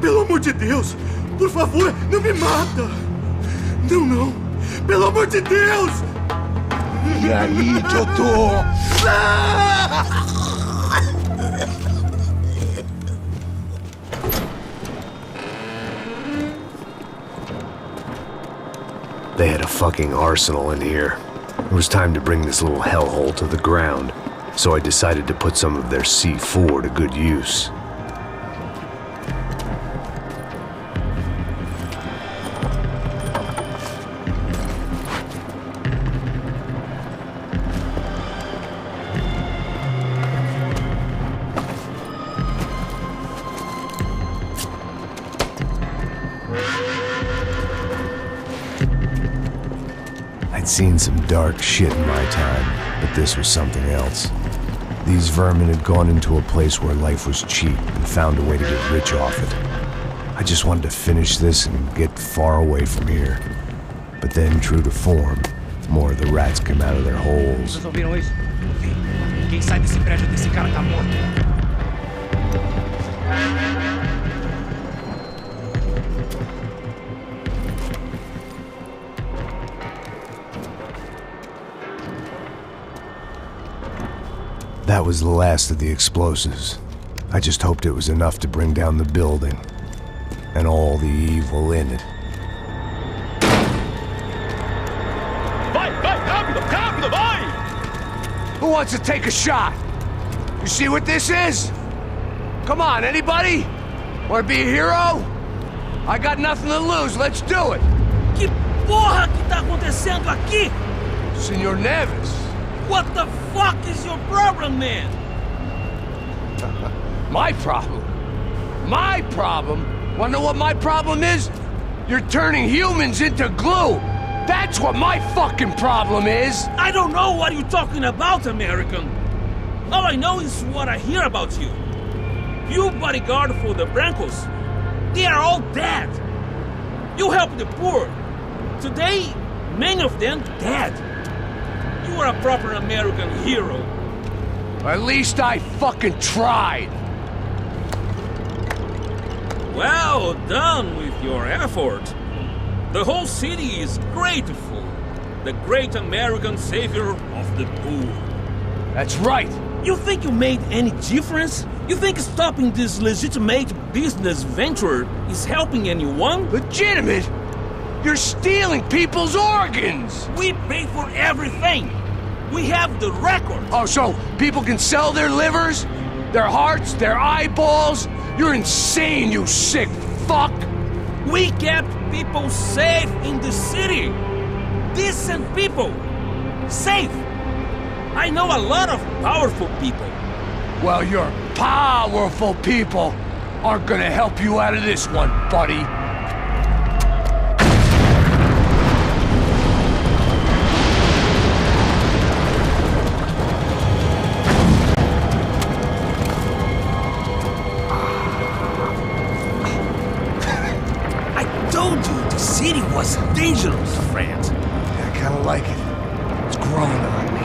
Pelo amor de Deus. Por favor, não me mata. Não. Pelo amor de Deus. E aí, doutor? They had a fucking arsenal in here. It was time to bring this little hellhole to the ground, so I decided to put some of their C4 to good use. I'd seen some dark shit in my time, but this was something else. These vermin had gone into a place where life was cheap and found a way to get rich off it. I just wanted to finish this and get far away from here. But then, true to form, more of the rats came out of their holes. Vocês ouviram isso? Quem sai desse prédio desse cara tá morto. That was the last of the explosives. I just hoped it was enough to bring down the building and all the evil in it. Vai, rápido, vai! Who wants to take a shot? You see what this is? Come on, anybody? Want to be a hero? I got nothing to lose, let's do it! Que porra que tá acontecendo aqui? Senor Neves. What the fuck is your problem, man? My problem? My problem? Wanna know what my problem is? You're turning humans into glue! That's what my fucking problem is! I don't know what you're talking about, American. All I know is what I hear about you. You bodyguard for the Brancos. They are all dead. You help the poor. Today, many of them dead. You are a proper American hero. At least I fucking tried. Well done with your effort. The whole city is grateful. The great American savior of the poor. That's right. You think you made any difference? You think stopping this legitimate business venture is helping anyone? Legitimate? You're stealing people's organs! We pay for everything! We have the record! Oh, so people can sell their livers? Their hearts? Their eyeballs? You're insane, you sick fuck! We kept people safe in the city! Decent people! Safe! I know a lot of powerful people. Well, your powerful people aren't gonna help you out of this one, buddy. The city was dangerous, friend. I kinda like it. It's growing on me.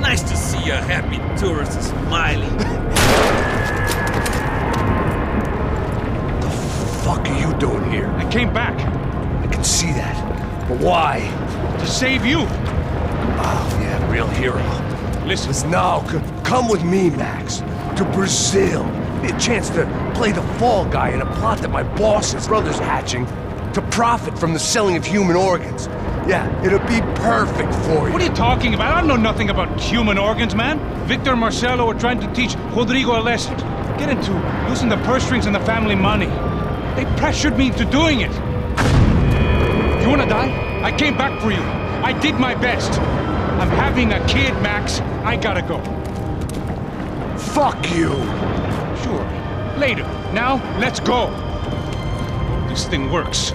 Nice to see a happy tourist smiling. fuck are you doing here? I came back. I can see that. But why? To save you. Oh, yeah, real hero. Listen. Now, come with me, Max. To Brazil. Be a chance to play the fall guy in a plot that my boss's brother's hatching to profit from the selling of human organs. Yeah, it'll be perfect for you. What are you talking about? I know nothing about human organs, man. Victor and Marcelo were trying to teach Rodrigo a lesson. Get into using the purse strings and the family money. They pressured me into doing it. You wanna die? I came back for you. I did my best. I'm having a kid, Max. I gotta go. Fuck you! Sure. Later. Now, let's go. This thing works.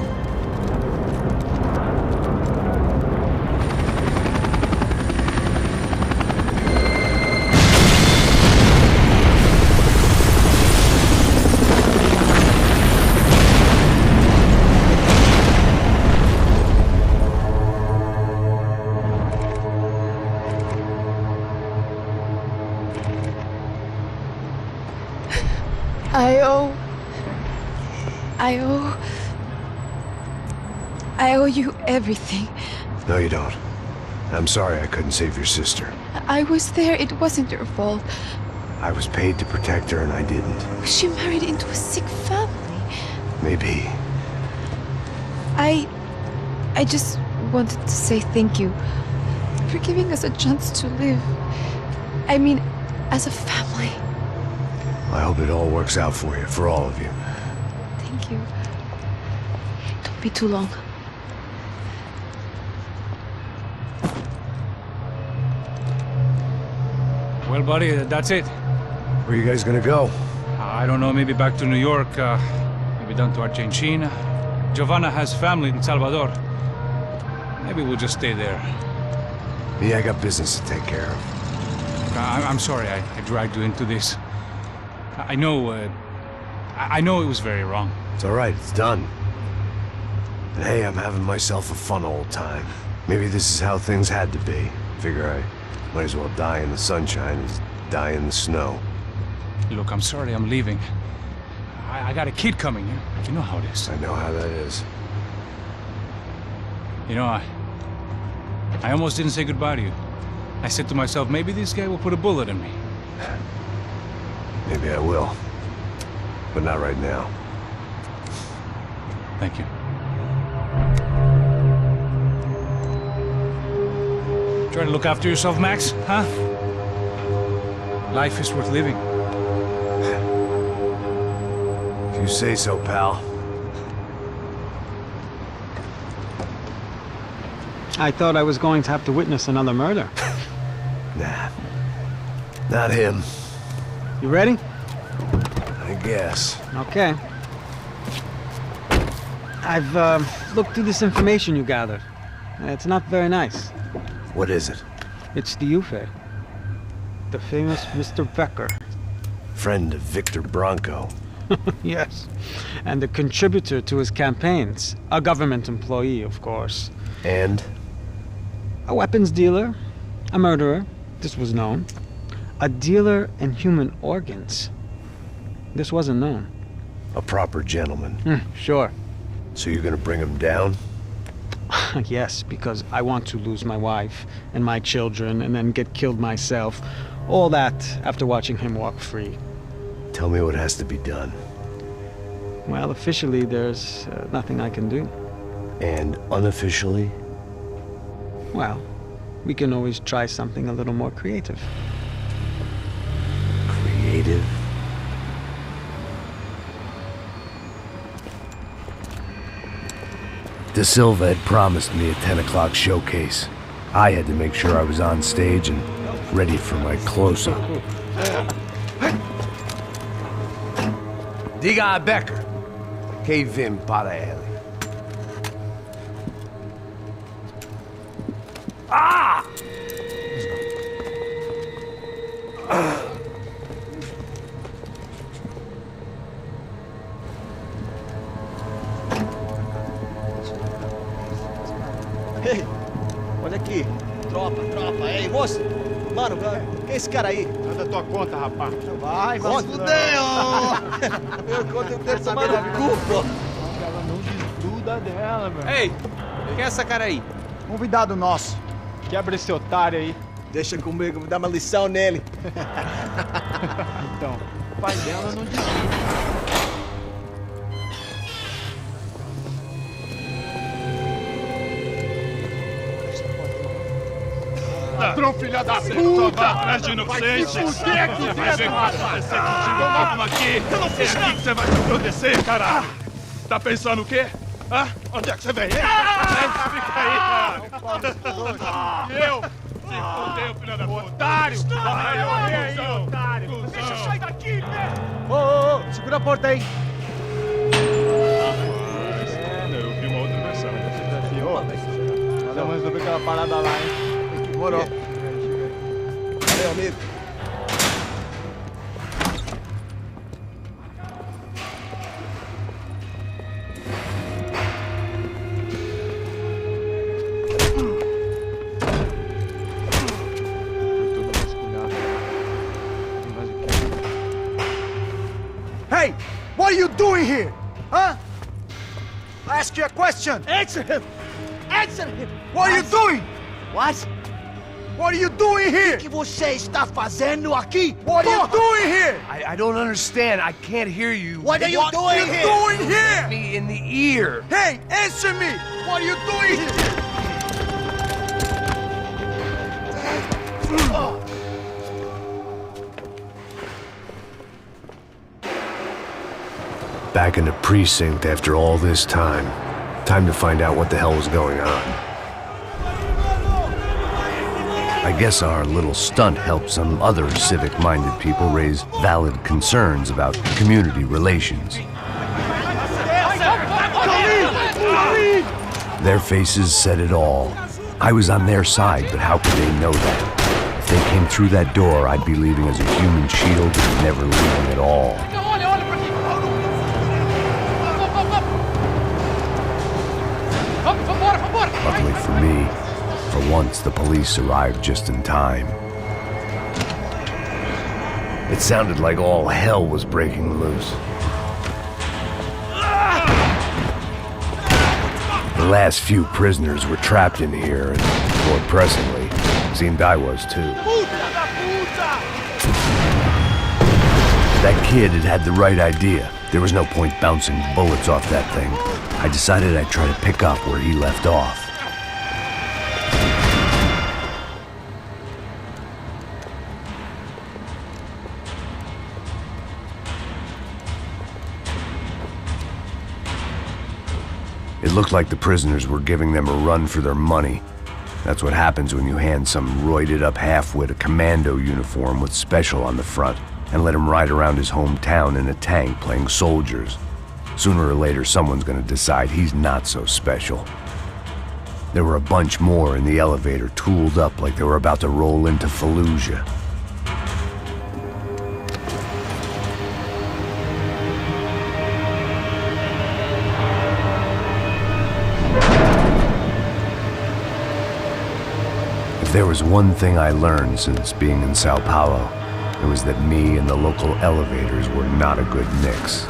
I owe you everything. No, you don't. I'm sorry I couldn't save your sister. I was there. It wasn't your fault. I was paid to protect her and I didn't. She married into a sick family. Maybe. I just wanted to say thank you for giving us a chance to live. I mean, as a family. I hope it all works out for you, for all of you. Thank you. Don't be too long. Well, buddy, that's it. Where are you guys gonna go? I don't know, maybe back to New York, maybe down to Argentina. Giovanna has family in Salvador. Maybe we'll just stay there. Yeah, I got business to take care of. I'm sorry I dragged you into this. I know it was very wrong. It's all right, it's done. And hey, I'm having myself a fun old time. Maybe this is how things had to be. Figure I might as well die in the sunshine as die in the snow. Look, I'm sorry I'm leaving. I got a kid coming. You know how it is. I know how that is. You know, I almost didn't say goodbye to you. I said to myself, maybe this guy will put a bullet in me. Maybe I will. But not right now. Thank you. Try to look after yourself, Max, huh? Life is worth living. If you say so, pal. I thought I was going to have to witness another murder. Nah. Not him. You ready? I guess. Okay. I've looked through this information you gathered. It's not very nice. What is it? It's the Ufe. The famous Mr. Becker. Friend of Victor Bronco. Yes. And a contributor to his campaigns. A government employee, of course. And? A weapons dealer. A murderer. This was known. A dealer in human organs. This wasn't known. A proper gentleman. Sure. So you're gonna bring him down? Yes, because I want to lose my wife and my children and then get killed myself. All that after watching him walk free. Tell me what has to be done. Well, officially, there's nothing I can do. And unofficially? Well, we can always try something a little more creative. Creative? De Silva had promised me a 10 o'clock showcase. I had to make sure I was on stage and ready for my close-up. Diga a Becker. Que vim para ele. Ah! Ei, olha aqui. Tropa, tropa. Ei, moça. Mano, quem é esse cara aí? Manda tua conta, rapaz. Vai se fuder, ó! Eu conto ter tomado no cu, pô! Ela não desgruda dela, velho. Ei, quem é essa cara aí? Convidado nosso. Quebra esse otário aí. Deixa comigo, vou dar uma lição nele. Então, o pai dela não desgruda. Ladrão, filha da puta! Atrás de inocentes! Vai se fuder aqui dentro! Vai ver o que vai acontecer contigo mesmo aqui! Eu não fiz nada! É aqui que você vai se acontecer, caralho! Tá pensando o quê? Hã? Onde é que você vem? Fica aí, caralho! Eu? Se fudeu, filha da puta! Otário! Vai morrer aí, otário! Deixa eu sair daqui, velho! Ô, segura a porta aí! Eu vi uma outra versão. Vamos resolver aquela parada lá, hein? Demorou. Valeu, amigo. Hey, what are you doing here? Huh? I ask you a question. Answer him! Answer him! What are you doing? What? What are you doing here? O que você está fazendo aqui? What are you doing here? I don't understand. I can't hear you. What are you doing here? What are you doing here? Me in the ear. Hey, answer me! What are you doing here? Back in the precinct after all this time. Time to find out what the hell was going on. I guess our little stunt helped some other civic-minded people raise valid concerns about community relations. Their faces said it all. I was on their side, but how could they know that? If they came through that door, I'd be leaving as a human shield and never leaving at all. Luckily for me, for once the police arrived just in time. It sounded like all hell was breaking loose. The last few prisoners were trapped in here, and more pressingly, it seemed I was too. That kid had had the right idea. There was no point bouncing bullets off that thing. I decided I'd try to pick up where he left off. It looked like the prisoners were giving them a run for their money. That's what happens when you hand some roided-up halfwit a commando uniform with special on the front and let him ride around his hometown in a tank playing soldiers. Sooner or later, someone's gonna decide he's not so special. There were a bunch more in the elevator, tooled up like they were about to roll into Fallujah. If there was one thing I learned since being in Sao Paulo, it was that me and the local elevators were not a good mix.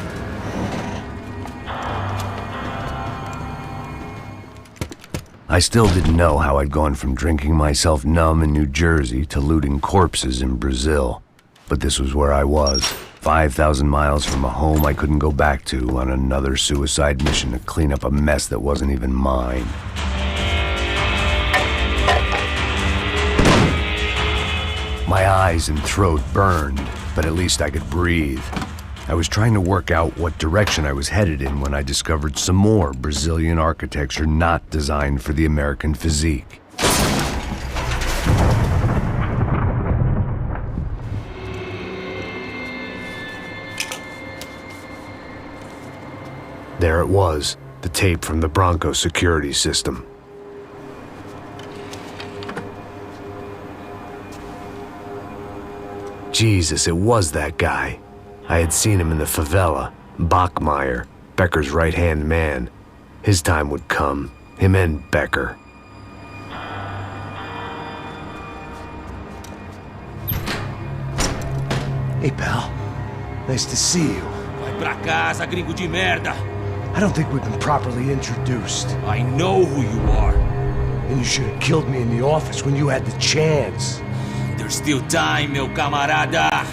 I still didn't know how I'd gone from drinking myself numb in New Jersey to looting corpses in Brazil. But this was where I was, 5,000 miles from a home I couldn't go back to, on another suicide mission to clean up a mess that wasn't even mine. My eyes and throat burned, but at least I could breathe. I was trying to work out what direction I was headed in when I discovered some more Brazilian architecture not designed for the American physique. There it was, the tape from the Bronco security system. Jesus, it was that guy. I had seen him in the favela, Bachmeyer, Becker's right-hand man. His time would come, him and Becker. Hey, pal. Nice to see you. Vai pra casa, gringo de merda. I don't think we've been properly introduced. I know who you are. And you should have killed me in the office when you had the chance. There's still time, meu camarada.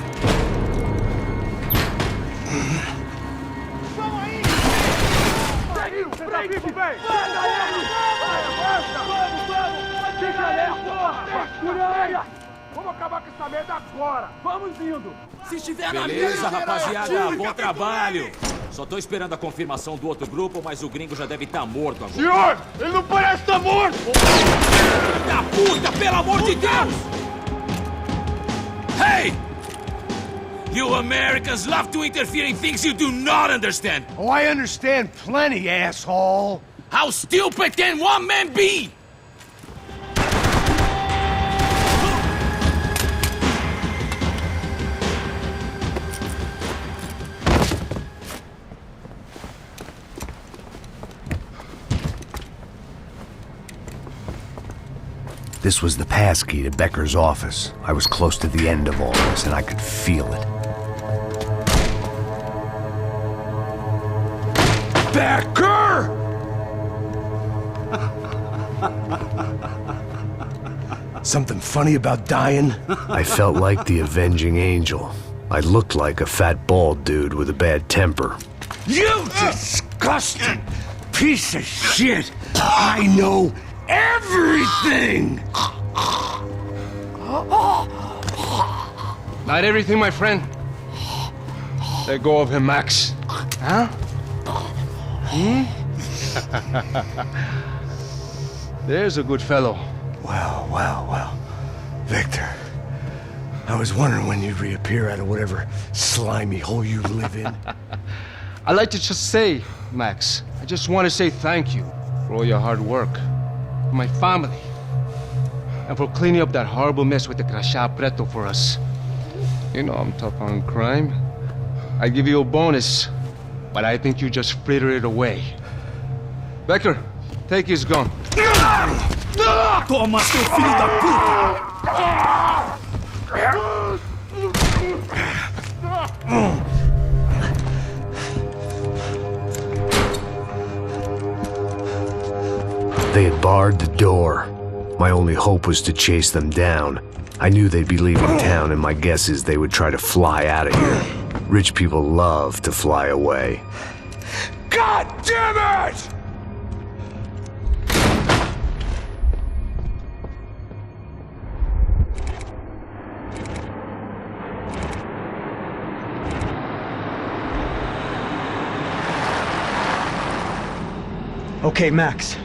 Vamos acabar com essa merda agora! Vamos indo! Se estiver na beleza, rapaziada, bom trabalho! Só tô esperando a confirmação do outro grupo, mas o gringo já deve estar morto agora. Senhor, ele não parece estar morto! Da puta, pelo amor de Deus! Hey! You Americans love to interfere in things you do not understand! Oh, I understand plenty, asshole! How stupid can one man be? This was the passkey to Becker's office. I was close to the end of all this, and I could feel it. Becker! Something funny about dying? I felt like the avenging angel. I looked like a fat bald dude with a bad temper. You disgusting piece of shit! I know everything! Not everything, my friend. Let go of him, Max. Huh? There's a good fellow. Well. Victor, I was wondering when you'd reappear out of whatever slimy hole you live in. I'd like to just say, Max, I just want to say thank you for all your hard work, for my family, and for cleaning up that horrible mess with the crachá preto for us. You know I'm tough on crime. I give you a bonus, but I think you just fritter it away. Becker, take his gun. Toma, seu filho da puta! They had barred the door. My only hope was to chase them down. I knew they'd be leaving town, and my guess is they would try to fly out of here. Rich people love to fly away. God damn it! Okay, Max.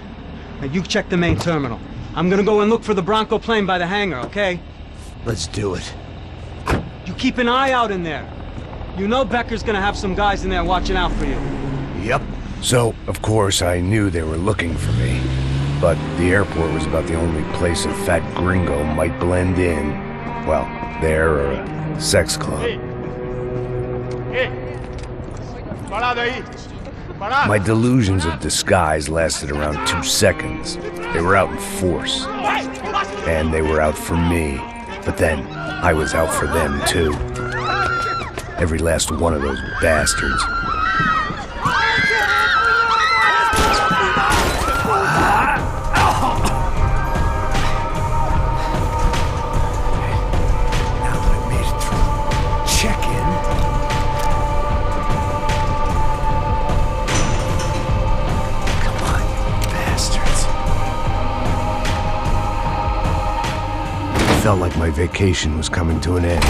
Now you check the main terminal. I'm gonna go and look for the Bronco plane by the hangar, okay? Let's do it. You keep an eye out in there. You know Becker's gonna have some guys in there watching out for you. Yep. So, of course, I knew they were looking for me. But the airport was about the only place a fat gringo might blend in. Well, there or a sex club. Ei! Parado aí! Parado! My delusions of disguise lasted around 2 seconds. They were out in force. And they were out for me. But then, I was out for them, too. Every last one of those bastards. Felt like my vacation was coming to an end.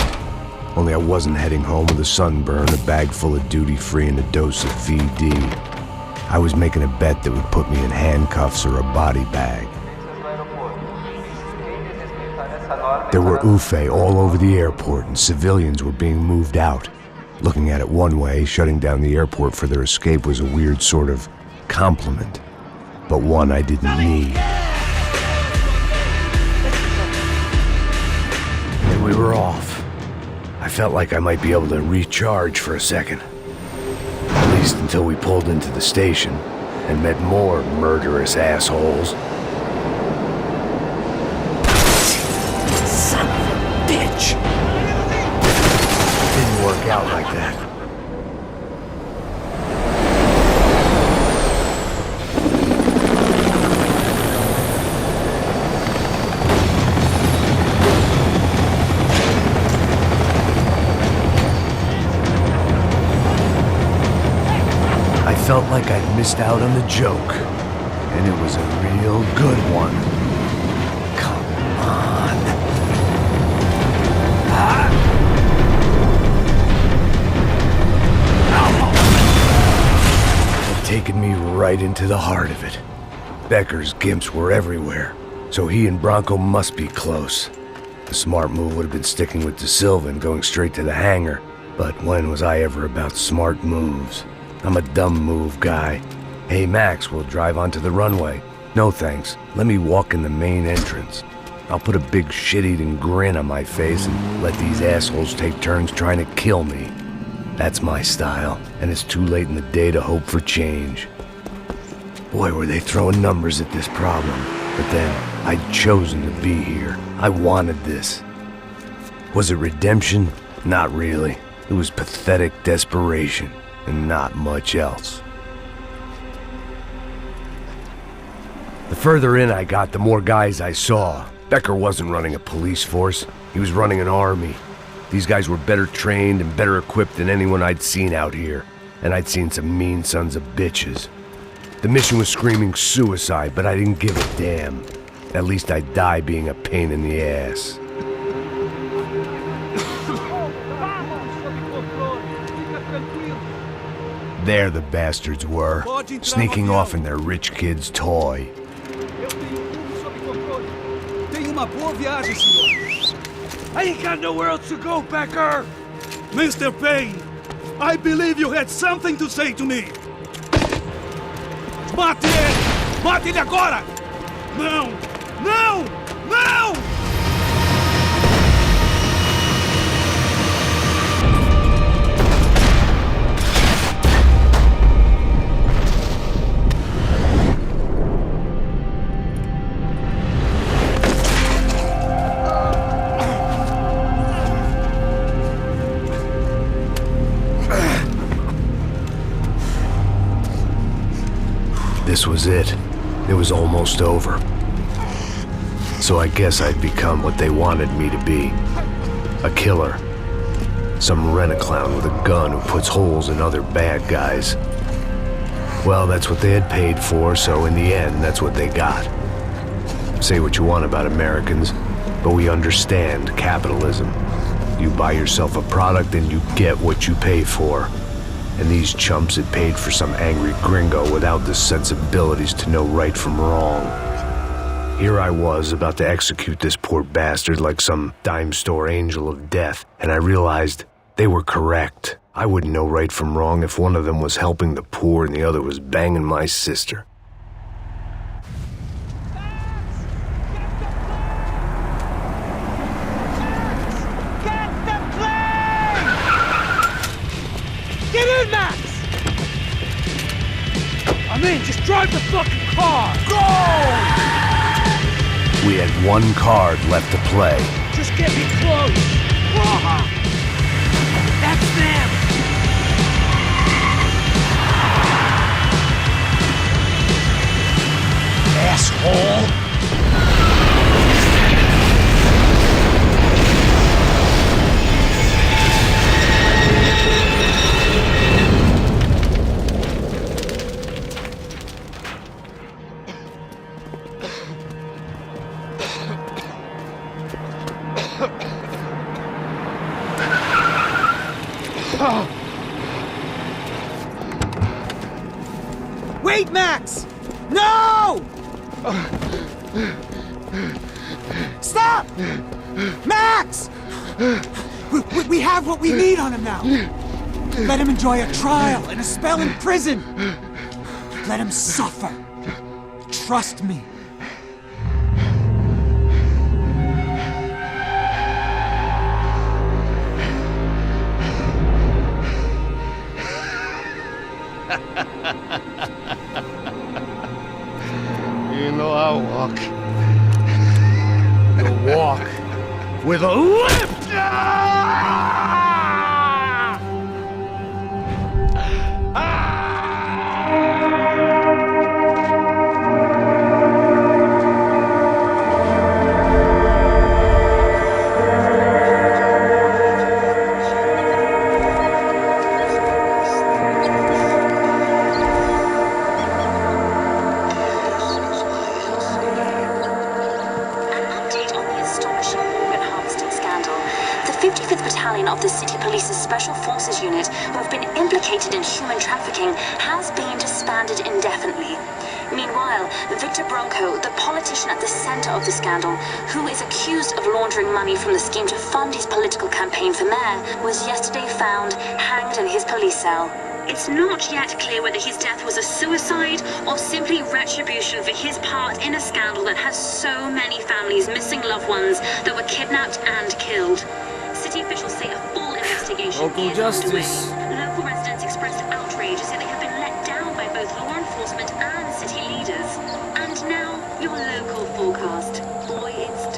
Only I wasn't heading home with a sunburn, a bag full of duty-free, and a dose of VD. I was making a bet that would put me in handcuffs or a body bag. There were UFE all over the airport, and civilians were being moved out. Looking at it one way, shutting down the airport for their escape was a weird sort of compliment, but one I didn't need. We were off. I felt like I might be able to recharge for a second. At least until we pulled into the station and met more murderous assholes. Son of a bitch! out like that. I felt like I'd missed out on the joke, and it was a real good one. Come on. Had taken me right into the heart of it. Becker's gimps were everywhere, so he and Bronco must be close. The smart move would have been sticking with De Silva and going straight to the hangar, but when was I ever about smart moves? I'm a dumb move guy. Hey Max, we'll drive onto the runway. No thanks, let me walk in the main entrance. I'll put a big shit-eating grin on my face and let these assholes take turns trying to kill me. That's my style, and it's too late in the day to hope for change. Boy, were they throwing numbers at this problem. But then, I'd chosen to be here. I wanted this. Was it redemption? Not really. It was pathetic desperation. And not much else. The further in I got, the more guys I saw. Becker wasn't running a police force. He was running an army. These guys were better trained and better equipped than anyone I'd seen out here. And I'd seen some mean sons of bitches. The mission was screaming suicide, but I didn't give a damn. At least I'd die being a pain in the ass. There the bastards were, sneaking off in their rich kid's toy. Tenha uma boa viagem, senhor. I ain't got nowhere else to go, Becker! Mr. Payne, I believe you had something to say to me. Mate ele! Mate ele agora! Não! Não! Não! This was it. It was almost over. So I guess I'd become what they wanted me to be. A killer. Some rent-a-clown with a gun who puts holes in other bad guys. Well, that's what they had paid for, so in the end, that's what they got. Say what you want about Americans, but we understand capitalism. You buy yourself a product and you get what you pay for. And these chumps had paid for some angry gringo without the sensibilities to know right from wrong. Here I was, about to execute this poor bastard like some dime store angel of death, and I realized they were correct. I wouldn't know right from wrong if one of them was helping the poor and the other was banging my sister. Get in, Max! I'm in, just drive the fucking car! Go! We had one card left to play. Just get me close! That's them! Asshole! Wait, Max! No! Stop! Max! We have what we need on him now. Let him enjoy a trial and a spell in prison. Let him suffer. Trust me. You know I walk. You walk with a limp! 55th Battalion of the City Police's Special Forces Unit, who have been implicated in human trafficking, has been disbanded indefinitely. Meanwhile, Victor Bronco, the politician at the center of the scandal, who is accused of laundering money from the scheme to fund his political campaign for mayor, was yesterday found hanged in his police cell. It's not yet clear whether his death was a suicide or simply retribution for his part in a scandal that has so many families missing loved ones that were kidnapped and killed. City officials say a full investigation is underway. Local residents expressed outrage, saying they have been let down by both law enforcement and city leaders. And now, your local forecast. Boy, it's